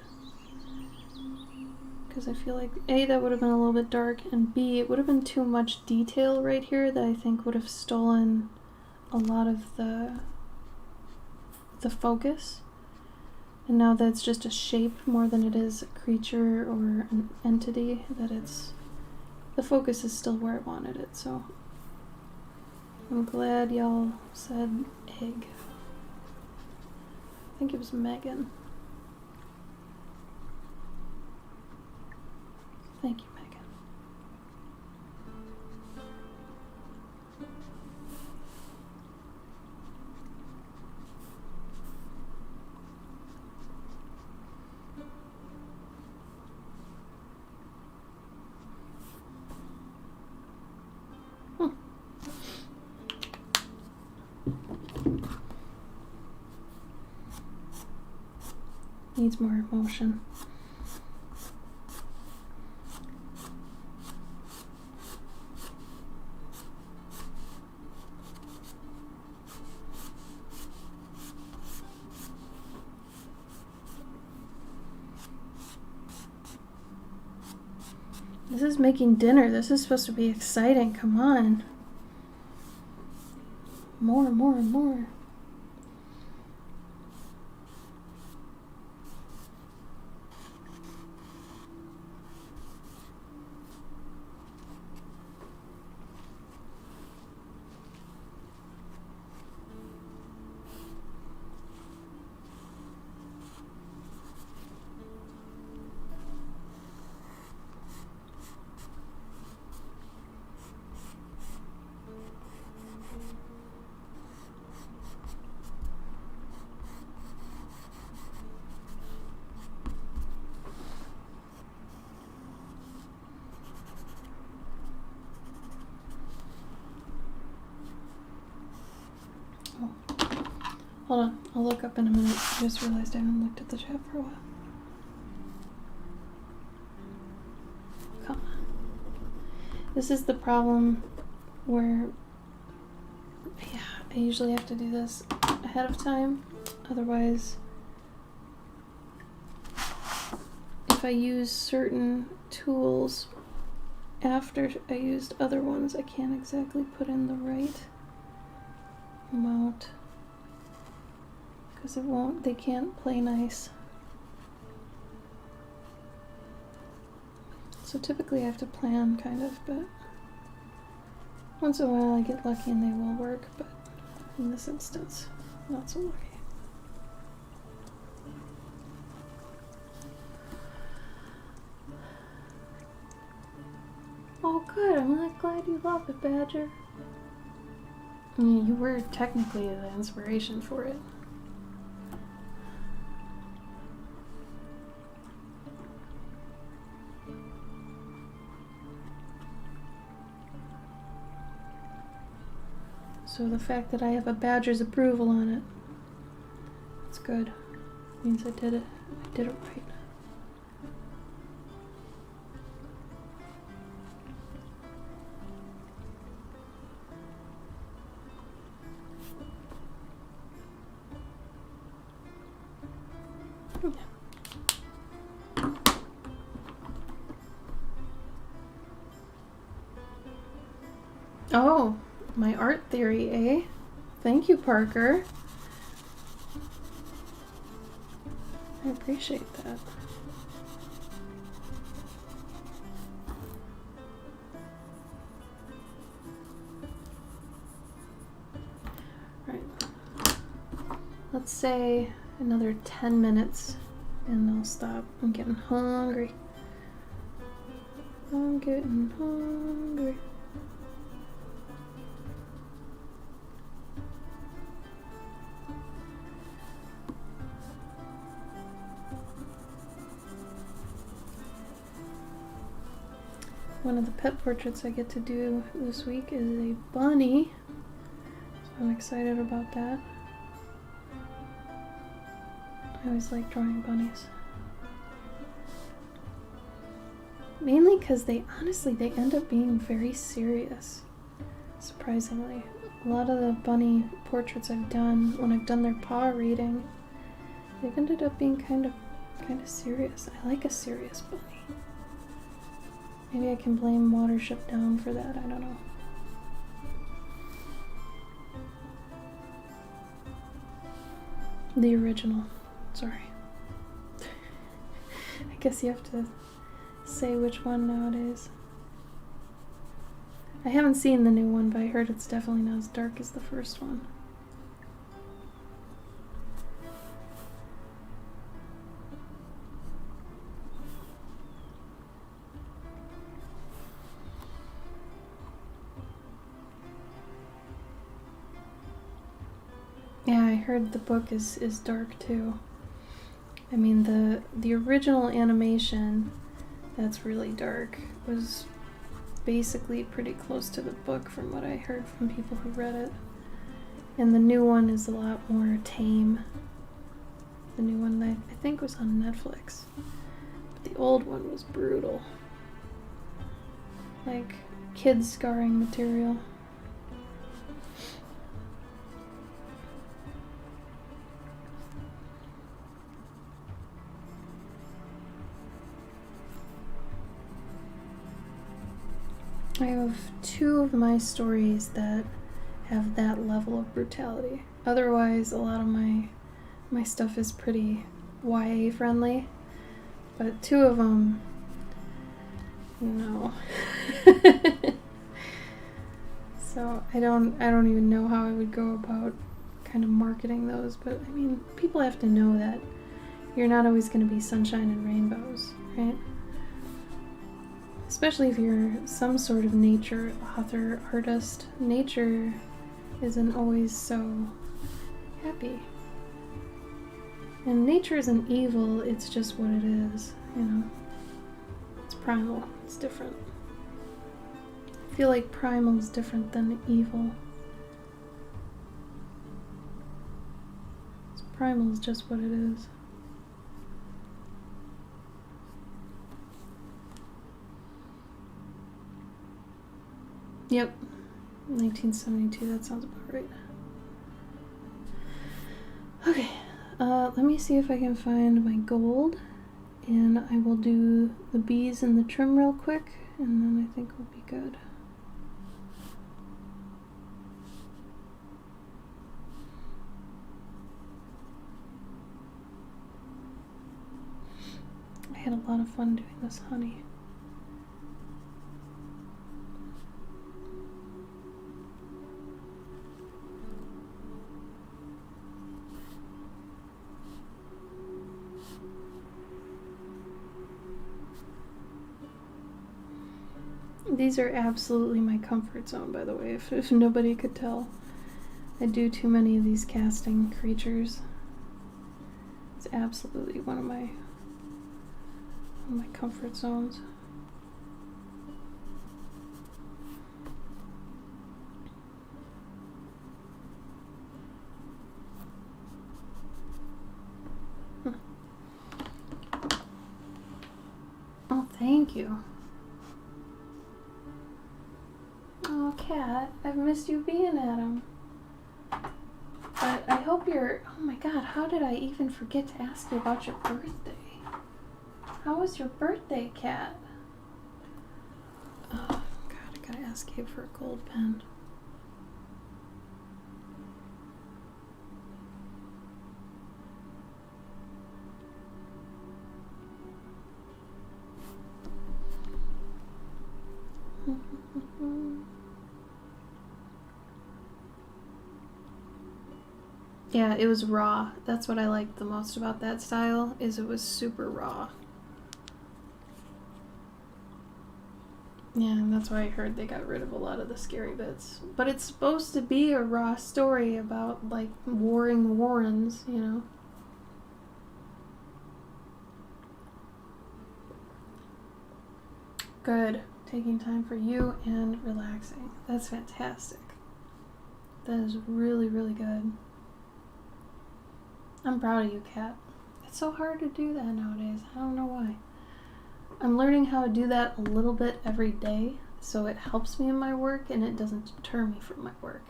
because I feel like A, that would have been a little bit dark, and B, it would have been too much detail right here that I think would have stolen a lot of the focus. And now that it's just a shape more than it is a creature or an entity, that the focus is still where I wanted it, so I'm glad y'all said egg. I think it was Megan. Thank you, Megan. Needs more emotion. This is making dinner. This is supposed to be exciting. Come on. More, more, more. Hold on, I'll look up in a minute. I just realized I haven't looked at the chat for a while. Come on. This is the problem where, yeah, I usually have to do this ahead of time. Otherwise, if I use certain tools after I used other ones, I can't exactly put in the right amount. Because they can't play nice. So typically I have to plan kind of, but once in a while I get lucky and they will work, but in this instance, not so lucky. Oh good, I'm really glad you love it, Badger. I mean, you were technically the inspiration for it. So the fact that I have a Badger's approval on it, it's good. It means I did it right. Oh, my art theory, eh? Thank you, Parker. I appreciate that. Right. Let's say another 10 minutes and I'll stop. I'm getting hungry. I'm getting hungry. One of the pet portraits I get to do this week is a bunny, so I'm excited about that. I always like drawing bunnies. Mainly because they end up being very serious, surprisingly. A lot of the bunny portraits I've done, when I've done their paw reading, they've ended up being kind of serious. I like a serious bunny. Maybe I can blame Watership Down for that, I don't know. The original, sorry. I guess you have to say which one nowadays. I haven't seen the new one, but I heard it's definitely not as dark as the first one. Yeah, I heard the book is dark too. I mean, the original animation that's really dark was basically pretty close to the book from what I heard from people who read it. And the new one is a lot more tame. The new one that I think was on Netflix. But the old one was brutal. Like kid scarring material. I have 2 of my stories that have that level of brutality. Otherwise, a lot of my stuff is pretty YA friendly, but 2 of them, no. So I don't even know how I would go about kind of marketing those, but I mean, people have to know that you're not always going to be sunshine and rainbows, right? Especially if you're some sort of nature author, artist, nature isn't always so happy. And nature isn't evil, it's just what it is, you know. It's primal, it's different. I feel like primal is different than evil. Primal is just what it is. Yep, 1972, that sounds about right. Okay, let me see if I can find my gold, and I will do the bees and the trim real quick, and then I think we'll be good. I had a lot of fun doing this honey. These are absolutely my comfort zone, by the way, if nobody could tell. I do too many of these casting creatures. It's absolutely one of my comfort zones. Oh, thank you. Oh, Cat, I've missed you being at him. But I hope hope you're... Oh my god, how did I even forget to ask you about your birthday? How was your birthday, Cat? Oh god, I gotta ask Gabe for a gold pen. Yeah, it was raw. That's what I liked the most about that style, is it was super raw. Yeah, and that's why I heard they got rid of a lot of the scary bits. But it's supposed to be a raw story about, like, warring Warrens, you know? Good. Taking time for you and relaxing. That's fantastic. That is really, really good. I'm proud of you, Kat. It's so hard to do that nowadays. I don't know why. I'm learning how to do that a little bit every day, so it helps me in my work and it doesn't deter me from my work.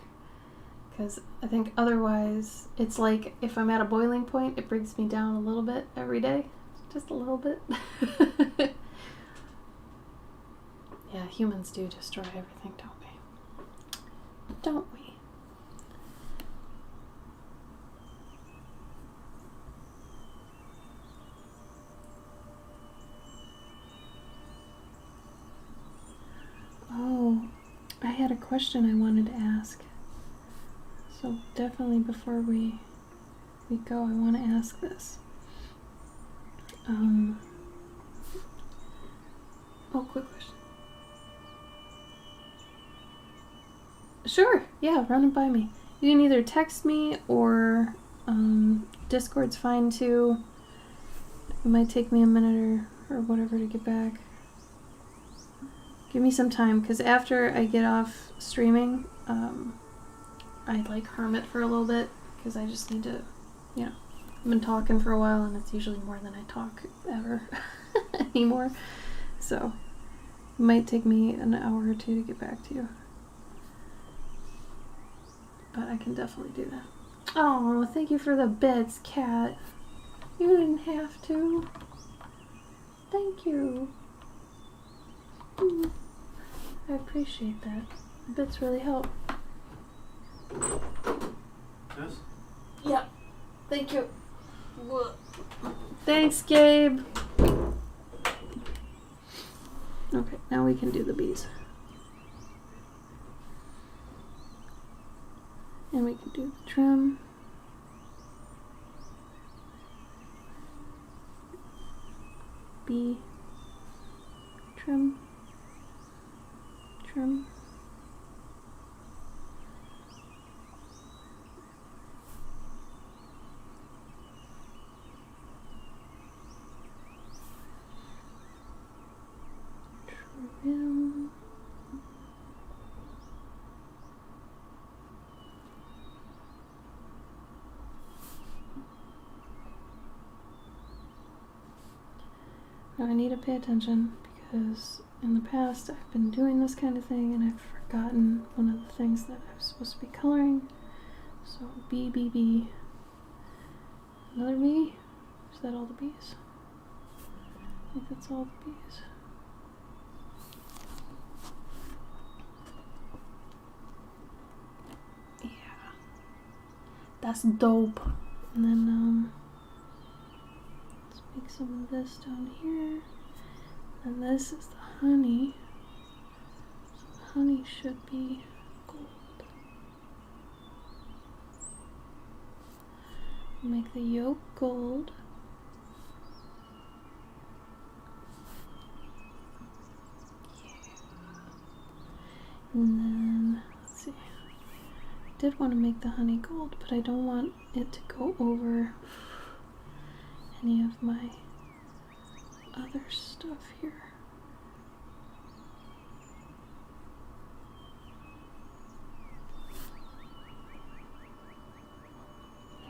Because I think otherwise, it's like if I'm at a boiling point, it brings me down a little bit every day. Just a little bit. Yeah, humans do destroy everything, don't we? Don't we? Oh, I had a question I wanted to ask. So definitely before we go, I want to ask this. Quick question. Sure, yeah, run it by me. You can either text me or Discord's fine too. It might take me a minute or whatever to get back. Give me some time, because after I get off streaming, I'd like hermit for a little bit, because I just need to, you know, I've been talking for a while, and it's usually more than I talk ever anymore. So, it might take me an hour or two to get back to you. But I can definitely do that. Oh, thank you for the bits, Kat. You didn't have to. Thank you. I appreciate that. The bits really help. Yes? Yeah. Thank you. Thanks, Gabe. Okay, now we can do the bees. And we can do the trim. Bee. Trim. Trim. Trim. Now I need to pay attention because in the past I've been doing this kind of thing and I've forgotten one of the things that I was supposed to be coloring. So B, B, B. Another B? Is that all the B's? I think that's all the B's. Yeah. That's dope. And then, let's make some of this down here. And this is the honey. So the honey should be gold. Make the yolk gold. Yeah. And then, let's see. I did want to make the honey gold, but I don't want it to go over any of my other stuff here.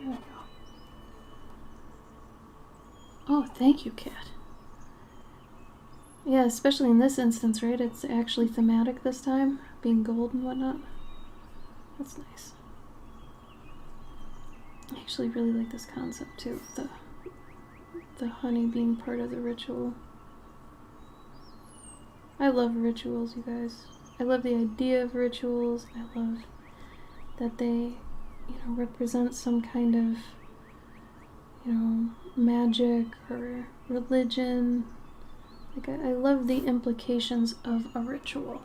There we go. Oh, thank you, Kat. Yeah, especially in this instance, right? It's actually thematic this time, being gold and whatnot. That's nice. actually really like this concept too, the honey being part of the ritual. I love rituals, you guys. I love the idea of rituals. I love that they, represent some kind of, magic or religion. Like, I love the implications of a ritual.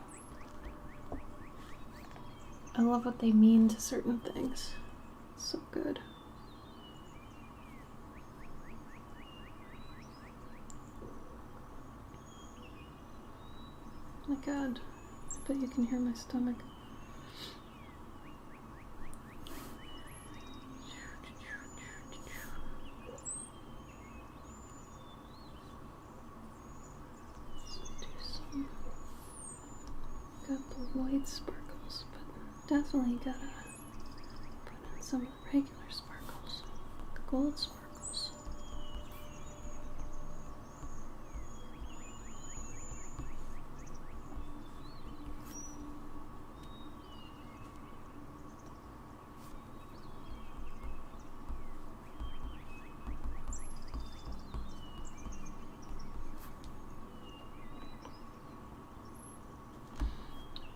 I love what they mean to certain things. It's so good. Oh my god, I bet you can hear my stomach. Got the white sparkles, but definitely gotta put in some regular sparkles, the gold sparkles.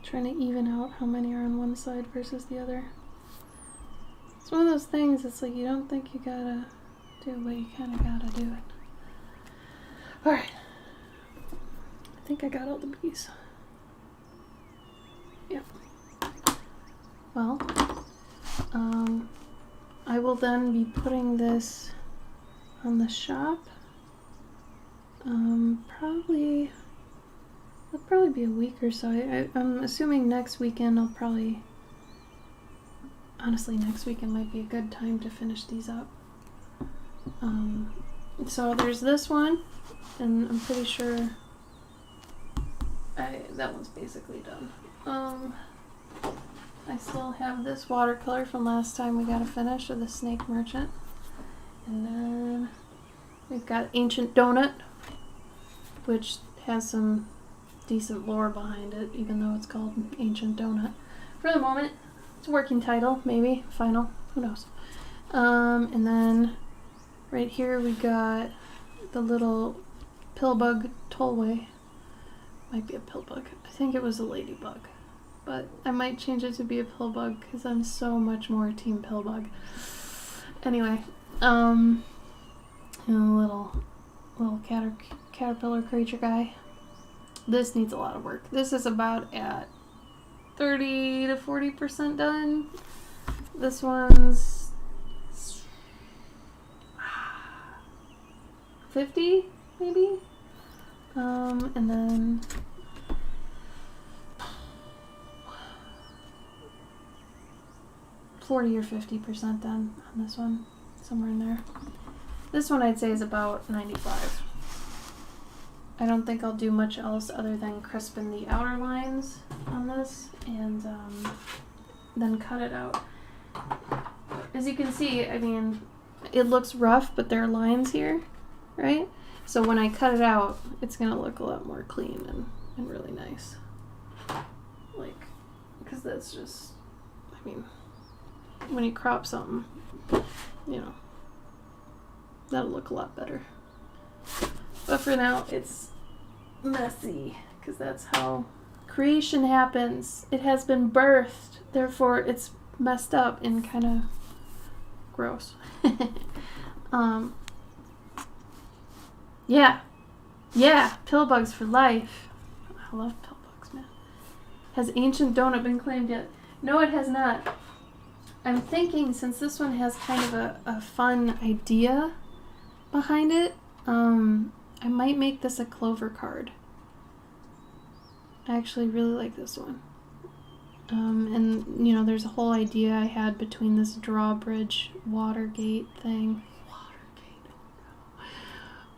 Trying to even out how many are on one side versus the other. It's one of those things, it's like you don't think you gotta do it, but you kinda gotta do it. Alright. I think I got all the bees. Yep. Well, I will then be putting this on the shop. It'll probably be a week or so. I'm assuming next weekend honestly, next weekend might be a good time to finish these up. So there's this one, and I'm pretty sure that one's basically done. I still have this watercolor from last time we got to finish of the Snake Merchant. And then we've got Ancient Donut, which has some decent lore behind it, even though it's called Ancient Donut. For the moment, it's a working title, maybe, final, who knows. And then right here we got the little pillbug tollway. Might be a pillbug. I think it was a ladybug. But I might change it to be a pillbug because I'm so much more team pillbug. Anyway, and a little caterpillar creature guy. This needs a lot of work. This is about at 30 to 40% done. This one's 50 maybe. And then $40 or 50% done on this one, somewhere in there. This one I'd say is about 95. I don't think I'll do much else other than crispen the outer lines on this and then cut it out. As you can see, I mean, it looks rough, but there are lines here, right? So when I cut it out, it's gonna look a lot more clean and really nice. Like, because that's just, I mean, when you crop something, that'll look a lot better. But for now, it's messy, because that's how creation happens. It has been birthed, therefore it's messed up and kind of gross. Yeah, pillbugs for life. I love pillbugs, man. Has Ancient Donut been claimed yet? No, it has not. I'm thinking, since this one has kind of a fun idea behind it, I might make this a clover card. I actually really like this one. And, there's a whole idea I had between this drawbridge Watergate thing.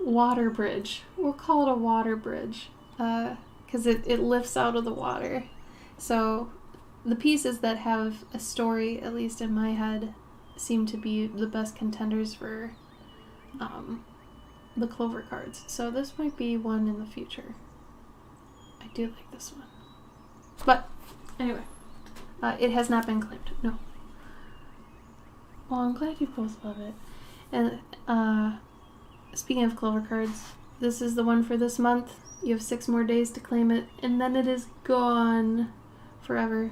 Water bridge. We'll call it a water bridge. Because it lifts out of the water. So the pieces that have a story, at least in my head, seem to be the best contenders for the clover cards. So this might be one in the future. I do like this one. But anyway, it has not been claimed. No. Well, I'm glad you both love it. And speaking of Clover cards, this is the one for this month. You have 6 more days to claim it, and then it is gone forever.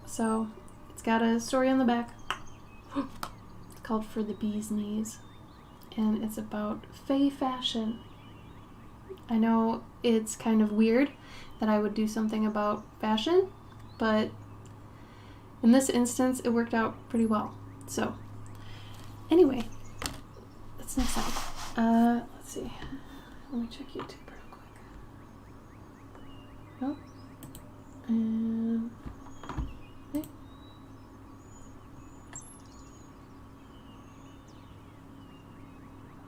So it's got a story on the back. It's called For the Bee's Knees, and it's about Fae fashion. I know it's kind of weird that I would do something about fashion, but in this instance, it worked out pretty well. So, anyway, that's next time. Let's see. Let me check YouTube real quick. Nope. And okay.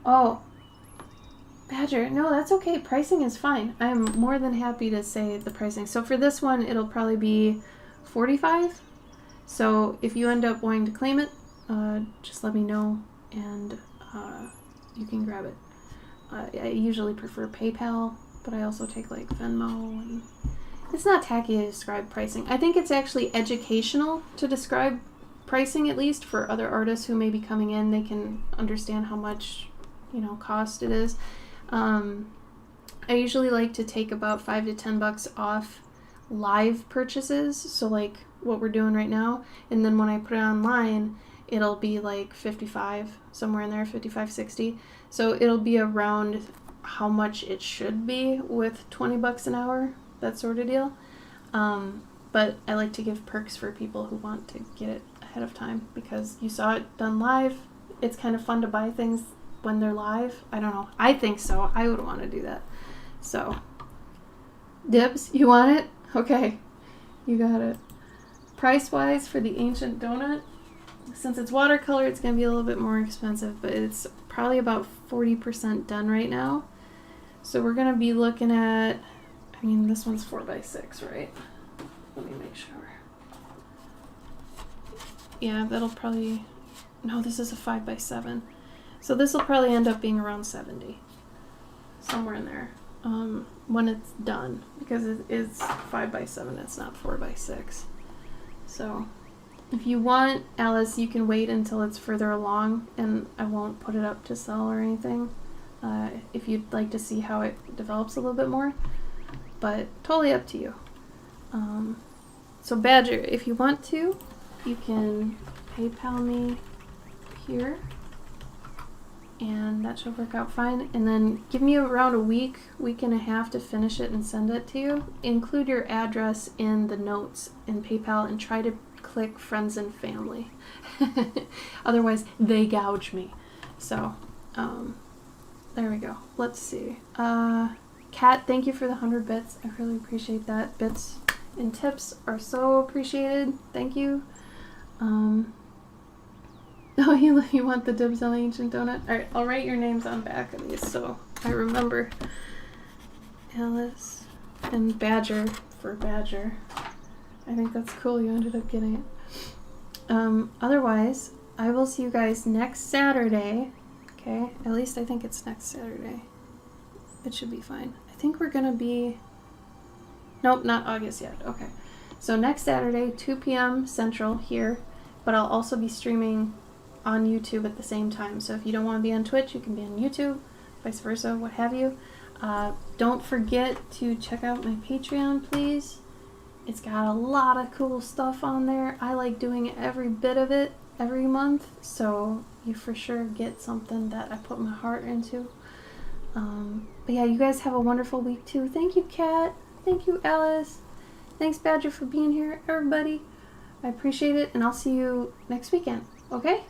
Oh, Badger. No, that's okay. Pricing is fine. I'm more than happy to say the pricing. So for this one, it'll probably be $45. So if you end up wanting to claim it, just let me know and you can grab it. I usually prefer PayPal, but I also take like Venmo, and it's not tacky to describe pricing. I think it's actually educational to describe pricing, at least for other artists who may be coming in. They can understand how much, cost it is. I usually like to take about $5 to $10 off live purchases, so like what we're doing right now, and then when I put it online, it'll be like 55, somewhere in there, 55, 60. So it'll be around how much it should be with $20 an hour, that sort of deal. But I like to give perks for people who want to get it ahead of time, because you saw it done live. It's kind of fun to buy things when they're live. I don't know. I think so. I would want to do that. So, dibs, you want it? Okay, you got it. Price-wise for the Ancient Donut, since it's watercolor, it's going to be a little bit more expensive, but it's probably about 40% done right now. So we're going to be looking at, this one's 4x6, right? Let me make sure. Yeah, that'll probably, no, this is a 5x7. So this will probably end up being around 70, somewhere in there, when it's done, because it is 5x7, it's not 4x6. So if you want, Alice, you can wait until it's further along, and I won't put it up to sell or anything, if you'd like to see how it develops a little bit more, but totally up to you. So Badger, if you want to, you can PayPal me here, and that should work out fine. And then give me around a week and a half to finish it and send it to you. Include your address in the notes in PayPal and try to click friends and family. Otherwise, they gouge me. So, there we go. Let's see. Kat, thank you for the 100 bits. I really appreciate that. Bits and tips are so appreciated. Thank you. Oh, you want the dibs on the Ancient Donut? Alright, I'll write your names on back of these so I remember. Alice and Badger for Badger. I think that's cool you ended up getting it. Otherwise, I will see you guys next Saturday. Okay? At least I think it's next Saturday. It should be fine. I think we're gonna be... Nope, not August yet. Okay. So next Saturday, 2 p.m. Central here, but I'll also be streaming on YouTube at the same time. So if you don't want to be on Twitch, you can be on YouTube, vice versa, what have you. Don't forget to check out my Patreon, please. It's got a lot of cool stuff on there. I like doing every bit of it every month, so you for sure get something that I put my heart into. But yeah, you guys have a wonderful week too. Thank you, Kat. Thank you, Alice. Thanks, Badger, for being here, everybody. I appreciate it, and I'll see you next weekend, okay?